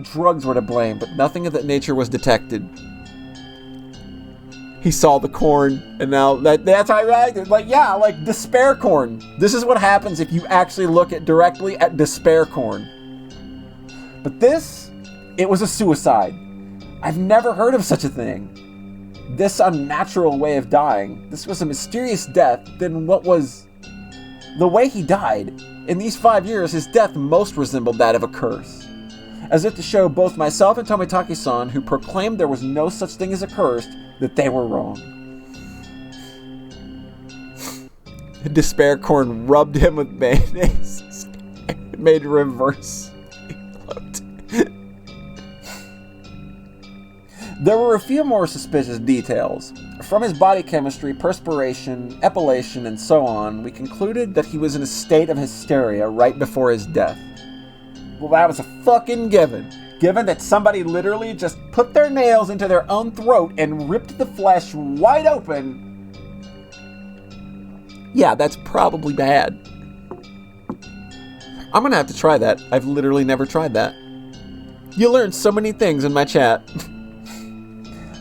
drugs were to blame, but nothing of that nature was detected. He saw the corn, and now that's how I reacted. Like despair corn. This is what happens if you actually look directly at despair corn. But this, it was a suicide. I've never heard of such a thing. This unnatural way of dying. This was a mysterious death. Then what was the way he died? In these 5 years, his death most resembled that of a curse. as if to show both myself and Tomitaki-san, who proclaimed there was no such thing as a curse, that they were wrong. Despair Corn rubbed him with mayonnaise. It made reverse. There were a few more suspicious details. From his body chemistry, perspiration, epilation, and so on, we concluded that he was in a state of hysteria right before his death. Well, that was a fucking given. Given that somebody literally just put their nails into their own throat and ripped the flesh wide open. Yeah, that's probably bad. I'm gonna have to try that. I've literally never tried that. You learn so many things in my chat.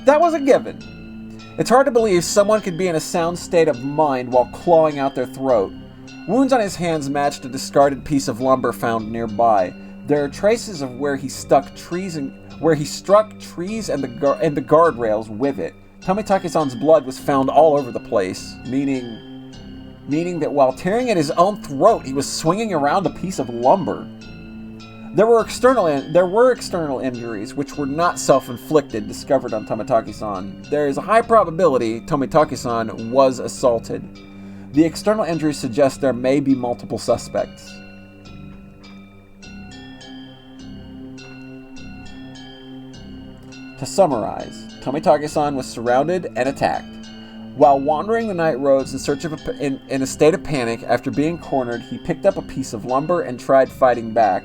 That was a given. It's hard to believe someone could be in a sound state of mind while clawing out their throat. Wounds on his hands matched a discarded piece of lumber found nearby. There are traces of where he struck trees and the guardrails with it. Tomitaki-san's blood was found all over the place, meaning that while tearing at his own throat, he was swinging around a piece of lumber. There were external injuries which were not self-inflicted discovered on Tomitaki-san. There is a high probability Tomitaki-san was assaulted. The external injuries suggest there may be multiple suspects. To summarize, Tomitaki-san was surrounded and attacked. While wandering the night roads in search of in a state of panic after being cornered, he picked up a piece of lumber and tried fighting back.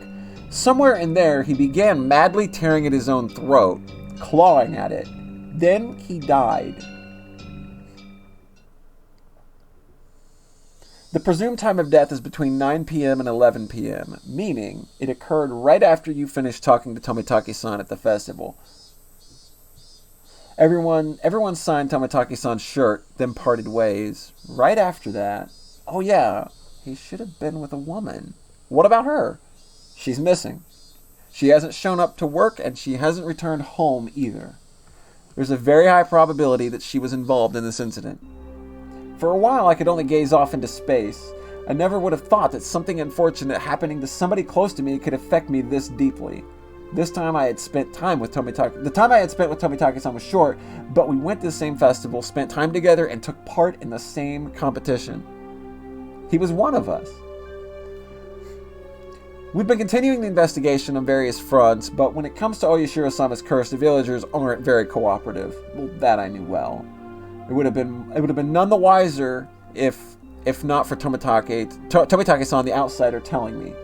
Somewhere in there, he began madly tearing at his own throat, clawing at it. Then he died. The presumed time of death is between 9 p.m. and 11 p.m., meaning it occurred right after you finished talking to Tomitaki-san at the festival. Everyone signed Tomitaki-san's shirt, then parted ways. Right after that, oh yeah, he should have been with a woman. What about her? She's missing. She hasn't shown up to work, and she hasn't returned home either. There's a very high probability that she was involved in this incident. For a while, I could only gaze off into space. I never would have thought that something unfortunate happening to somebody close to me could affect me this deeply. This time I had spent time with Tomitaki. The time I had spent with Tomitaki-san was short, but we went to the same festival, spent time together, and took part in the same competition. He was one of us. We've been continuing the investigation on various fronts, but when it comes to Oyashiro-sama's curse, the villagers aren't very cooperative. Well, that I knew well. It would have been none the wiser if not for Tomitaki-san, the outsider, telling me.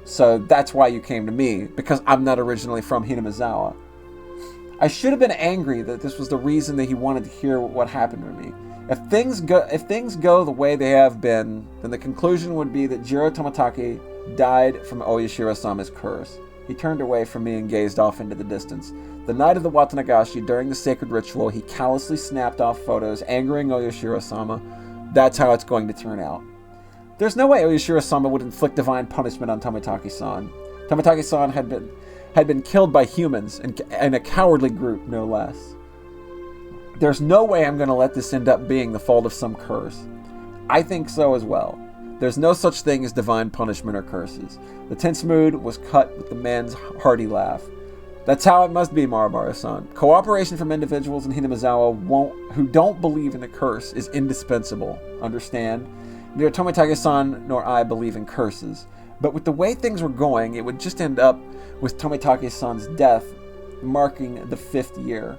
So that's why you came to me, because I'm not originally from Hinamizawa. I should have been angry that this was the reason that he wanted to hear what happened to me. If things go the way they have been, then the conclusion would be that Jiro Tomitaki died from Oyashiro-sama's curse. He turned away from me and gazed off into the distance. The night of the Watanagashi, during the sacred ritual, he callously snapped off photos, angering Oyashiro-sama. That's how it's going to turn out. There's no way Oyashiro-sama would inflict divine punishment on Tomitaki-san. Tomitaki-san had been killed by humans, and a cowardly group, no less. There's no way I'm going to let this end up being the fault of some curse. I think so as well. There's no such thing as divine punishment or curses. The tense mood was cut with the man's hearty laugh. That's how it must be, Marabara-san. Cooperation from individuals in Hinamizawa who don't believe in a curse is indispensable. Understand? Neither Tomitaki-san nor I believe in curses. But with the way things were going, it would just end up with Tomitaki-san's death marking the 5th year,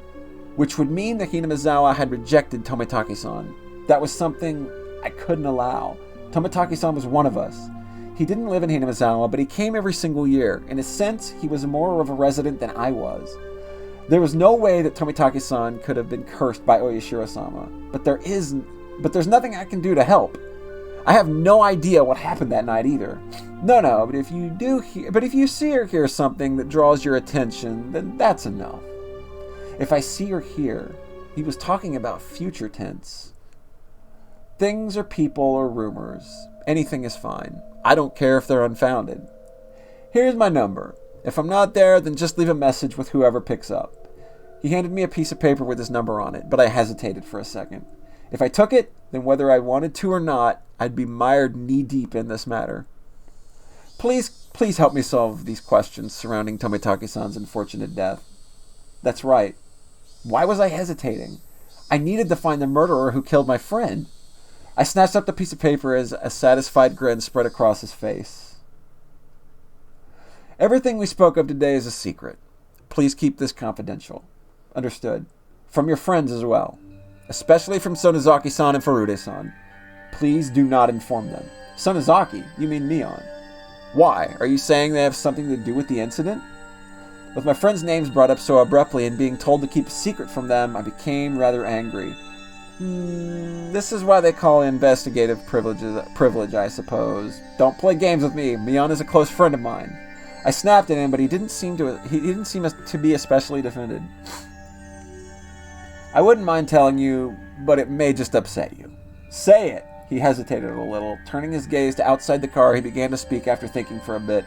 which would mean that Hinamizawa had rejected Tomitaki-san. That was something I couldn't allow. Tomitaki-san was one of us. He didn't live in Hinamizawa, but he came every single year. In a sense, he was more of a resident than I was. There was no way that Tomitaki-san could have been cursed by Oyashiro-sama, but there's nothing I can do to help. I have no idea what happened that night either. No, but if you see or hear something that draws your attention, then that's enough. If I see or hear, he was talking about future tense. Things or people or rumors. Anything is fine. I don't care if they're unfounded. Here's my number. If I'm not there, then just leave a message with whoever picks up. He handed me a piece of paper with his number on it, but I hesitated for a second. If I took it, then whether I wanted to or not, I'd be mired knee-deep in this matter. Please Please help me solve these questions surrounding Tomitake-san's unfortunate death. That's right. Why was I hesitating? I needed to find the murderer who killed my friend. I snatched up the piece of paper as a satisfied grin spread across his face. Everything we spoke of today is a secret. Please keep this confidential. Understood. From your friends as well. Especially from Sonozaki-san and Furude-san. Please do not inform them. Sonozaki? You mean Mion? Why? Are you saying they have something to do with the incident? With my friends' names brought up so abruptly and being told to keep a secret from them, I became rather angry. This is why they call investigative privilege, I suppose. Don't play games with me. Mion is a close friend of mine. I snapped at him, but he didn't seem to be especially offended. I wouldn't mind telling you, but it may just upset you. Say it. He hesitated a little. Turning his gaze to outside the car, he began to speak after thinking for a bit.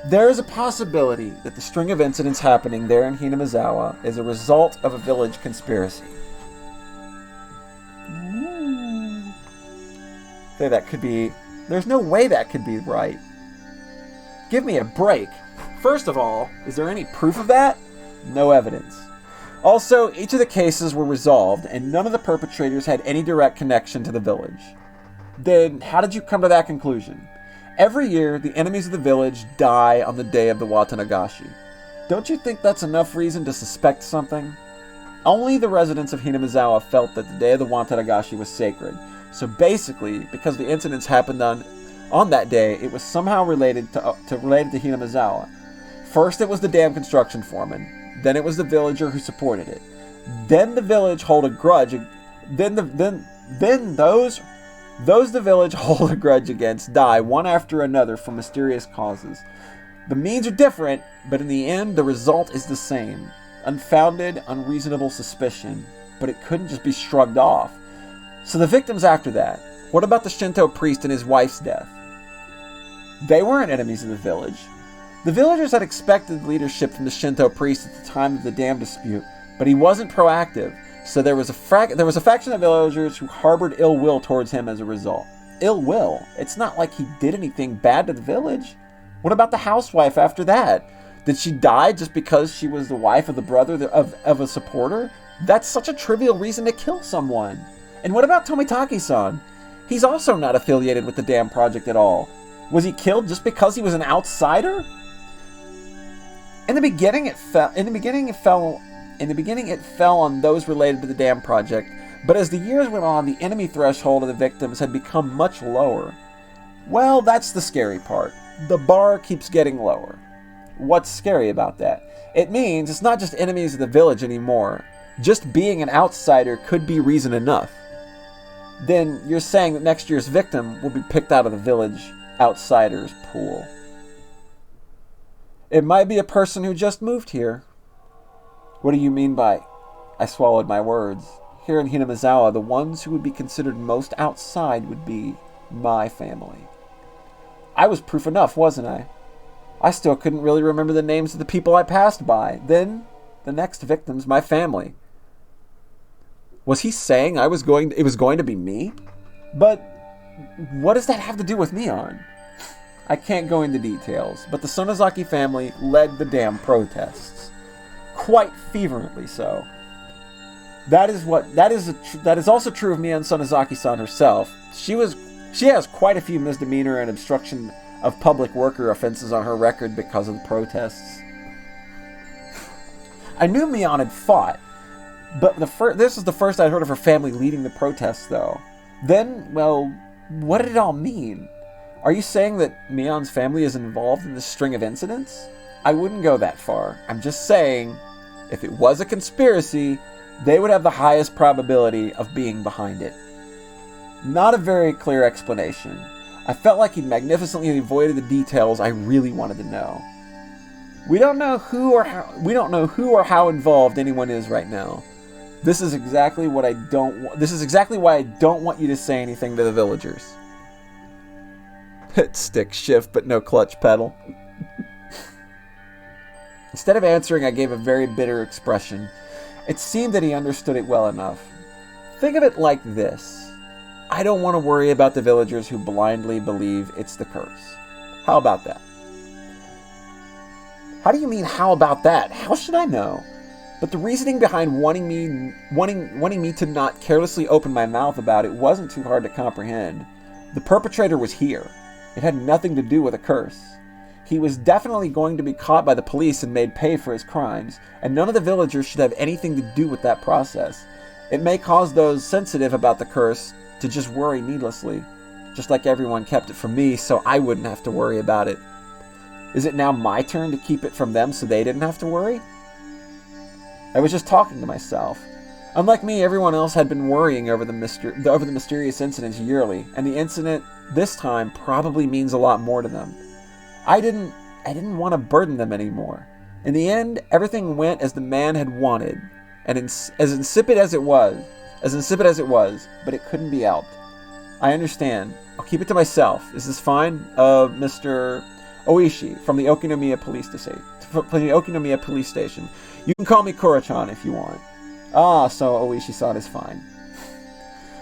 There is a possibility that the string of incidents happening there in Hinamizawa is a result of a village conspiracy. Say that could be... There's no way that could be right. Give me a break. First of all, is there any proof of that? No evidence. Also, each of the cases were resolved, and none of the perpetrators had any direct connection to the village. Then, how did you come to that conclusion? Every year, the enemies of the village die on the day of the WATANAGASHI. Don't you think that's enough reason to suspect something? Only the residents of Hinamizawa felt that the day of the WATANAGASHI was sacred, so basically, because the incidents happened on that day, it was somehow related to Hinamizawa. First, it was the dam construction foreman. Then it was the villager who supported it. Then the village hold a grudge. Then those the village hold a grudge against die one after another for mysterious causes. The means are different, but in the end, the result is the same. Unfounded, unreasonable suspicion. But it couldn't just be shrugged off. So the victims after that. What about the Shinto priest and his wife's death? They weren't enemies of the village. The villagers had expected leadership from the Shinto priest at the time of the dam dispute, but he wasn't proactive, so there was a faction of villagers who harbored ill will towards him as a result. Ill will? It's not like he did anything bad to the village. What about the housewife after that? Did she die just because she was the wife of the brother of a supporter? That's such a trivial reason to kill someone. And what about Tomitake-san? He's also not affiliated with the dam project at all. Was he killed just because he was an outsider? In the beginning, it fell on those related to the dam project, but as the years went on, the enemy threshold of the victims had become much lower. Well, that's the scary part. The bar keeps getting lower. What's scary about that? It means it's not just enemies of the village anymore. Just being an outsider could be reason enough. Then you're saying that next year's victim will be picked out of the village outsiders pool. It might be a person who just moved here. What do you mean by... I swallowed my words. Here in Hinamizawa, the ones who would be considered most outside would be my family. I was proof enough, wasn't I? I still couldn't really remember the names of the people I passed by. Then, the next victim's my family. Was he saying it was going to be me? But what does that have to do with Mion? I can't go into details, but the Sonozaki family led the dam protests. Quite fervently so. That is also true of Mion Sonozaki-san herself. She has quite a few misdemeanor and obstruction of public worker offenses on her record because of the protests. I knew Mion had fought, but this is the first I'd heard of her family leading the protests, though. Then, well, what did it all mean? Are you saying that Mion's family is involved in this string of incidents? I wouldn't go that far. I'm just saying, if it was a conspiracy, they would have the highest probability of being behind it. Not a very clear explanation. I felt like he'd magnificently avoided the details I really wanted to know. We don't know who or how involved anyone is right now. This is exactly why I don't want you to say anything to the villagers. Stick shift, but no clutch pedal. Instead of answering, I gave a very bitter expression. It seemed that he understood it well enough. Think of it like this. I don't want to worry about the villagers who blindly believe it's the curse. How about that? How do you mean, how about that? How should I know? But the reasoning behind wanting me to not carelessly open my mouth about it wasn't too hard to comprehend. The perpetrator was here. It had nothing to do with a curse. He was definitely going to be caught by the police and made pay for his crimes, and none of the villagers should have anything to do with that process. It may cause those sensitive about the curse to just worry needlessly, just like everyone kept it from me so I wouldn't have to worry about it. Is it now my turn to keep it from them so they didn't have to worry? I was just talking to myself. Unlike me, everyone else had been worrying over the mysterious incidents yearly, and the incident this time probably means a lot more to them. I didn't want to burden them anymore. In the end, everything went as the man had wanted, and as insipid as it was, but it couldn't be helped. I understand. I'll keep it to myself. Is this fine? Mr. Oishi from the Okinomiya police station. You can call me Kura-chan if you want. Ah, so Oishi saw it as fine.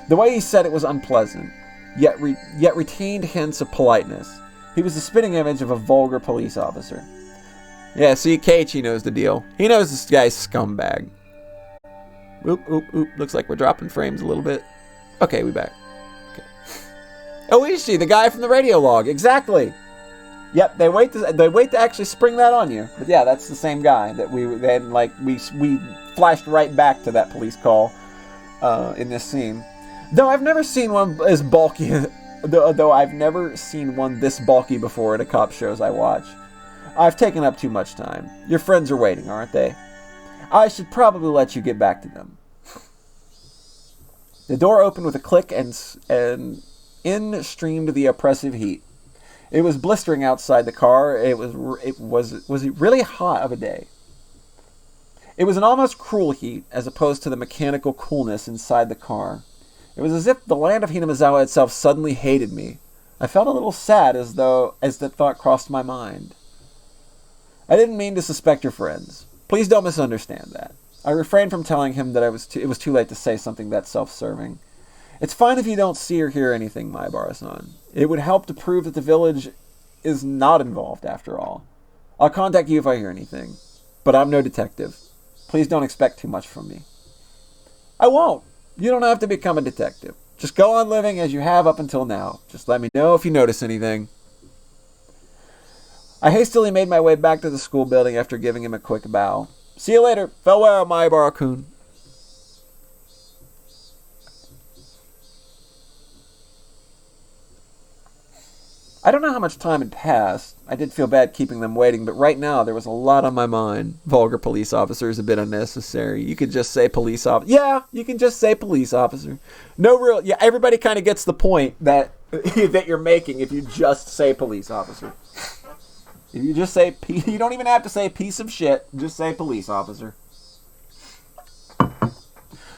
The way he said it was unpleasant, yet retained hints of politeness. He was the spitting image of a vulgar police officer. Yeah, see, Keiichi knows the deal. He knows this guy's scumbag. Oop. Looks like we're dropping frames a little bit. Okay, we back. Okay. Oishi, the guy from the radio log. Exactly. Yep, they wait to actually spring that on you. But yeah, that's the same guy that we flashed right back to that police call in this scene. Though I've never seen one as bulky. Though I've never seen one this bulky before at a cop shows I watch. I've taken up too much time. Your friends are waiting, aren't they? I should probably let you get back to them. The door opened with a click and in streamed the oppressive heat. It was blistering outside the car. It was really hot of a day. It was an almost cruel heat, as opposed to the mechanical coolness inside the car. It was as if the land of Hinamizawa itself suddenly hated me. I felt a little sad as that thought crossed my mind. I didn't mean to suspect your friends. Please don't misunderstand that. I refrained from telling him that it was too late to say something that self-serving. It's fine if you don't see or hear anything, Maibara-san. It would help to prove that the village is not involved after all. I'll contact you if I hear anything. But I'm no detective. Please don't expect too much from me. I won't. You don't have to become a detective. Just go on living as you have up until now. Just let me know if you notice anything. I hastily made my way back to the school building after giving him a quick bow. See you later. Farewell, Maibara-kun. I don't know how much time had passed. I did feel bad keeping them waiting, but right now there was a lot on my mind. Vulgar police officer is a bit unnecessary. You could just say police officer. Yeah, you can just say police officer. Yeah, everybody kind of gets the point that that you're making if you just say police officer. If you just say, you don't even have to say piece of shit. Just say police officer.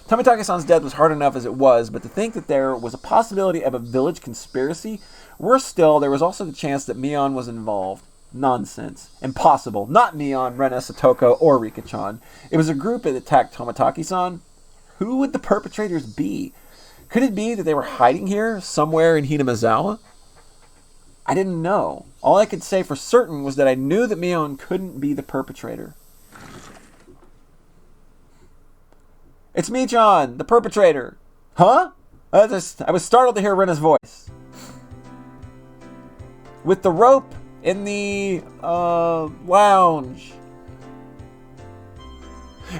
Tomitake-san's death was hard enough as it was, but to think that there was a possibility of a village conspiracy, worse still, there was also the chance that Mion was involved. Nonsense. Impossible. Not Mion, Rena, Satoko, or Rika-chan. It was a group that attacked Tomitake-san. Who would the perpetrators be? Could it be that they were hiding here, somewhere in Hinamizawa? I didn't know. All I could say for certain was that I knew that Mion couldn't be the perpetrator. It's me, John, the perpetrator. Huh? I was startled to hear Rena's voice. With the rope in the lounge.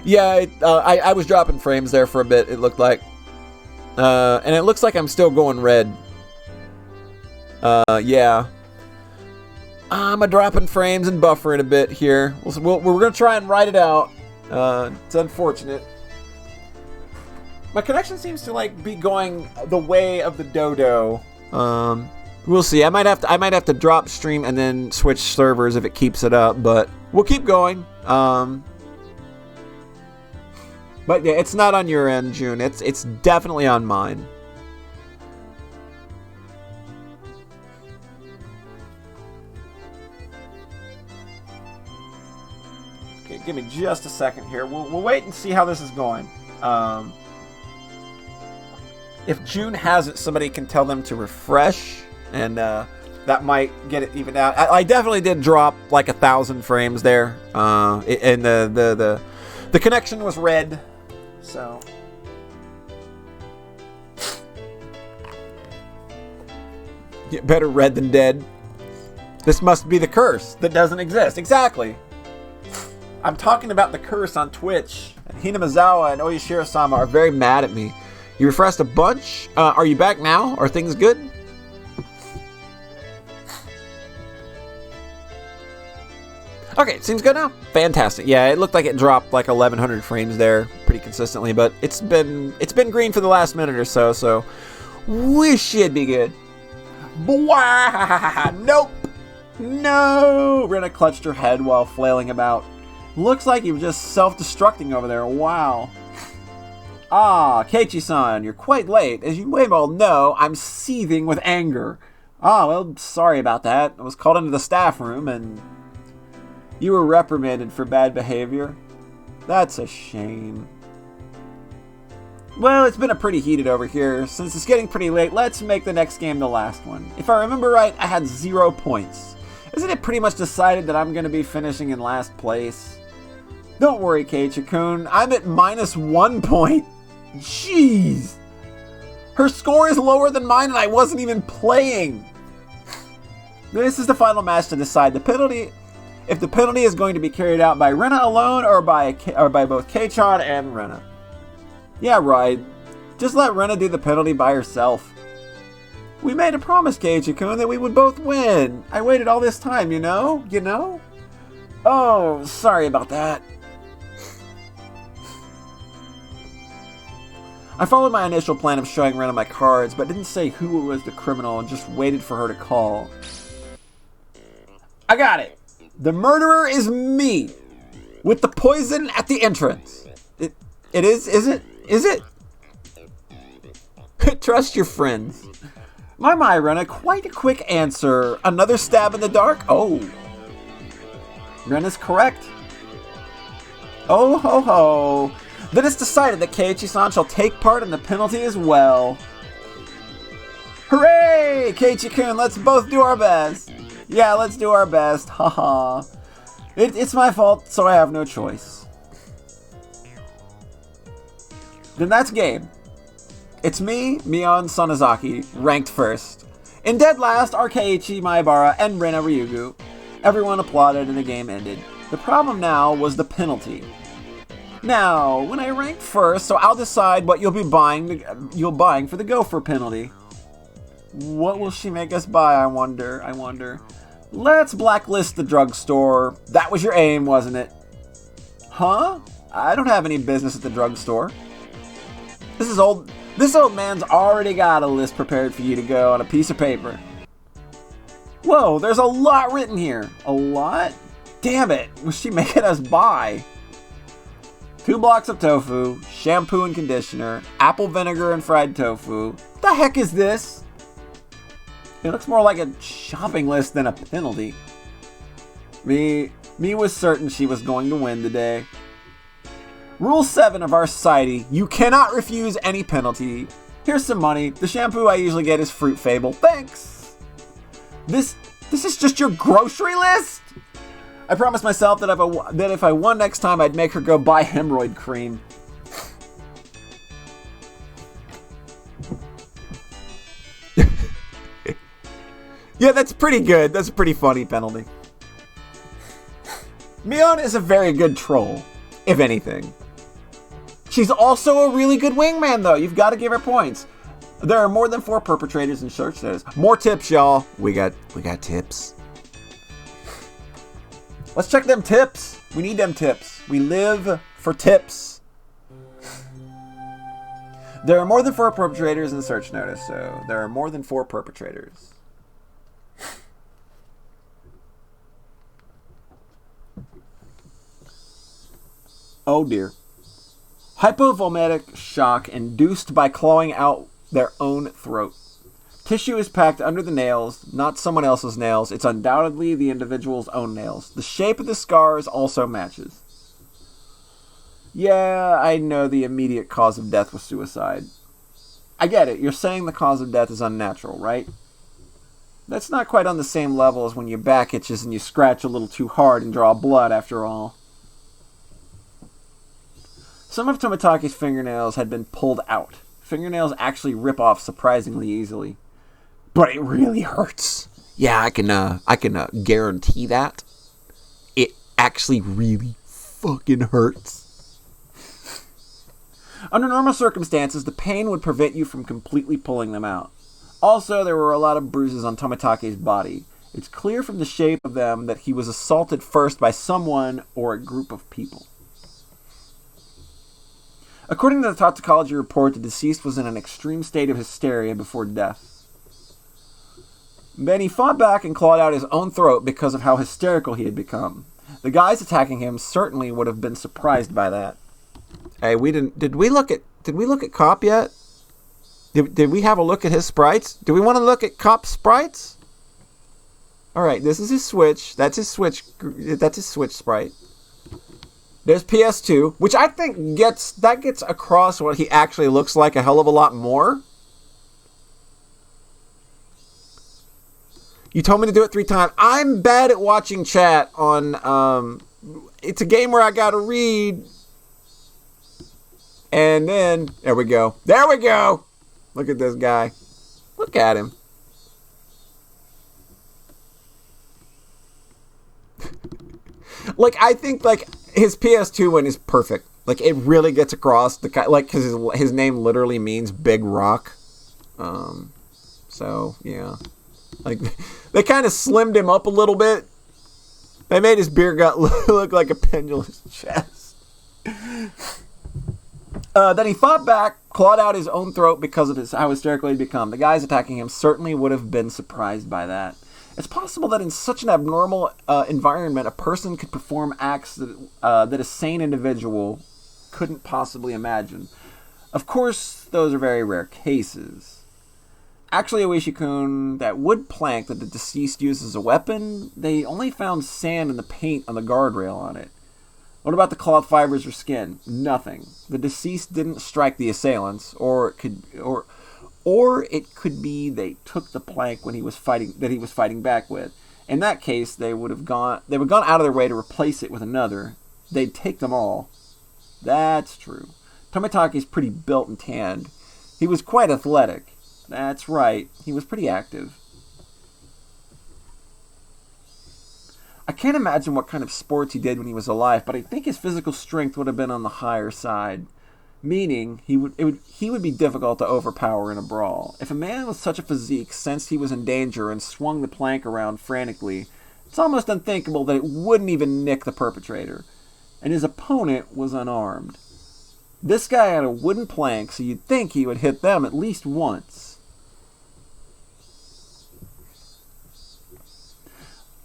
Yeah, I was dropping frames there for a bit, it looked like. And it looks like I'm still going red. Yeah. I'm dropping frames and buffering a bit here. We're going to try and write it out. It's unfortunate. My connection seems to be going the way of the dodo. We'll see. I might have to drop stream and then switch servers if it keeps it up, but we'll keep going. But yeah, it's not on your end, June. It's definitely on mine. Okay, give me just a second here. We'll wait and see how this is going. If June has it, somebody can tell them to refresh, and that might get it evened out. I definitely did drop like 1,000 frames there, and the connection was red, so. Better red than dead. This must be the curse that doesn't exist. Exactly. I'm talking about the curse on Twitch. And Hinamizawa and Oyashiro-sama are very mad at me. You refreshed a bunch? Are you back now? Are things good? Okay, seems good now. Fantastic. Yeah, it looked like it dropped like 1,100 frames there pretty consistently, but it's been green for the last minute or so, so we should be good. Bwah! Nope! No! Rena clutched her head while flailing about. Looks like you were just self-destructing over there. Wow. Ah, Keiichi-san, you're quite late. As you may well know, I'm seething with anger. Ah, well, sorry about that. I was called into the staff room and you were reprimanded for bad behavior. That's a shame. Well, it's been pretty heated over here. Since it's getting pretty late, let's make the next game the last one. If I remember right, I had 0 points. Isn't it pretty much decided that I'm going to be finishing in last place? Don't worry, Keiichi-kun. I'm at -1 point. Jeez. Her score is lower than mine and I wasn't even playing. This is the final match to decide the penalty. If the penalty is going to be carried out by Rena alone or by both Kei-chan and Rena. Yeah, right. Just let Rena do the penalty by herself. We made a promise, Keiichi-kun, that we would both win. I waited all this time, you know? Oh, sorry about that. I followed my initial plan of showing Rena my cards, but didn't say who was the criminal and just waited for her to call. I got it. The murderer is me, with the poison at the entrance. It is it? Is it? Trust your friends. My Rena, quite a quick answer. Another stab in the dark? Oh. Rena's correct. Oh ho ho. Then it's decided that Keiichi-san shall take part in the penalty as well. Hooray! Keiichi-kun, let's both do our best. Yeah, let's do our best. Haha. It's my fault, so I have no choice. Then that's game. It's me, Mion Sonozaki, ranked first. In dead last are Keiichi Maebara and Rena Ryugu. Everyone applauded and the game ended. The problem now was the penalty. Now, when I rank first, so I'll decide what you'll buying for the gopher penalty. What will she make us buy, I wonder. Let's blacklist the drugstore. That was your aim, wasn't it? Huh? I don't have any business at the drugstore. This old man's already got a list prepared for you to go on a piece of paper. Whoa, there's a lot written here. A lot? Damn it, was she making us buy? 2 blocks of tofu, shampoo and conditioner, apple vinegar and fried tofu. The heck is this? It looks more like a shopping list than a penalty. Me was certain she was going to win today. Rule 7 of our society, you cannot refuse any penalty. Here's some money. The shampoo I usually get is Fruit Fable. Thanks. This is just your grocery list? I promised myself that if I won next time, I'd make her go buy hemorrhoid cream. Yeah, that's pretty good. That's a pretty funny penalty. Mion is a very good troll, if anything. She's also a really good wingman, though. You've got to give her points. There are more than 4 perpetrators in search notice. More tips, y'all. We got tips. Let's check them tips. We need them tips. We live for tips. There are more than 4 perpetrators in the search notice, so there are more than 4 perpetrators. Oh dear. Hypovomitic shock induced by clawing out their own throat. Tissue is packed under the nails, not someone else's nails. It's undoubtedly the individual's own nails. The shape of the scars also matches. Yeah, I know the immediate cause of death was suicide. I get it. You're saying the cause of death is unnatural, right? That's not quite on the same level as when your back itches and you scratch a little too hard and draw blood, after all. Some of Tomitake's fingernails had been pulled out. Fingernails actually rip off surprisingly easily. But it really hurts. Yeah, I can guarantee that. It actually really fucking hurts. Under normal circumstances, the pain would prevent you from completely pulling them out. Also, there were a lot of bruises on Tomitake's body. It's clear from the shape of them that he was assaulted first by someone or a group of people. According to the toxicology report, the deceased was in an extreme state of hysteria before death. Then he fought back and clawed out his own throat because of how hysterical he had become. The guys attacking him certainly would have been surprised by that. Hey, did we look at Cop yet? Did we have a look at his sprites? Do we want to look at Cop's sprites? All right, this is his switch. That's his switch sprite. There's PS2, which I think gets across what he actually looks like a hell of a lot more. You told me to do it 3 times. I'm bad at watching chat on it's a game where I gotta read. And then there we go. Look at this guy. Look at him. Like, I think, like, his PS2 one is perfect. Like, it really gets across the, like, because his name literally means big rock. So, yeah. Like, they kind of slimmed him up a little bit. They made his beer gut look like a pendulous chest. Then he fought back, clawed out his own throat because of how hysterical he'd become. The guys attacking him certainly would have been surprised by that. It's possible that in such an abnormal environment, a person could perform acts that a sane individual couldn't possibly imagine. Of course, those are very rare cases. Actually, Oishi-kun, that wood plank that the deceased used as a weapon, they only found sand in the paint on the guardrail on it. What about the cloth fibers or skin? Nothing. The deceased didn't strike the assailants, or it could be they took the plank when he was fighting back with. In that case, they would have gone out of their way to replace it with another. They'd take them all. That's true. Tomitake's pretty built and tanned. He was quite athletic. That's right. He was pretty active. I can't imagine what kind of sports he did when he was alive, but I think his physical strength would have been on the higher side. Meaning, he would be difficult to overpower in a brawl. If a man with such a physique sensed he was in danger and swung the plank around frantically, it's almost unthinkable that it wouldn't even nick the perpetrator. And his opponent was unarmed. This guy had a wooden plank, so you'd think he would hit them at least once.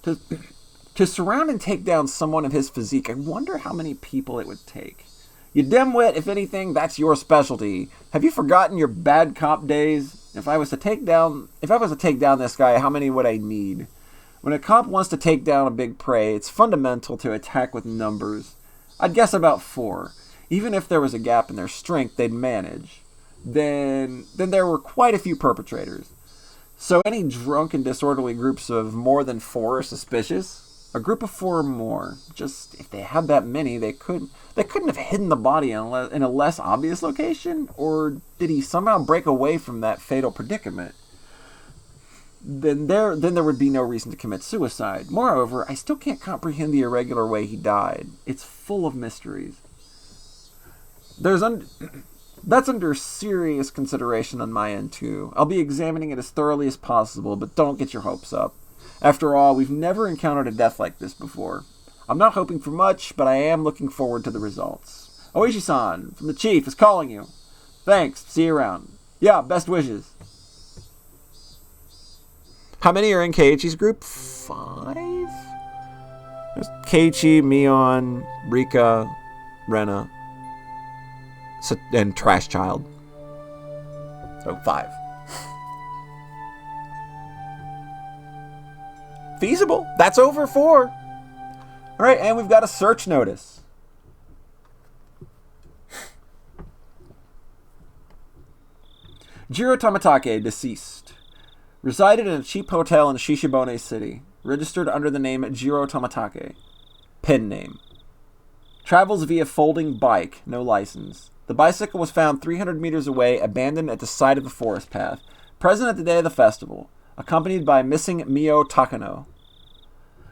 To surround and take down someone of his physique, I wonder how many people it would take. You dimwit, if anything, that's your specialty. Have you forgotten your bad cop days? If I was to take down this guy, how many would I need? When a cop wants to take down a big prey, it's fundamental to attack with numbers. I'd guess about 4. Even if there was a gap in their strength, they'd manage. Then there were quite a few perpetrators. So any drunk and disorderly groups of more than 4 are suspicious. A group of 4 or more. Just, if they had that many, they couldn't have hidden the body in a less obvious location? Or did he somehow break away from that fatal predicament? Then there would be no reason to commit suicide. Moreover, I still can't comprehend the irregular way he died. It's full of mysteries. That's under serious consideration on my end, too. I'll be examining it as thoroughly as possible, but don't get your hopes up. After all, we've never encountered a death like this before. I'm not hoping for much, but I am looking forward to the results. Oishi-san, from the chief, is calling you. Thanks. See you around. Yeah, best wishes. How many are in Keiichi's group? 5? There's Keiichi, Mion, Rika, Rena, and Trash Child. So 5. Feasible. That's over 4. All right, and we've got a search notice. Jiro Tomitake, deceased. Resided in a cheap hotel in Shishibone City. Registered under the name Jiro Tomatake. Pen name. Travels via folding bike, no license. The bicycle was found 300 meters away, abandoned at the side of the forest path. Present at the day of the festival, accompanied by missing Mio Takano.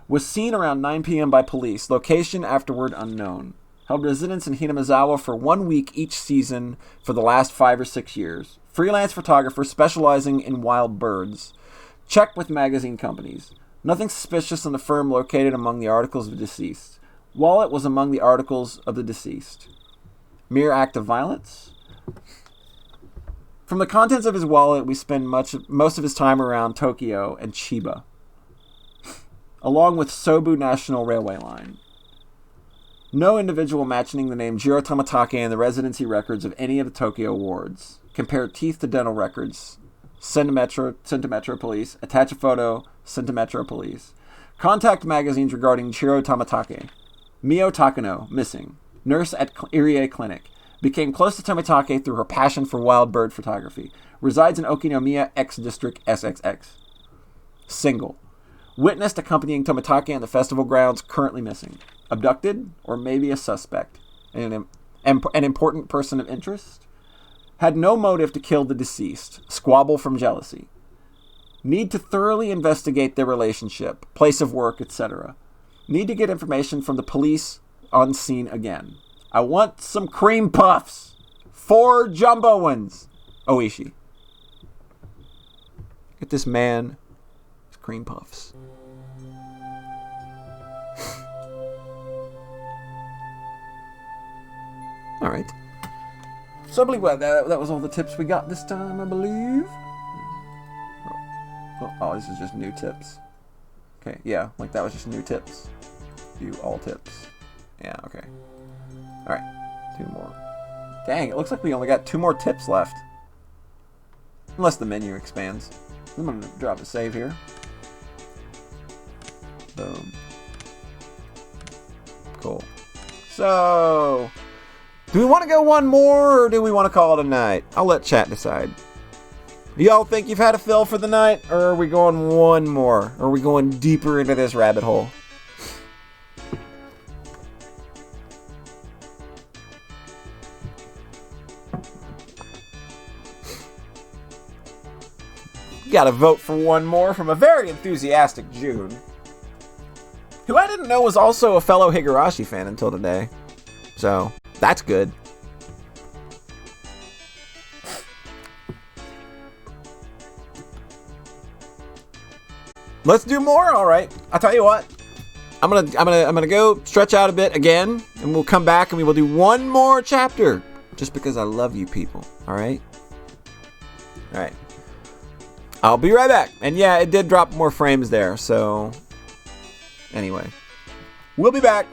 Was seen around 9 p.m. by police. Location afterward unknown. Held residence in Hinamizawa for 1 week each season for the last 5 or 6 years. Freelance photographer specializing in wild birds. Checked with magazine companies. Nothing suspicious in the firm located among the articles of the deceased. Wallet was among the articles of the deceased. Mere act of violence? From the contents of his wallet, we spend most of his time around Tokyo and Chiba, along with Sobu National Railway Line. No individual matching the name Jiro Tomatake in the residency records of any of the Tokyo wards. Compare teeth to dental records. Send to Metro Police. Attach a photo. Send to Metro Police. Contact magazines regarding Jiro Tomatake. Mio Takano, missing. Nurse at Irie Clinic. Became close to Tomatake through her passion for wild bird photography. Resides in Okinomiya X District SXX. Single. Witnessed accompanying Tomatake on the festival grounds, currently missing. Abducted, or maybe a suspect. An important person of interest. Had no motive to kill the deceased. Squabble from jealousy. Need to thoroughly investigate their relationship, place of work, etc. Need to get information from the police on scene again. I want some cream puffs. 4 jumbo ones. Oishi. Get this man his cream puffs. All right. So I believe that was all the tips we got this time, I believe. Oh, this is just new tips. Okay, yeah, like that was just new tips. View all tips. Yeah, okay. Alright, 2 more. Dang, it looks like we only got 2 more tips left. Unless the menu expands. I'm gonna drop a save here. Boom. Cool. So, do we want to go one more, or do we want to call it a night? I'll let chat decide. Do y'all think you've had a fill for the night, or are we going one more? Or are we going deeper into this rabbit hole? Gotta vote for one more from a very enthusiastic June, who I didn't know was also a fellow Higurashi fan until today. So, that's good. Let's do more. All right. I'll tell you what. I'm gonna go stretch out a bit again, and we'll come back and we will do one more chapter, just because I love you people. All right. All right. I'll be right back. And yeah, it did drop more frames there. So anyway, we'll be back.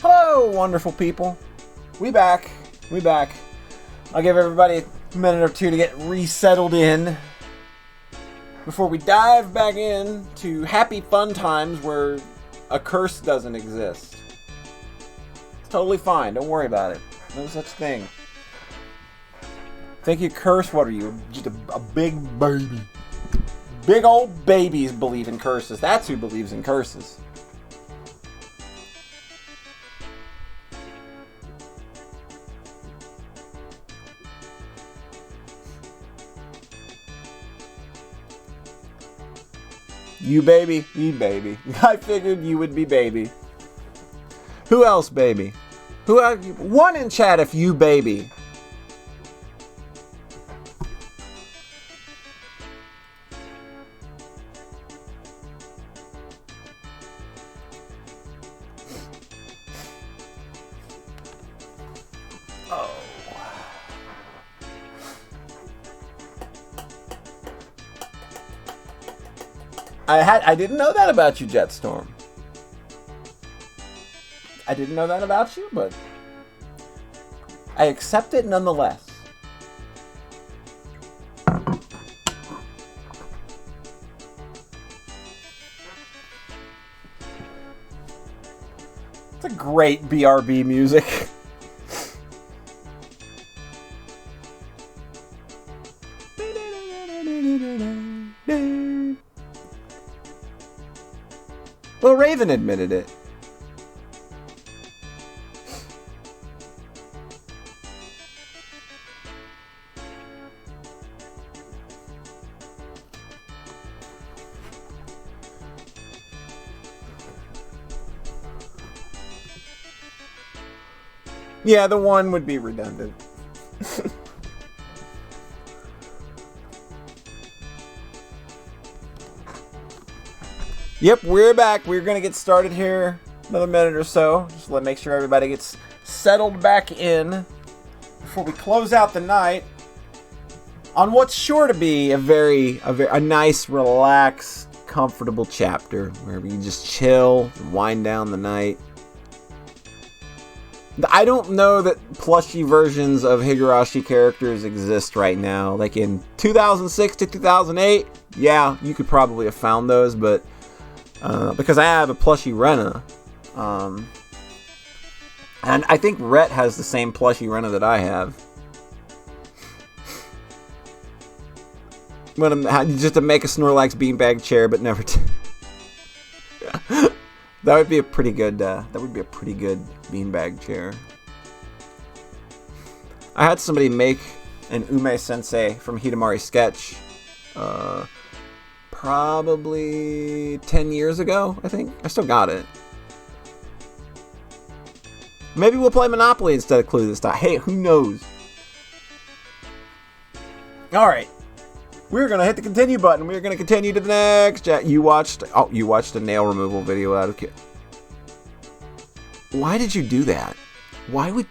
Hello, wonderful people. We back. I'll give everybody a minute or two to get resettled in before we dive back in to happy fun times where a curse doesn't exist. It's totally fine. Don't worry about it. No such thing. Think you curse? What are you? Just a big baby. Big old babies believe in curses. That's who believes in curses. You baby. I figured you would be baby. Who else baby? One in chat if you baby. I didn't know that about you, Jetstorm. I didn't know that about you, but I accept it nonetheless. It's a great BRB music. Well, Raven admitted it. Yeah, the one would be redundant. Yep, we're back. We're going to get started here another minute or so. Just to make sure everybody gets settled back in before we close out the night on what's sure to be a nice, relaxed, comfortable chapter where we can just chill and wind down the night. I don't know that plushie versions of Higurashi characters exist right now. Like in 2006 to 2008, yeah, you could probably have found those, but because I have a plushie Rena, and I think Rhett has the same plushie Rena that I have. Just to make a Snorlax beanbag chair, but never. That would be a pretty good. That would be a pretty good beanbag chair. I had somebody make an Ume Sensei from Hidamari Sketch probably 10 years ago, I think. I still got it. Maybe we'll play Monopoly instead of Clue this time. Hey, who knows? Alright. We're going to hit the continue button. We're going to continue to the next chat. You watched a nail removal video out of kid. Why did you do that? Why would...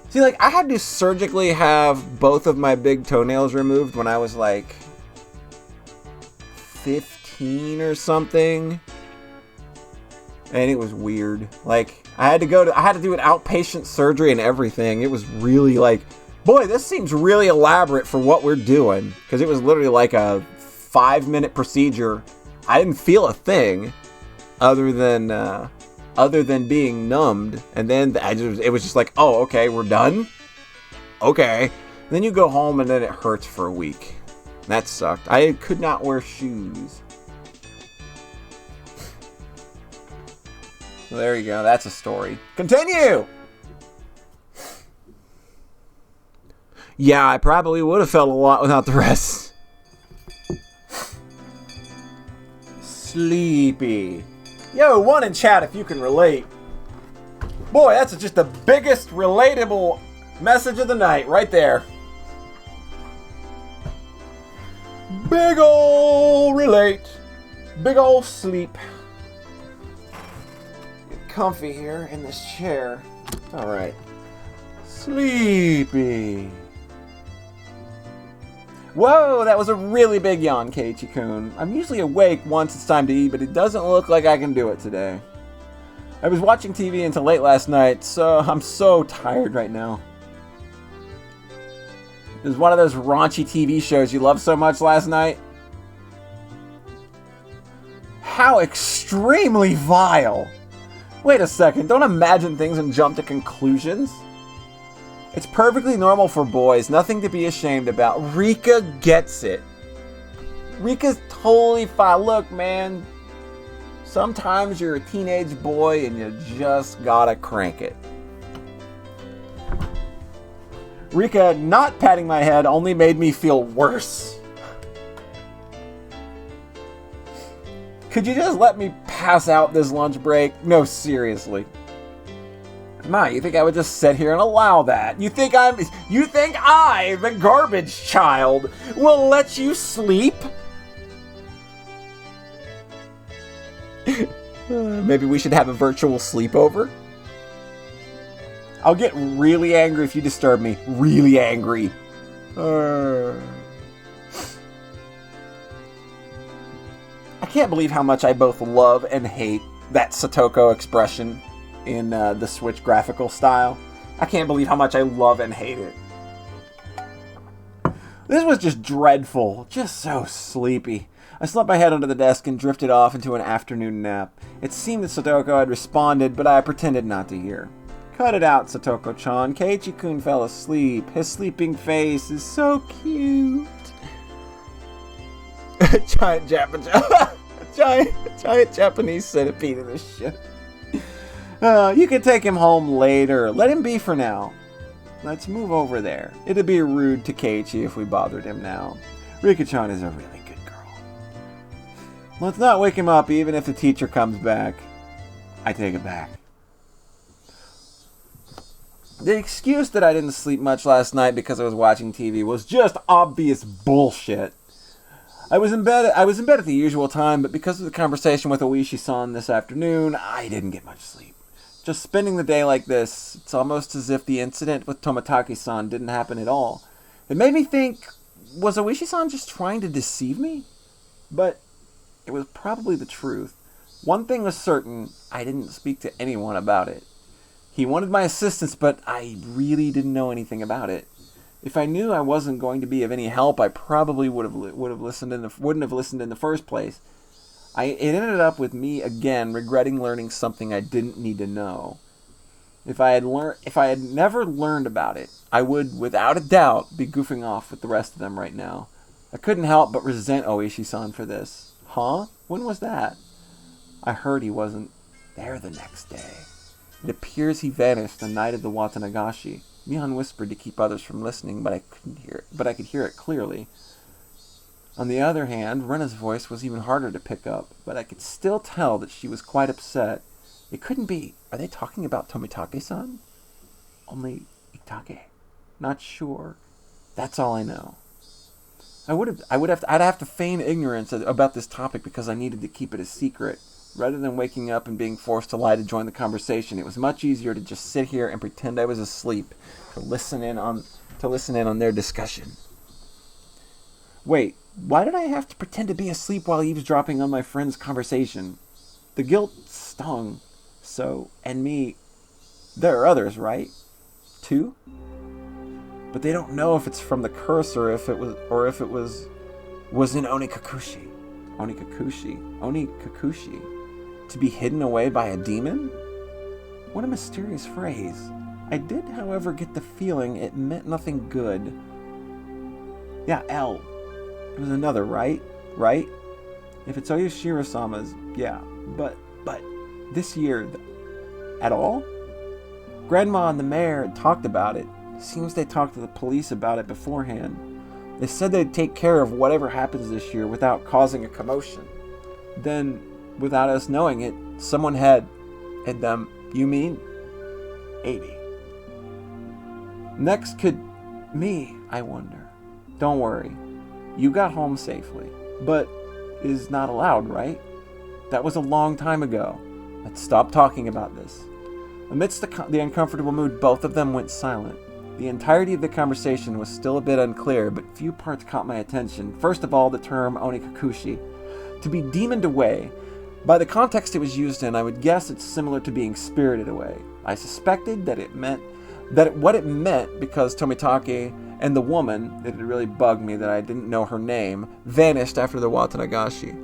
See, like, I had to surgically have both of my big toenails removed when I was, like, 15 or something. And it was weird. Like, I had to do an outpatient surgery and everything. It was really, like, boy, this seems really elaborate for what we're doing. Because it was literally like a 5-minute procedure. I didn't feel a thing other than being numbed, and then it was just like, oh, okay, we're done? Okay. And then you go home, and then it hurts for a week. That sucked. I could not wear shoes. So there you go. That's a story. Continue! Yeah, I probably would have felt a lot without the rest. Sleepy. Yo, one in chat if you can relate. Boy, that's just the biggest relatable message of the night right there. Big ol' relate. Big ol' sleep. Get comfy here in this chair. Alright. Sleepy. Whoa, that was a really big yawn, Keiichi-kun. I'm usually awake once it's time to eat, but it doesn't look like I can do it today. I was watching TV until late last night, so I'm so tired right now. It was one of those raunchy TV shows you loved so much last night. How extremely vile! Wait a second, don't imagine things and jump to conclusions. It's perfectly normal for boys, nothing to be ashamed about. Rika gets it. Rika's totally fine. Look, man, sometimes you're a teenage boy and you just gotta crank it. Rika not patting my head only made me feel worse. Could you just let me pass out this lunch break? No, seriously. Ma, you think I would just sit here and allow that? You think I, the garbage child, will let you sleep? Maybe we should have a virtual sleepover? I'll get really angry if you disturb me. Really angry. I can't believe how much I both love and hate that Satoko expression in the Switch graphical style. I can't believe how much I love and hate it. This was just dreadful. Just so sleepy. I slumped my head under the desk and drifted off into an afternoon nap. It seemed that Satoko had responded, but I pretended not to hear. Cut it out, Satoko-chan. Keiichi-kun fell asleep. His sleeping face is so cute. Giant Japanese centipede in this shit. You can take him home later. Let him be for now. Let's move over there. It'd be rude to Keiichi if we bothered him now. Rika-chan is a really good girl. Let's not wake him up even if the teacher comes back. I take it back. The excuse that I didn't sleep much last night because I was watching TV was just obvious bullshit. I was in bed at the usual time, but because of the conversation with Oishi-san this afternoon, I didn't get much sleep. Just spending the day like this, it's almost as if the incident with Toмотaki-san didn't happen at all. It made me think, was Oishi-san just trying to deceive me? But it was probably the truth. One thing was certain, I didn't speak to anyone about it. He wanted my assistance, but I really didn't know anything about it. If I knew I wasn't going to be of any help, I probably wouldn't have listened in the first place. It ended up with me again regretting learning something I didn't need to know. If I had never learned about it, I would, without a doubt, be goofing off with the rest of them right now. I couldn't help but resent Oishi-san for this. Huh? When was that? I heard he wasn't there the next day. It appears he vanished the night of the Watanagashi. Mion whispered to keep others from listening, but I could hear it clearly. On the other hand, Rena's voice was even harder to pick up, but I could still tell that she was quite upset. It couldn't be. Are they talking about Tomitake-san? Only Itake. Not sure. That's all I know. I'd have to feign ignorance about this topic because I needed to keep it a secret. Rather than waking up and being forced to lie to join the conversation, it was much easier to just sit here and pretend I was asleep to listen in on their discussion. Wait, why did I have to pretend to be asleep while eavesdropping on my friend's conversation? The guilt stung. So, and me, there are others, right? Two? But they don't know if it's from the curse or if it was in Onikakushi. Onikakushi. To be hidden away by a demon? What a mysterious phrase. I did, however, get the feeling it meant nothing good. Yeah, L. It was another, right? Right? If it's Oyashiro-sama's, yeah. But, this year, at all? Grandma and the mayor had talked about it. Seems they talked to the police about it beforehand. They said they'd take care of whatever happens this year without causing a commotion. Then, without us knowing it, someone had them. You mean? 80. Next could me, I wonder. Don't worry. You got home safely. But is not allowed, right? That was a long time ago. Let's stop talking about this. Amidst the uncomfortable mood, both of them went silent. The entirety of the conversation was still a bit unclear, but few parts caught my attention. First of all, the term Onikakushi. To be demoned away. By the context it was used in, I would guess it's similar to being spirited away. I suspected that what it meant because Tomitake and the woman, it had really bugged me that I didn't know her name, vanished after the Watanagashi.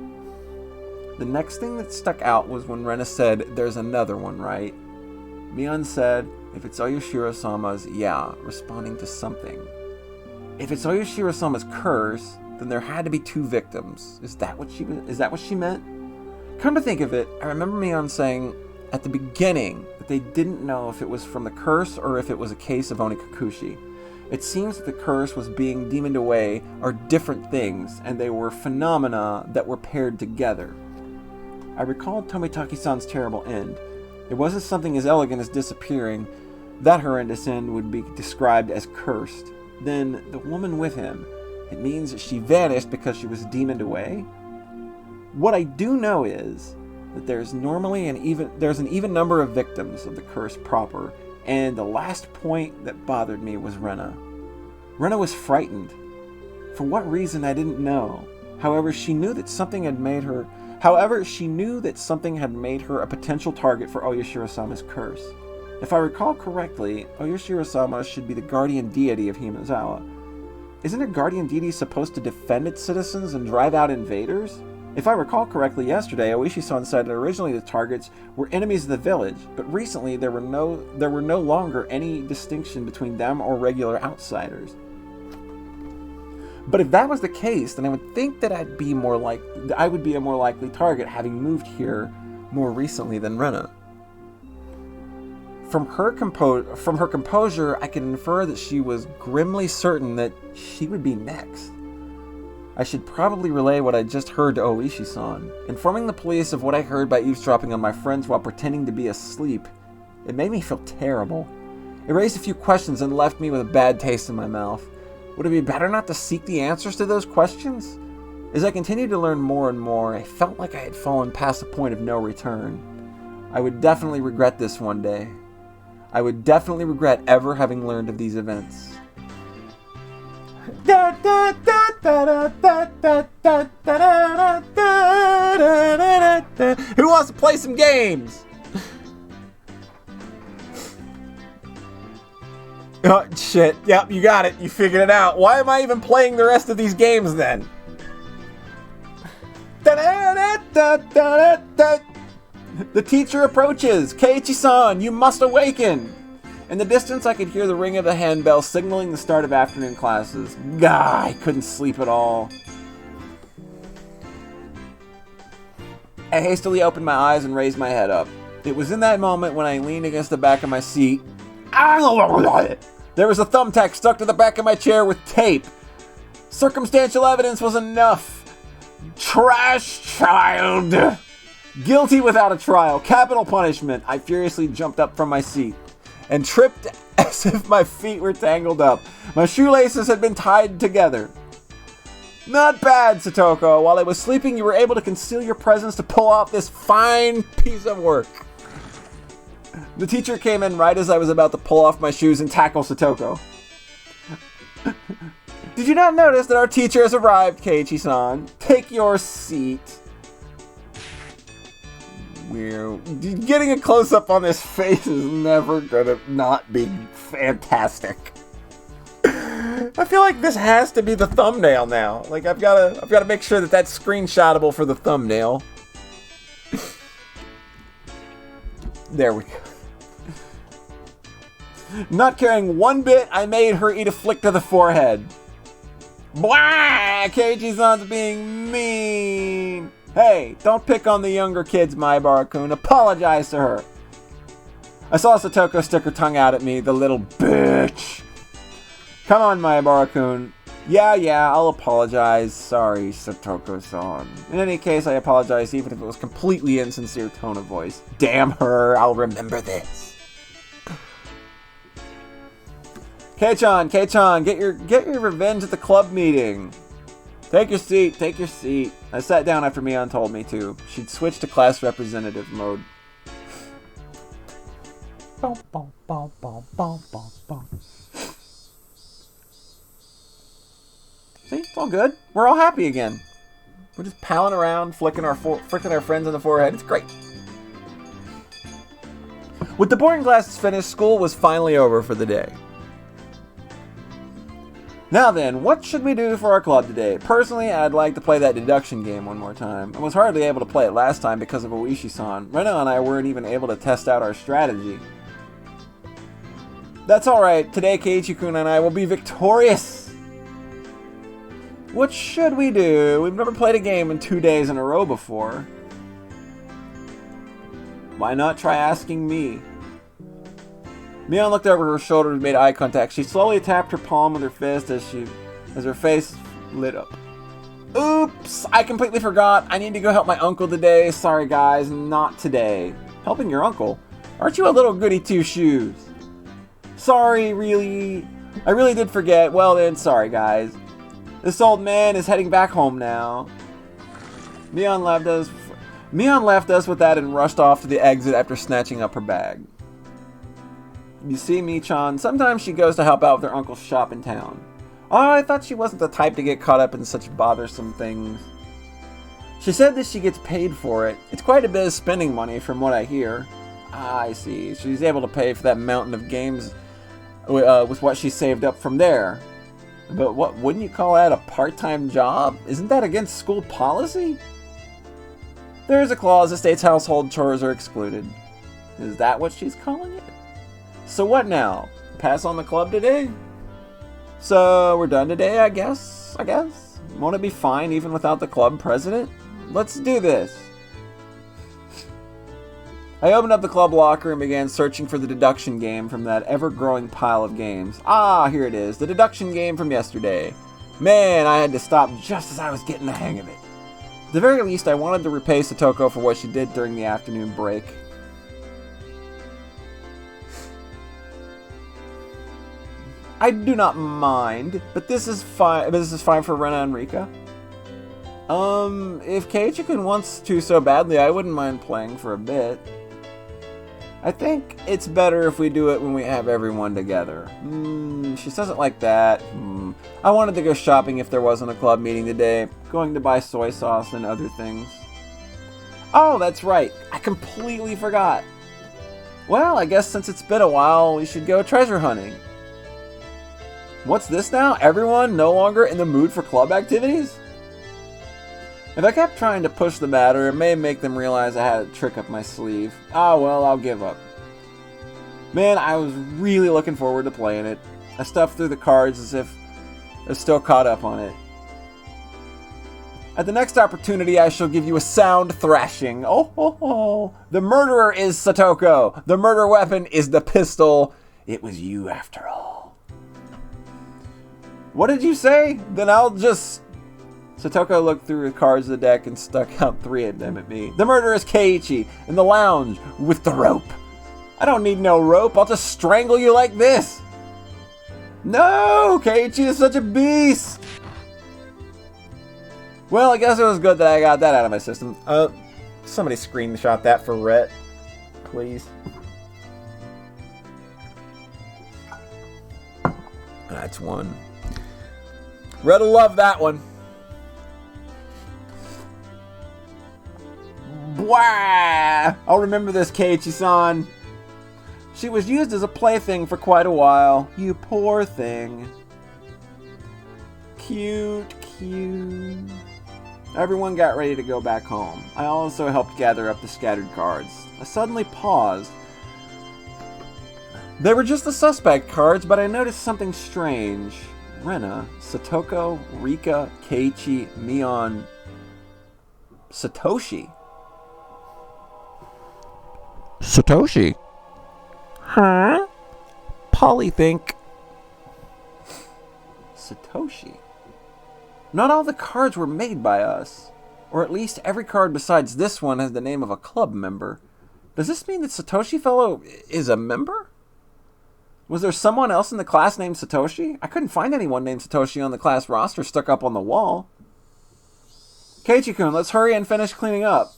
The next thing that stuck out was when Rena said, "There's another one, right?" Mion said, "If it's Oyashiro-sama's, yeah," responding to something. If it's Oyashiro-sama's curse, then there had to be two victims. Is that what she meant? Come to think of it, I remember Mion saying at the beginning that they didn't know if it was from the curse or if it was a case of Onikakushi. It seems that the curse was being demoned away are different things, and they were phenomena that were paired together. I recalled Tomitake-san's terrible end. It wasn't something as elegant as disappearing. That horrendous end would be described as cursed. Then, the woman with him, it means that she vanished because she was demoned away? What I do know is that there's an even number of victims of the curse proper, and the last point that bothered me was Rena. Rena was frightened. For what reason, I didn't know. However, she knew that something had made her a potential target for Oyashiro-sama's curse. If I recall correctly, Oyashiro-sama should be the guardian deity of Himazawa. Isn't a guardian deity supposed to defend its citizens and drive out invaders? If I recall correctly yesterday, Oishi-san said that originally the targets were enemies of the village, but recently there were no longer any distinction between them or regular outsiders. But if that was the case, then I would think that I would be a more likely target, having moved here more recently than Rena. From her composure, I could infer that she was grimly certain that she would be next. I should probably relay what I just heard to Oishi-san. Informing the police of what I heard by eavesdropping on my friends while pretending to be asleep, it made me feel terrible. It raised a few questions and left me with a bad taste in my mouth. Would it be better not to seek the answers to those questions? As I continued to learn more and more, I felt like I had fallen past the point of no return. I would definitely regret this one day. I would definitely regret ever having learned of these events. Who wants to play some games? Oh, shit. Yep, you got it. You figured it out. Why am I even playing the rest of these games then? The teacher approaches. Keiichi-san, you must awaken. In the distance, I could hear the ring of the handbell signaling the start of afternoon classes. Gah, I couldn't sleep at all. I hastily opened my eyes and raised my head up. It was in that moment when I leaned against the back of my seat. There was a thumbtack stuck to the back of my chair with tape. Circumstantial evidence was enough. Trash child. Guilty without a trial. Capital punishment. I furiously jumped up from my seat and tripped as if my feet were tangled up. My shoelaces had been tied together. Not bad, Satoko. While I was sleeping, you were able to conceal your presence to pull off this fine piece of work. The teacher came in right as I was about to pull off my shoes and tackle Satoko. Did you not notice that our teacher has arrived, Keiichi-san? Take your seat. Weird. Getting a close-up on this face is never gonna not be fantastic. I feel like this has to be the thumbnail now. Like I've gotta make sure that that's screenshotable for the thumbnail. There we go. Not caring one bit, I made her eat a flick to the forehead. Blah! Keiichi-san's being mean. Hey, don't pick on the younger kids, Maibara-kun. Apologize to her. I saw Satoko stick her tongue out at me, the little bitch. Come on, Maibara-kun. Yeah, I'll apologize. Sorry, Satoko-san. In any case, I apologize even if it was completely insincere tone of voice. Damn her, I'll remember this. Kei-chan, get your revenge at the club meeting. Take your seat. I sat down after Mion told me to. She'd switched to class representative mode. See, it's all good. We're all happy again. We're just palling around, flicking our friends on the forehead. It's great. With the boarding classes finished, school was finally over for the day. Now then, what should we do for our club today? Personally, I'd like to play that deduction game one more time. I was hardly able to play it last time because of Oishi-san. Rena and I weren't even able to test out our strategy. That's alright, today Keiichi-kun and I will be victorious! What should we do? We've never played a game in 2 days in a row before. Why not try asking me? Mion looked over her shoulder and made eye contact. She slowly tapped her palm with her fist as her face lit up. Oops! I completely forgot. I need to go help my uncle today. Sorry guys, not today. Helping your uncle? Aren't you a little goody two-shoes? Sorry, really? I really did forget. Well then, sorry guys. This old man is heading back home now. Mion left us with that and rushed off to the exit after snatching up her bag. You see, Mi-chan, sometimes she goes to help out with her uncle's shop in town. Oh, I thought she wasn't the type to get caught up in such bothersome things. She said that she gets paid for it. It's quite a bit of spending money from what I hear. Ah, I see. She's able to pay for that mountain of games with what she saved up from there. But what, wouldn't you call that a part-time job? Isn't that against school policy? There is a clause that states household chores are excluded. Is that what she's calling it? So what now? Pass on the club today? So we're done today, I guess? Won't it be fine even without the club president? Let's do this. I opened up the club locker and began searching for the deduction game from that ever-growing pile of games. Ah, here it is, the deduction game from yesterday. Man, I had to stop just as I was getting the hang of it. At the very least, I wanted to repay Satoko for what she did during the afternoon break. I do not mind, but this is fine. This is fine for Rena and Rika. If Keiichi-kun wants to so badly, I wouldn't mind playing for a bit. I think it's better if we do it when we have everyone together. She says it like that. I wanted to go shopping if there wasn't a club meeting today. Going to buy soy sauce and other things. Oh, that's right. I completely forgot. Well, I guess since it's been a while, we should go treasure hunting. What's this now? Everyone no longer in the mood for club activities? If I kept trying to push the matter, it may make them realize I had a trick up my sleeve. Ah, well, I'll give up. Man, I was really looking forward to playing it. I stuffed through the cards as if I was still caught up on it. At the next opportunity, I shall give you a sound thrashing. Oh, ho, ho. The murderer is Satoko. The murder weapon is the pistol. It was you after all. What did you say? Then I'll just... Satoko looked through the cards of the deck and stuck out 3 of them at me. The murderer is Keiichi in the lounge with the rope. I don't need no rope. I'll just strangle you like this. No, Keiichi is such a beast. Well, I guess it was good that I got that out of my system. Somebody screenshot that for Rhett, please. That's one. Rhett'll love that one. Bwah! I'll remember this, Keiichi-san. She was used as a plaything for quite a while. You poor thing. Cute, cute. Everyone got ready to go back home. I also helped gather up the scattered cards. I suddenly paused. They were just the suspect cards, but I noticed something strange. Rena, Satoko, Rika, Keiichi, Mion, Satoshi. Satoshi? Huh? Polythink. Satoshi. Not all the cards were made by us. Or at least every card besides this one has the name of a club member. Does this mean that Satoshi fellow is a member? Was there someone else in the class named Satoshi? I couldn't find anyone named Satoshi on the class roster stuck up on the wall. Keiichi-kun, let's hurry and finish cleaning up.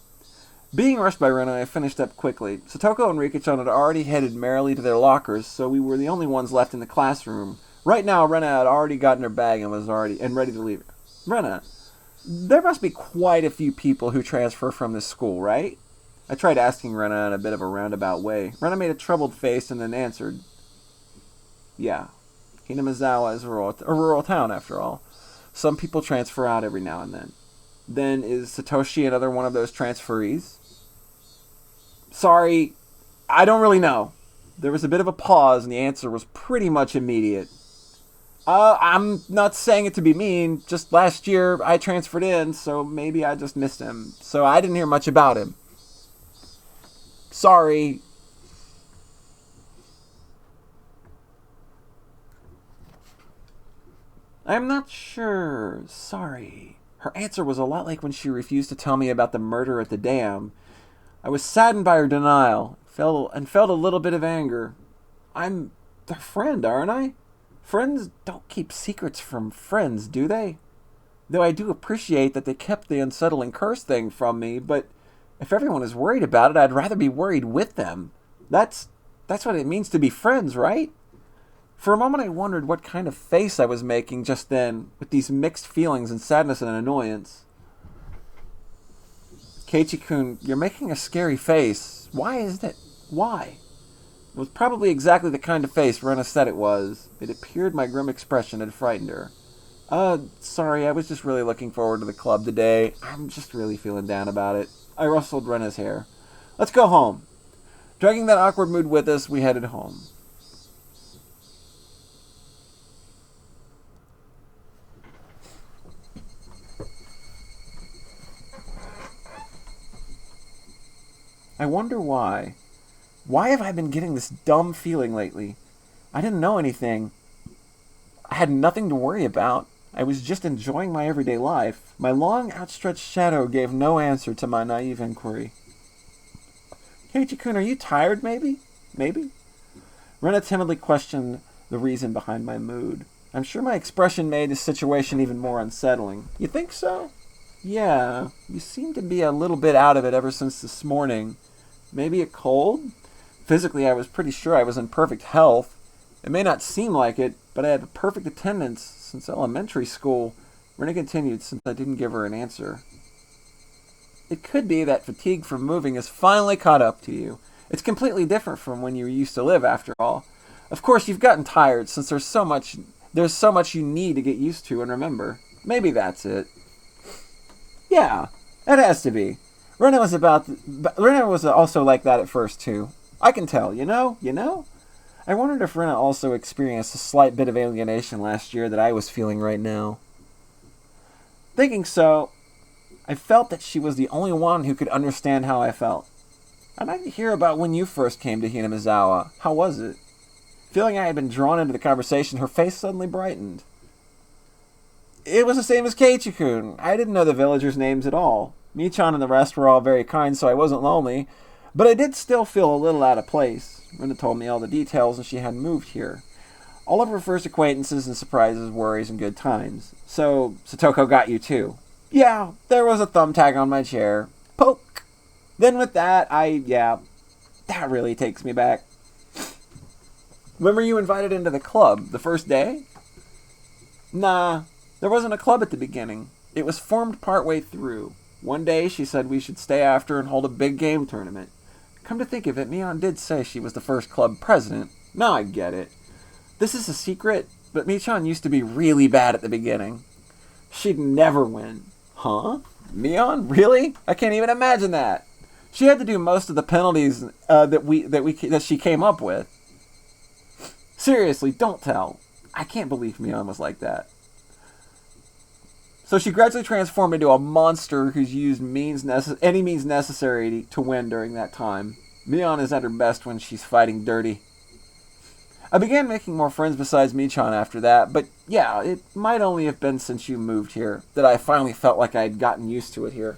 Being rushed by Rena, I finished up quickly. Satoko and Rika-chan had already headed merrily to their lockers, so we were the only ones left in the classroom. Right now, Rena had already gotten her bag and was ready to leave. Rena, there must be quite a few people who transfer from this school, right? I tried asking Rena in a bit of a roundabout way. Rena made a troubled face and then answered. Yeah, Hinamizawa is a rural town, after all. Some people transfer out every now and then. Then is Satoshi another one of those transferees? Sorry, I don't really know. There was a bit of a pause, and the answer was pretty much immediate. I'm not saying it to be mean. Just last year, I transferred in, so maybe I just missed him. So I didn't hear much about him. Sorry. I'm not sure. Sorry. Her answer was a lot like when she refused to tell me about the murder at the dam. I was saddened by her denial, felt a little bit of anger. I'm their friend, aren't I? Friends don't keep secrets from friends, do they? Though I do appreciate that they kept the unsettling curse thing from me, but if everyone is worried about it, I'd rather be worried with them. That's what it means to be friends, right? For a moment I wondered what kind of face I was making just then, with these mixed feelings and sadness and annoyance. Keiichi-kun, you're making a scary face. Why is that? Why? It was probably exactly the kind of face Rena said it was. It appeared my grim expression had frightened her. Sorry, I was just really looking forward to the club today. I'm just really feeling down about it. I rustled Rena's hair. Let's go home. Dragging that awkward mood with us, we headed home. I wonder why. Why have I been getting this dumb feeling lately? I didn't know anything. I had nothing to worry about. I was just enjoying my everyday life. My long, outstretched shadow gave no answer to my naive inquiry. Keiichi-kun, are you tired, maybe? Maybe? Rena timidly questioned the reason behind my mood. I'm sure my expression made the situation even more unsettling. You think so? Yeah, you seem to be a little bit out of it ever since this morning. Maybe a cold? Physically, I was pretty sure I was in perfect health. It may not seem like it, but I had perfect attendance since elementary school. Rena continued since I didn't give her an answer. It could be that fatigue from moving has finally caught up to you. It's completely different from when you used to live, after all. Of course, you've gotten tired since there's so much you need to get used to and remember. Maybe that's it. Yeah, it has to be. Rena was also like that at first, too. I can tell, you know? I wondered if Rena also experienced a slight bit of alienation last year that I was feeling right now. Thinking so, I felt that she was the only one who could understand how I felt. I'd like to hear about when you first came to Hinamizawa. How was it? Feeling I had been drawn into the conversation, her face suddenly brightened. It was the same as Keiichi-kun. I didn't know the villagers' names at all. Michan and the rest were all very kind, so I wasn't lonely. But I did still feel a little out of place. Rena told me all the details, and she hadn't moved here. All of her first acquaintances and surprises, worries, and good times. So, Satoko got you too. Yeah, there was a thumbtack on my chair. Poke! Then with that, that really takes me back. When were you invited into the club? The first day? Nah, there wasn't a club at the beginning. It was formed partway through. One day she said we should stay after and hold a big game tournament. Come to think of it, Mion did say she was the first club president. Now I get it. This is a secret, but Michan used to be really bad at the beginning. She'd never win. Huh? Mion? Really? I can't even imagine that. She had to do most of the penalties that she came up with. Seriously, don't tell. I can't believe Mion was like that. So she gradually transformed into a monster who's used any means necessary to win during that time. Mion is at her best when she's fighting dirty. I began making more friends besides Michan after that, but yeah, it might only have been since you moved here that I finally felt like I had gotten used to it here.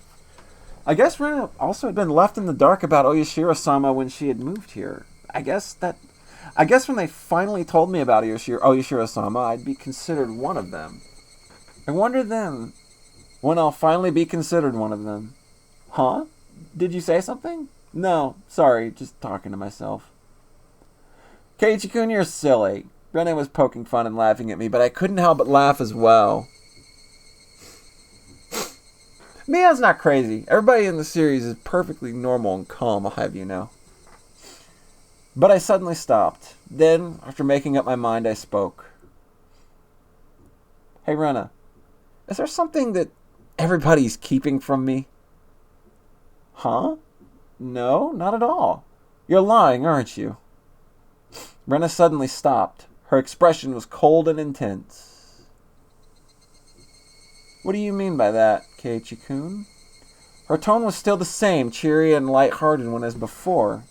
I guess Rena also had been left in the dark about Oyashiro-sama when she had moved here. I guess when they finally told me about Oyashiro-sama, I'd be considered one of them. I wonder then when I'll finally be considered one of them. Huh? Did you say something? No, sorry, just talking to myself. Keiichi-kun, you're silly. Rena was poking fun and laughing at me, but I couldn't help but laugh as well. Mion's not crazy. Everybody in the series is perfectly normal and calm, I'll have you know. But I suddenly stopped. Then, after making up my mind, I spoke. Hey, Rena, is there something that everybody's keeping from me? Huh? No, not at all. You're lying, aren't you? Rena suddenly stopped. Her expression was cold and intense. What do you mean by that, Keiichi-kun? Her tone was still the same, cheery and light-hearted one as before.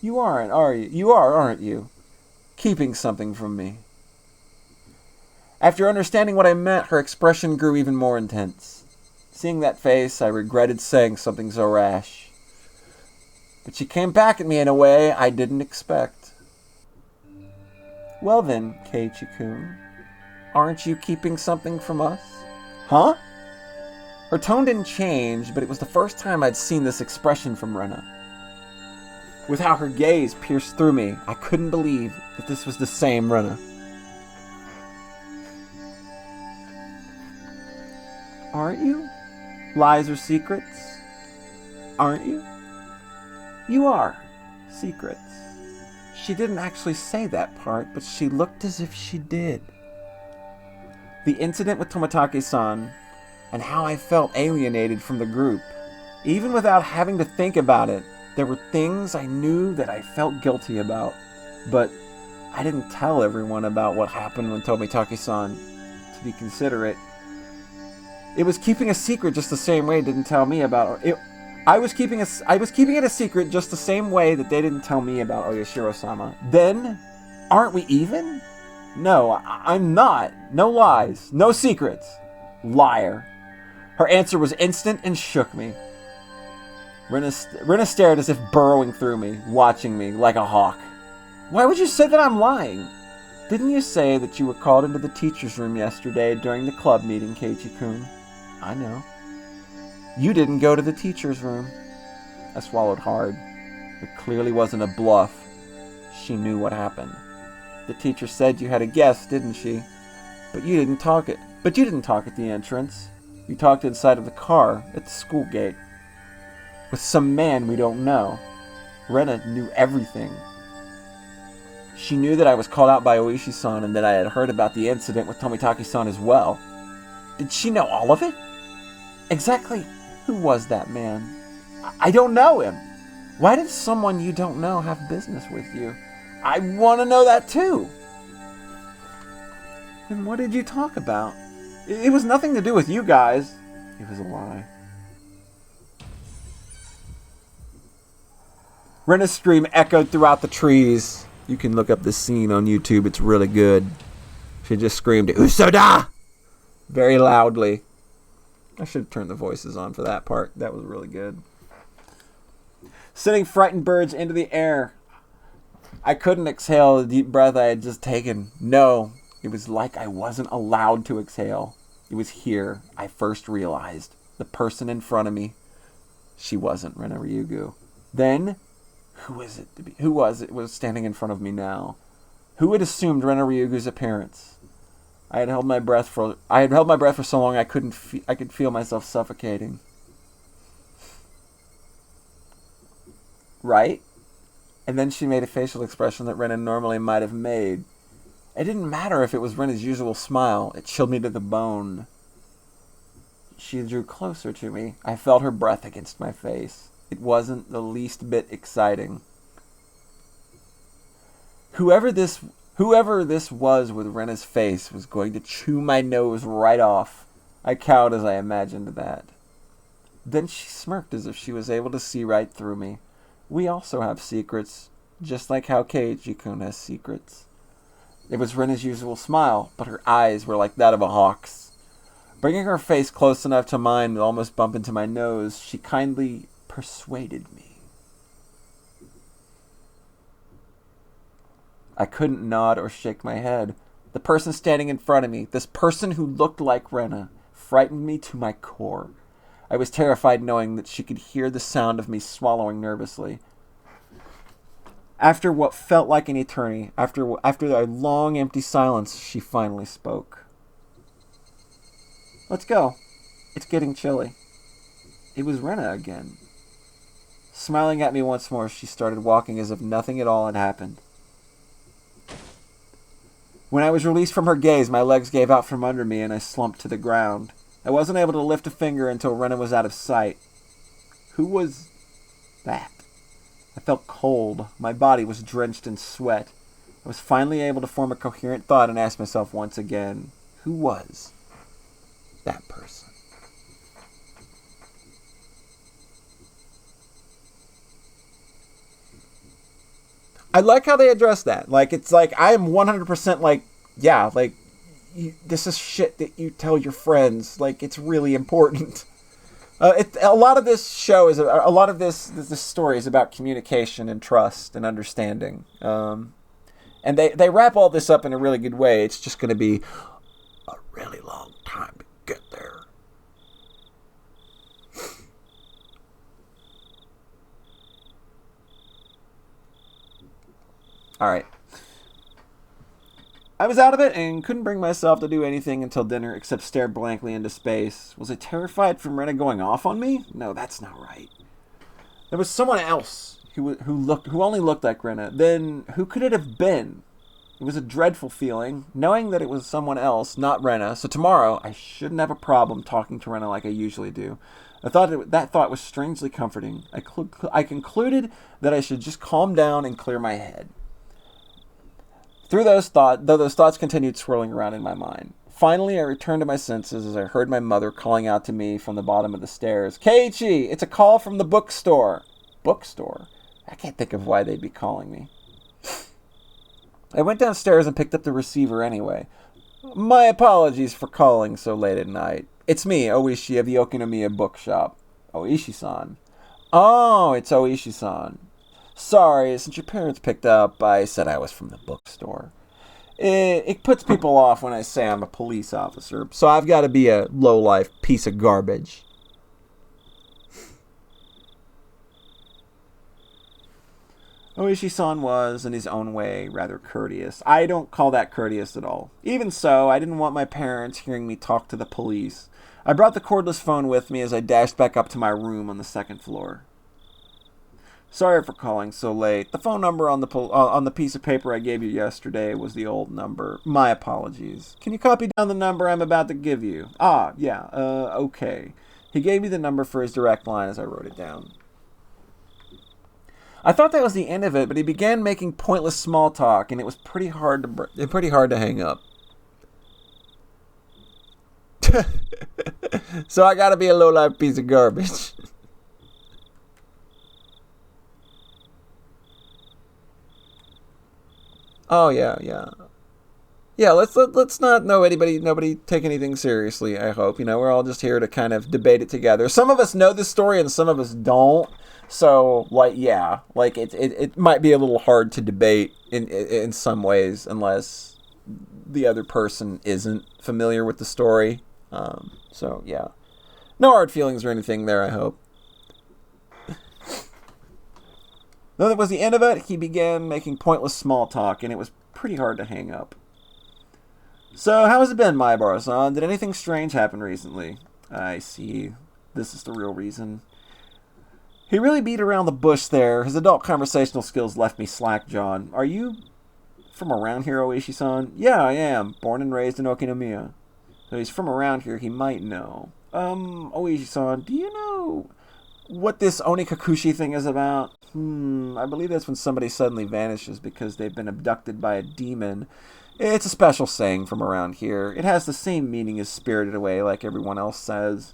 You aren't, are you? You are, aren't you? Keeping something from me. After understanding what I meant, her expression grew even more intense. Seeing that face, I regretted saying something so rash. But she came back at me in a way I didn't expect. Well then, Keiichi-kun, aren't you keeping something from us? Huh? Her tone didn't change, but it was the first time I'd seen this expression from Rena. With how her gaze pierced through me, I couldn't believe that this was the same Rena. Aren't you? Lies or secrets? Aren't you? You are. Secrets. She didn't actually say that part, but she looked as if she did. The incident with Tomitake-san, and how I felt alienated from the group. Even without having to think about it, there were things I knew that I felt guilty about. But I didn't tell everyone about what happened when Tomitake-san, to be considerate. It was keeping a secret just the same way it didn't tell me about it. I was keeping it a secret just the same way that they didn't tell me about Oyashiro-sama. Then, aren't we even? No, I'm not. No lies. No secrets. Liar. Her answer was instant and shook me. Rena stared as if burrowing through me, watching me like a hawk. Why would you say that I'm lying? Didn't you say that you were called into the teacher's room yesterday during the club meeting, Keiichi-kun? I know. You didn't go to the teacher's room. I swallowed hard. It clearly wasn't a bluff. She knew what happened. The teacher said you had a guest, didn't she? But you didn't talk at the entrance. You talked inside of the car at the school gate. With some man we don't know. Rena knew everything. She knew that I was called out by Oishi-san and that I had heard about the incident with Tomitake-san as well. Did she know all of it? Exactly who was that man? I don't know him. Why did someone you don't know have business with you? I want to know that too. Then what did you talk about? It was nothing to do with you guys. It was a lie. Rena's scream echoed throughout the trees. You can look up this scene on YouTube. It's really good. She just screamed, "Usoda!" very loudly. I should have turned the voices on for that part. That was really good. Sending frightened birds into the air. I couldn't exhale the deep breath I had just taken. No, it was like I wasn't allowed to exhale. It was here I first realized the person in front of me, she wasn't Rena Ryugu. Then, who was it standing in front of me now? Who had assumed Rena Ryugu's appearance? I had held my breath for so long I could feel myself suffocating. Right? And then she made a facial expression that Rena normally might have made. It didn't matter if it was Rena's usual smile. It chilled me to the bone. She drew closer to me. I felt her breath against my face. It wasn't the least bit exciting. Whoever this was with Rena's face was going to chew my nose right off. I cowed as I imagined that. Then she smirked as if she was able to see right through me. We also have secrets, just like how Keiichi-kun has secrets. It was Rena's usual smile, but her eyes were like that of a hawk's. Bringing her face close enough to mine to almost bump into my nose, she kindly persuaded me. I couldn't nod or shake my head. The person standing in front of me, this person who looked like Rena, frightened me to my core. I was terrified knowing that she could hear the sound of me swallowing nervously. After what felt like an eternity, after a long empty silence, she finally spoke. Let's go. It's getting chilly. It was Rena again. Smiling at me once more, she started walking as if nothing at all had happened. When I was released from her gaze, my legs gave out from under me and I slumped to the ground. I wasn't able to lift a finger until Rena was out of sight. Who was that? I felt cold. My body was drenched in sweat. I was finally able to form a coherent thought and ask myself once again, who was that person? I like how they address that. Like, it's like, I am 100% like, yeah, like, this is shit that you tell your friends. Like, it's really important. A lot of this show is, a lot of this story is about communication and trust and understanding. And they wrap all this up in a really good way. It's just going to be a really long time to get there. All right. I was out of it and couldn't bring myself to do anything until dinner except stare blankly into space. Was I terrified from Rena going off on me? No, that's not right. There was someone else who only looked like Rena. Then who could it have been? It was a dreadful feeling, knowing that it was someone else, not Rena. So tomorrow I shouldn't have a problem talking to Rena like I usually do. That thought was strangely comforting. I concluded that I should just calm down and clear my head. Though those thoughts continued swirling around in my mind. Finally, I returned to my senses as I heard my mother calling out to me from the bottom of the stairs. Keiichi, it's a call from the bookstore. Bookstore? I can't think of why they'd be calling me. I went downstairs and picked up the receiver anyway. My apologies for calling so late at night. It's me, Oishi of the Okinomiya bookshop. Oishi-san. Oh, it's Oishi-san. Sorry, since your parents picked up, I said I was from the bookstore. It puts people off when I say I'm a police officer, so I've got to be a low-life piece of garbage. Oishi-san was, in his own way, rather courteous. I don't call that courteous at all. Even so, I didn't want my parents hearing me talk to the police. I brought the cordless phone with me as I dashed back up to my room on the second floor. Sorry for calling so late. The phone number on the piece of paper I gave you yesterday was the old number. My apologies. Can you copy down the number I'm about to give you? Okay. He gave me the number for his direct line as I wrote it down. I thought that was the end of it, but he began making pointless small talk, and it was pretty hard to hang up. So I gotta be a low-life piece of garbage. Oh yeah, yeah. Yeah, let's not nobody take anything seriously, I hope. We're all just here to kind of debate it together. Some of us know this story and some of us don't. So, it might be a little hard to debate in some ways unless the other person isn't familiar with the story. So, yeah. No hard feelings or anything there, I hope. Though that was the end of it, he began making pointless small talk, and it was pretty hard to hang up. So, how has it been, Maibara-san? Did anything strange happen recently? I see. This is the real reason. He really beat around the bush there. His adult conversational skills left me slack-jawed. Are you from around here, Oishi-san? Yeah, I am. Born and raised in Okinomiya. So he's from around here. He might know. Oishi-san, do you know what this Onikakushi thing is about? I believe that's when somebody suddenly vanishes because they've been abducted by a demon. It's a special saying from around here. It has the same meaning as spirited away, like everyone else says.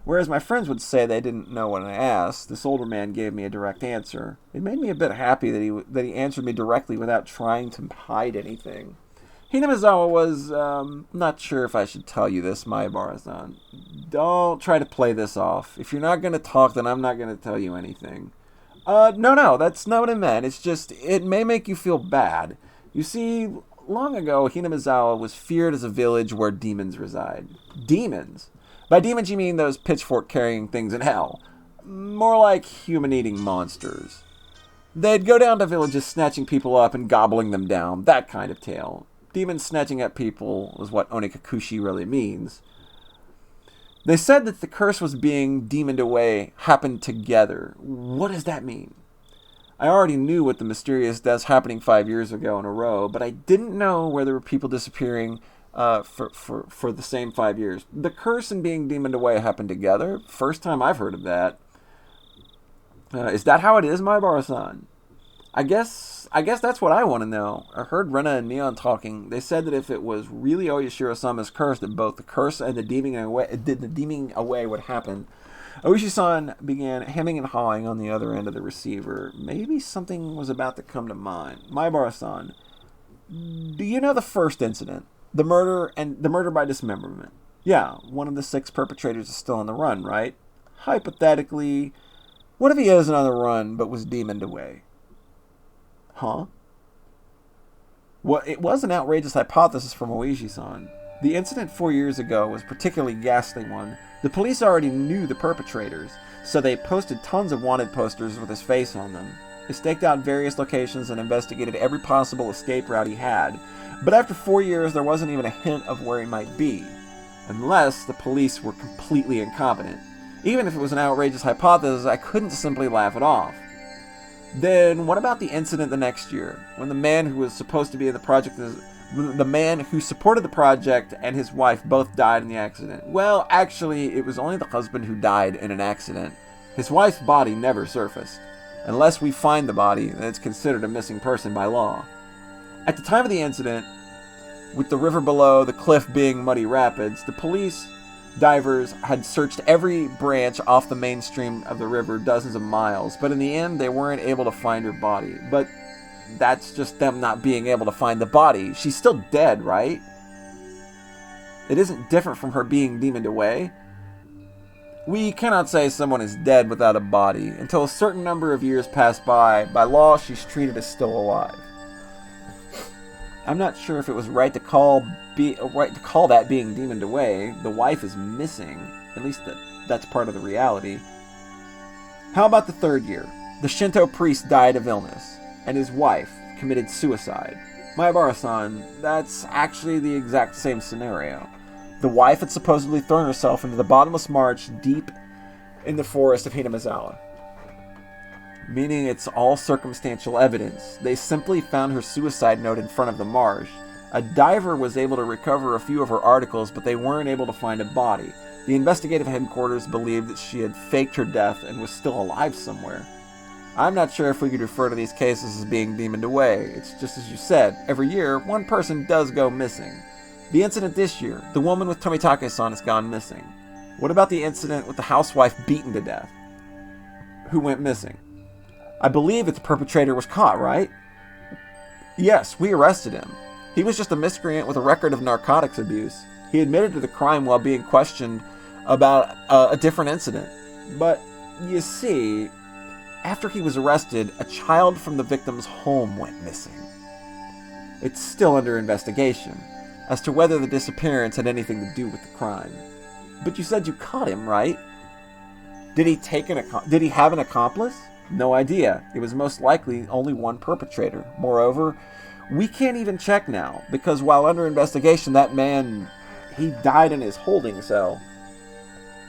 Whereas my friends would say they didn't know when I asked, this older man gave me a direct answer. It made me a bit happy that he answered me directly without trying to hide anything. Hinamizawa was, not sure if I should tell you this, Maibara-san. Don't try to play this off. If you're not going to talk, then I'm not going to tell you anything. No, that's not what I meant. It's just, it may make you feel bad. You see, long ago, Hinamizawa was feared as a village where demons reside. Demons? By demons, you mean those pitchfork-carrying things in hell. More like human-eating monsters. They'd go down to villages snatching people up and gobbling them down, that kind of tale. Demons snatching up people is what Onikakushi really means. They said that the curse was being demoned away happened together. What does that mean? I already knew what the mysterious deaths happening 5 years ago in a row, but I didn't know where there were people disappearing for the same 5 years. The curse and being demoned away happened together? First time I've heard of that. Is that how it is, Maibara-san? I guess that's what I want to know. I heard Rena and Neon talking. They said that if it was really Oyashiro-sama's curse, that both the curse and the deeming away would happen. Oishi-san began hemming and hawing on the other end of the receiver. Maybe something was about to come to mind. Maibara-san, do you know the first incident? The murder by dismemberment. Yeah, one of the 6 perpetrators is still on the run, right? Hypothetically, what if he isn't on the run but was demoned away? Huh? Well, it was an outrageous hypothesis from Oishi-san. The incident 4 years ago was a particularly ghastly one. The police already knew the perpetrators, so they posted tons of wanted posters with his face on them. They staked out various locations and investigated every possible escape route he had. But after 4 years, there wasn't even a hint of where he might be. Unless the police were completely incompetent. Even if it was an outrageous hypothesis, I couldn't simply laugh it off. Then, what about the incident the next year, when the man who was supposed to be in the project, the man who supported the project and his wife both died in the accident? Well, actually, it was only the husband who died in an accident. His wife's body never surfaced. Unless we find the body, then it's considered a missing person by law. At the time of the incident, with the river below, the cliff being muddy rapids, the police divers had searched every branch off the mainstream of the river dozens of miles, but in the end they weren't able to find her body. But that's just them not being able to find the body. She's still dead, right? It isn't different from her being demoned away. We cannot say someone is dead without a body. Until a certain number of years pass by law she's treated as still alive. I'm not sure if it was right to call that being demoned away. The wife is missing. At least that's part of the reality. How about the 3rd year? The Shinto priest died of illness, and his wife committed suicide. Maibara-san, that's actually the exact same scenario. The wife had supposedly thrown herself into the bottomless marsh deep in the forest of Hinamizawa. Meaning it's all circumstantial evidence. They simply found her suicide note in front of the marsh. A diver was able to recover a few of her articles, but they weren't able to find a body. The investigative headquarters believed that she had faked her death and was still alive somewhere. I'm not sure if we could refer to these cases as being demoned away. It's just as you said, every year, one person does go missing. The incident this year, the woman with Tomitake-san has gone missing. What about the incident with the housewife beaten to death? Who went missing? I believe that the perpetrator was caught, right? Yes, we arrested him. He was just a miscreant with a record of narcotics abuse. He admitted to the crime while being questioned about a different incident. But, you see, after he was arrested, a child from the victim's home went missing. It's still under investigation as to whether the disappearance had anything to do with the crime. But you said you caught him, right? Did he have an accomplice? No idea. It was most likely only one perpetrator. Moreover, we can't even check now, because while under investigation, that man, he died in his holding cell.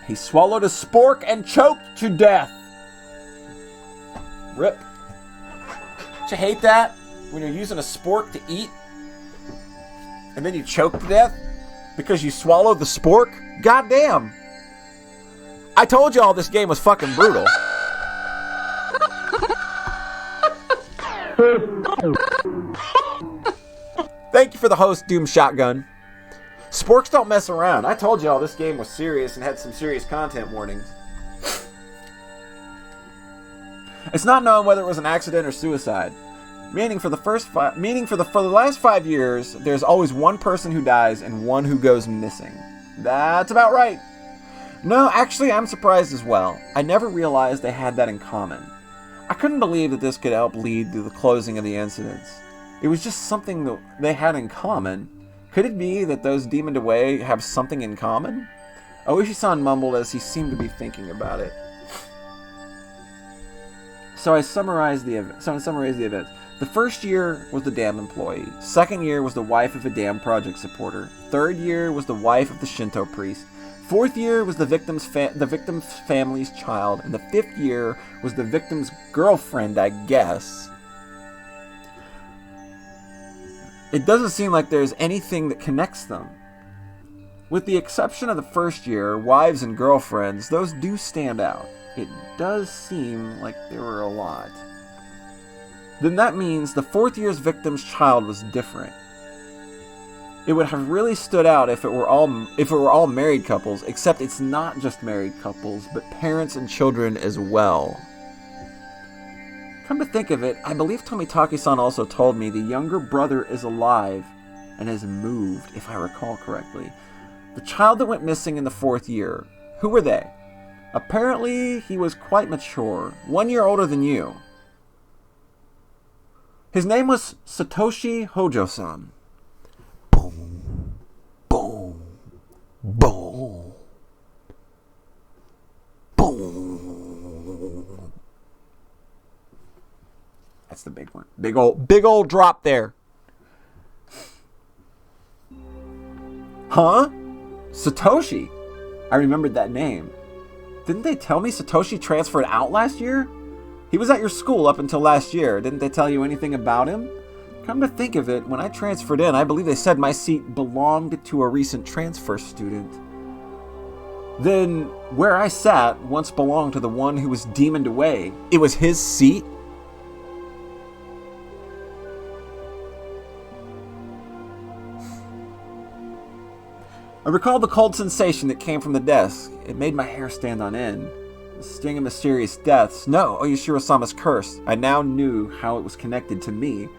He swallowed a spork and choked to death. Rip. Don't you hate that? When you're using a spork to eat, and then you choke to death because you swallowed the spork? Goddamn. I told y'all this game was fucking brutal. Thank you for the host, Doom Shotgun. Sporks don't mess around. I told y'all this game was serious and had some serious content warnings. It's not known whether it was an accident or suicide. Meaning for the last 5 years, there's always one person who dies and one who goes missing. That's about right. No, actually, I'm surprised as well. I never realized they had that in common. I couldn't believe that this could help lead to the closing of the incidents. It was just something that they had in common. Could it be that those demoned away have something in common? Oishi-san mumbled as he seemed to be thinking about it. So I summarized the events. The first year was the dam employee. Second year was the wife of a dam project supporter. Third year was the wife of the Shinto priest. Fourth year was the victim's family's child. And the fifth year was the victim's girlfriend, I guess. It doesn't seem like there's anything that connects them. With the exception of the first year, wives and girlfriends, those do stand out. It does seem like there were a lot. Then that means the fourth year's victim's child was different. It would have really stood out if it were all married couples, except it's not just married couples, but parents and children as well. Come to think of it, I believe Tomitaki-san also told me the younger brother is alive and has moved, if I recall correctly. The child that went missing in the fourth year, who were they? Apparently, he was quite mature, 1 year older than you. His name was Satoshi Hojo-san. Boom. Boom. Boom. Boom. That's the big one. Big old drop there. Huh? Satoshi? I remembered that name. Didn't they tell me Satoshi transferred out last year? He was at your school up until last year. Didn't they tell you anything about him? Come to think of it, when I transferred in, I believe they said my seat belonged to a recent transfer student. Then, where I sat once belonged to the one who was demoned away. It was his seat? I recalled the cold sensation that came from the desk. It made my hair stand on end. The sting of mysterious deaths. No, Oyashiro-sama's curse. I now knew how it was connected to me.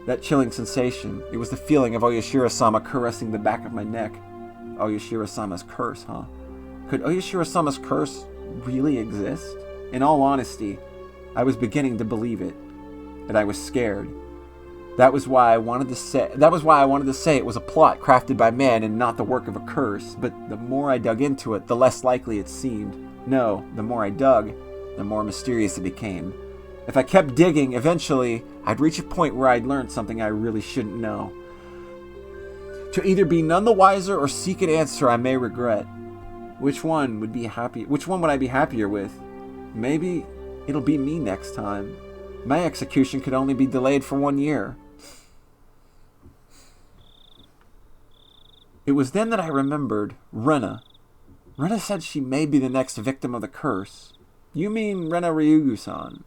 That chilling sensation. It was the feeling of Oyashiro-sama caressing the back of my neck. Oyashiro-sama's curse, huh? Could Oyashiro-sama's curse really exist? In all honesty, I was beginning to believe it. And I was scared. That was why I wanted to say it was a plot crafted by man and not the work of a curse. But the more I dug into it, the less likely it seemed. No, the more I dug, the more mysterious it became. If I kept digging, eventually, I'd reach a point where I'd learned something I really shouldn't know. To either be none the wiser or seek an answer I may regret. Which one would I be happier with? Maybe it'll be me next time. My execution could only be delayed for 1 year. It was then that I remembered Rena. Rena said she may be the next victim of the curse. You mean Rena Ryugu-san.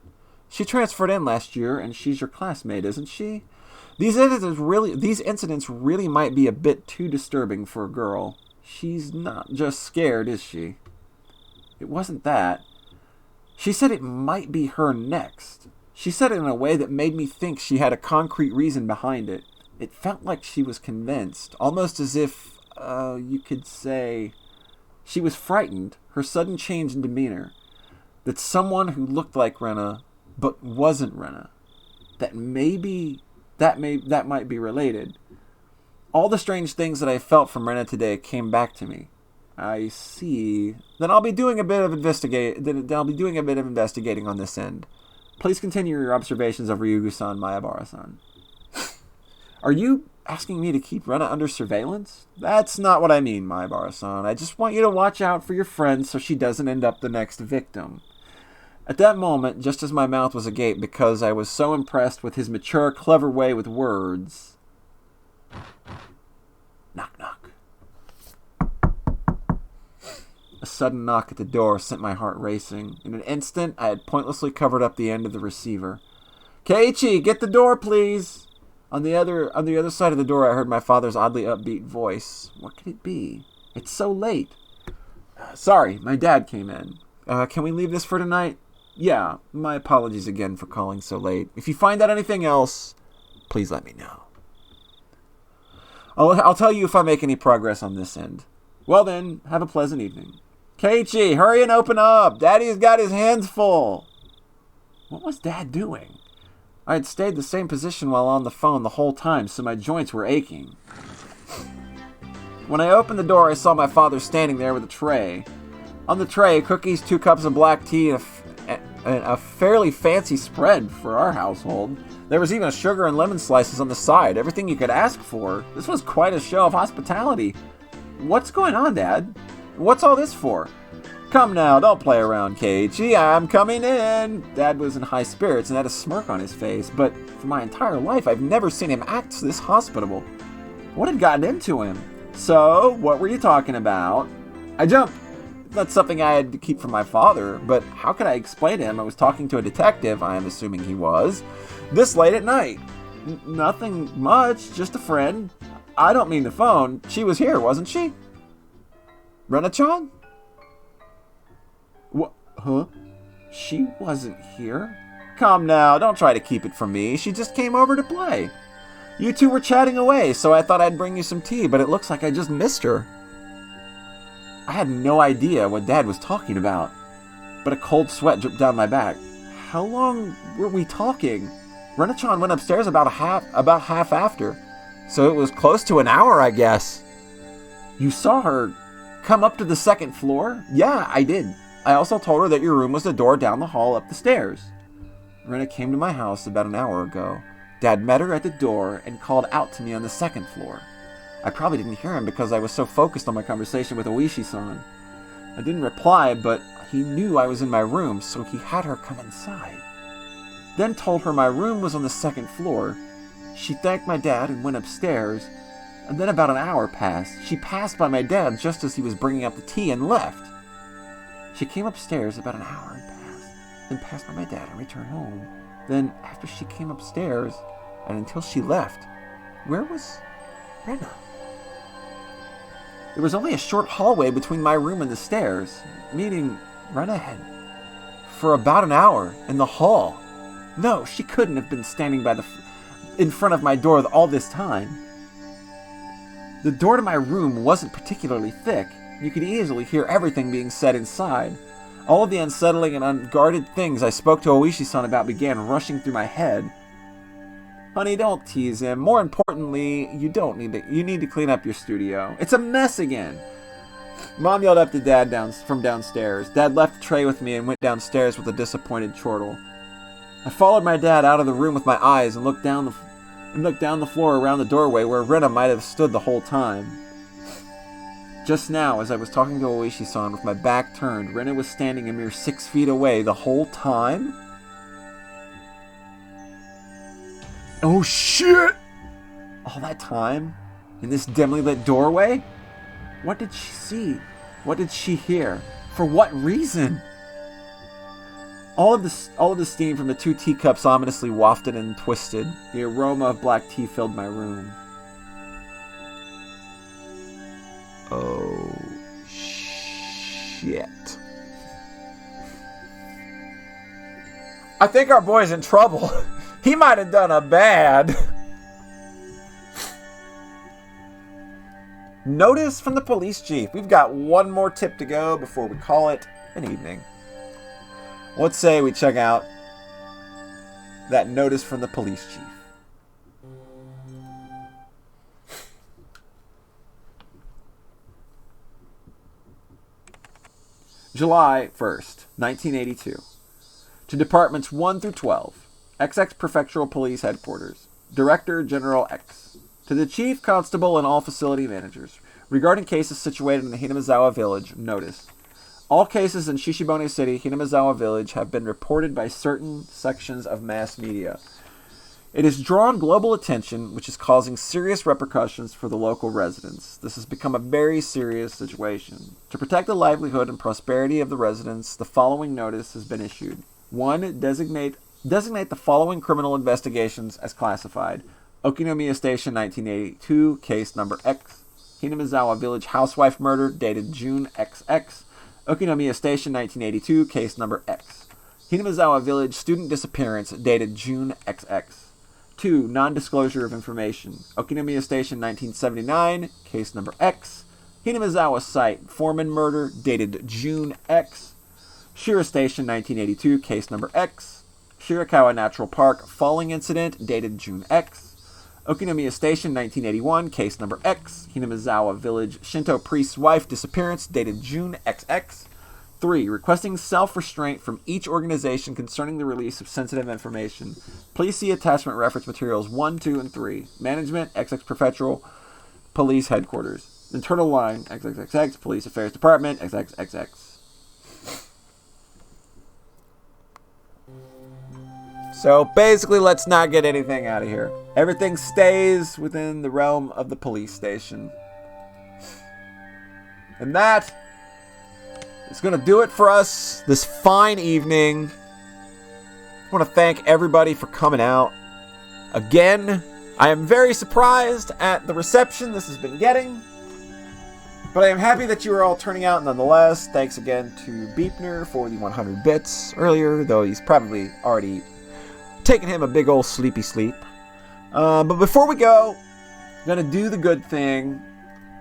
She transferred in last year, and she's your classmate, isn't she? These incidents really might be a bit too disturbing for a girl. She's not just scared, is she? It wasn't that. She said it might be her next. She said it in a way that made me think she had a concrete reason behind it. It felt like she was convinced, almost as if, you could say, she was frightened, her sudden change in demeanor, that someone who looked like Rena, but wasn't Rena, that might be related. All the strange things that I felt from Rena today came back to me. I see. Then I'll be doing a bit of investigating on this end. Please continue your observations of Ryugu-san, Mayabara-san. Are you asking me to keep Rena under surveillance? That's not what I mean, Mayabara-san. I just want you to watch out for your friend so she doesn't end up the next victim. At that moment, just as my mouth was agape because I was so impressed with his mature, clever way with words... Knock, knock. A sudden knock at the door sent my heart racing. In an instant, I had pointlessly covered up the end of the receiver. Keiichi, get the door, please! On the other side of the door, I heard my father's oddly upbeat voice. What could it be? It's so late. Sorry, my dad came in. Can we leave this for tonight? Yeah, my apologies again for calling so late. If you find out anything else, please let me know. I'll tell you if I make any progress on this end. Well then, have a pleasant evening. Keiichi, hurry and open up! Daddy's got his hands full! What was Dad doing? I had stayed the same position while on the phone the whole time, so my joints were aching. When I opened the door, I saw my father standing there with a tray. On the tray, cookies, 2 cups of black tea, and a fairly fancy spread for our household. There was even a sugar and lemon slices on the side, everything you could ask for. This was quite a show of hospitality. What's going on, Dad? What's all this for? Come now, don't play around, Keiichi. I'm coming in. Dad was in high spirits and had a smirk on his face, but for my entire life, I've never seen him act this hospitable. What had gotten into him? So, what were you talking about? I jumped. That's something I had to keep from my father, but how could I explain to him I was talking to a detective, I am assuming he was, this late at night? Nothing much, just a friend. I don't mean the phone. She was here, wasn't she? Rena-chan? What? Huh? She wasn't here? Come now, don't try to keep it from me. She just came over to play. You two were chatting away, so I thought I'd bring you some tea, but it looks like I just missed her. I had no idea what Dad was talking about, but a cold sweat dripped down my back. How long were we talking? Rena-chan went upstairs about half after, so it was close to an hour, I guess. You saw her come up to the 2nd floor? Yeah, I did. I also told her that your room was the door down the hall up the stairs. Rena came to my house about an hour ago. Dad met her at the door and called out to me on the 2nd floor. I probably didn't hear him because I was so focused on my conversation with Oishi-san. I didn't reply, but he knew I was in my room, so he had her come inside. Then told her my room was on the 2nd floor. She thanked my dad and went upstairs, and then about an hour passed. She passed by my dad just as he was bringing up the tea and left. She came upstairs about an hour then passed by my dad and returned home. Then, after she came upstairs, and until she left, where was Rena? There was only a short hallway between my room and the stairs, meaning Rena had, for about an hour, in the hall. No, she couldn't have been standing in front of my door all this time. The door to my room wasn't particularly thick. You could easily hear everything being said inside. All of the unsettling and unguarded things I spoke to Oishi-san about began rushing through my head. Honey, don't tease him. More importantly, you need to clean up your studio. It's a mess again. Mom yelled up to Dad from downstairs. Dad left the tray with me and went downstairs with a disappointed chortle. I followed my dad out of the room with my eyes and looked down the floor around the doorway where Rena might have stood the whole time. Just now, as I was talking to Oishi-san with my back turned, Rena was standing a mere 6 feet away the whole time? Oh shit! All that time? In this dimly lit doorway? What did she see? What did she hear? For what reason? All of the steam from the 2 teacups ominously wafted and twisted. The aroma of black tea filled my room. Oh, shit. I think our boy's in trouble. He might have done a bad. Notice from the police chief. We've got one more tip to go before we call it an evening. Let's say we check out that notice from the police chief. July 1st, 1982. To Departments 1 through 12, XX Prefectural Police Headquarters, Director General X. To the Chief Constable and all facility managers, regarding cases situated in the Hinamizawa Village, notice. All cases in Shishibone City, Hinamizawa Village, have been reported by certain sections of mass media. It has drawn global attention, which is causing serious repercussions for the local residents. This has become a very serious situation. To protect the livelihood and prosperity of the residents, the following notice has been issued. 1. Designate the following criminal investigations as classified. Okinomiya Station 1982, case number X. Hinamizawa Village housewife murder, dated June XX. Okinomiya Station 1982, case number X. Hinamizawa Village student disappearance, dated June XX. 2. Non-disclosure of information. Okinomiya Station 1979, case number X. Hinamizawa Site foreman murder, dated June X. Shira Station 1982, case number X. Shirakawa Natural Park falling incident, dated June X. Okinomiya Station 1981, case number X. Hinamizawa Village Shinto priest's wife disappearance, dated June XX. 3. Requesting self-restraint from each organization concerning the release of sensitive information. Please see attachment reference materials 1, 2, and 3. Management, XX Prefectural Police Headquarters. Internal line, XXXX, Police Affairs Department, XXXX. So basically, let's not get anything out of here. Everything stays within the realm of the police station. And that is going to do it for us this fine evening. I want to thank everybody for coming out. Again, I am very surprised at the reception this has been getting. But I am happy that you are all turning out nonetheless. Thanks again to Beepner for the 100 bits earlier, though he's probably already taking him a big old sleepy sleep. But before we go, I'm going to do the good thing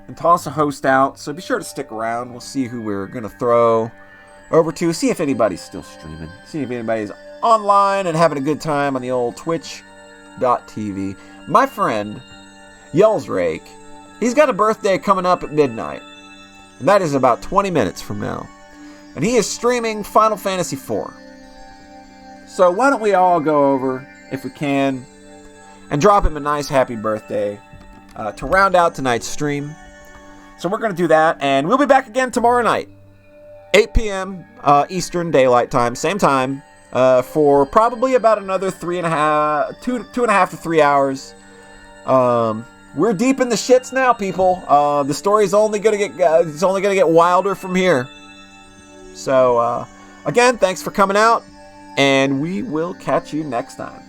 and toss a host out, so be sure to stick around. We'll see who we're going to throw over to, see if anybody's still streaming, see if anybody's online and having a good time on the old twitch.tv. My friend, Yellsrake, he's got a birthday coming up at midnight, and that is about 20 minutes from now. And he is streaming Final Fantasy IV. So why don't we all go over, if we can, and drop him a nice happy birthday to round out tonight's stream. So we're going to do that, and we'll be back again tomorrow night, 8 p.m. Eastern Daylight Time, same time, for probably about another 2.5 to 3 hours. We're deep in the shits now, people. The story's only going to get wilder from here. So again, thanks for coming out, and we will catch you next time.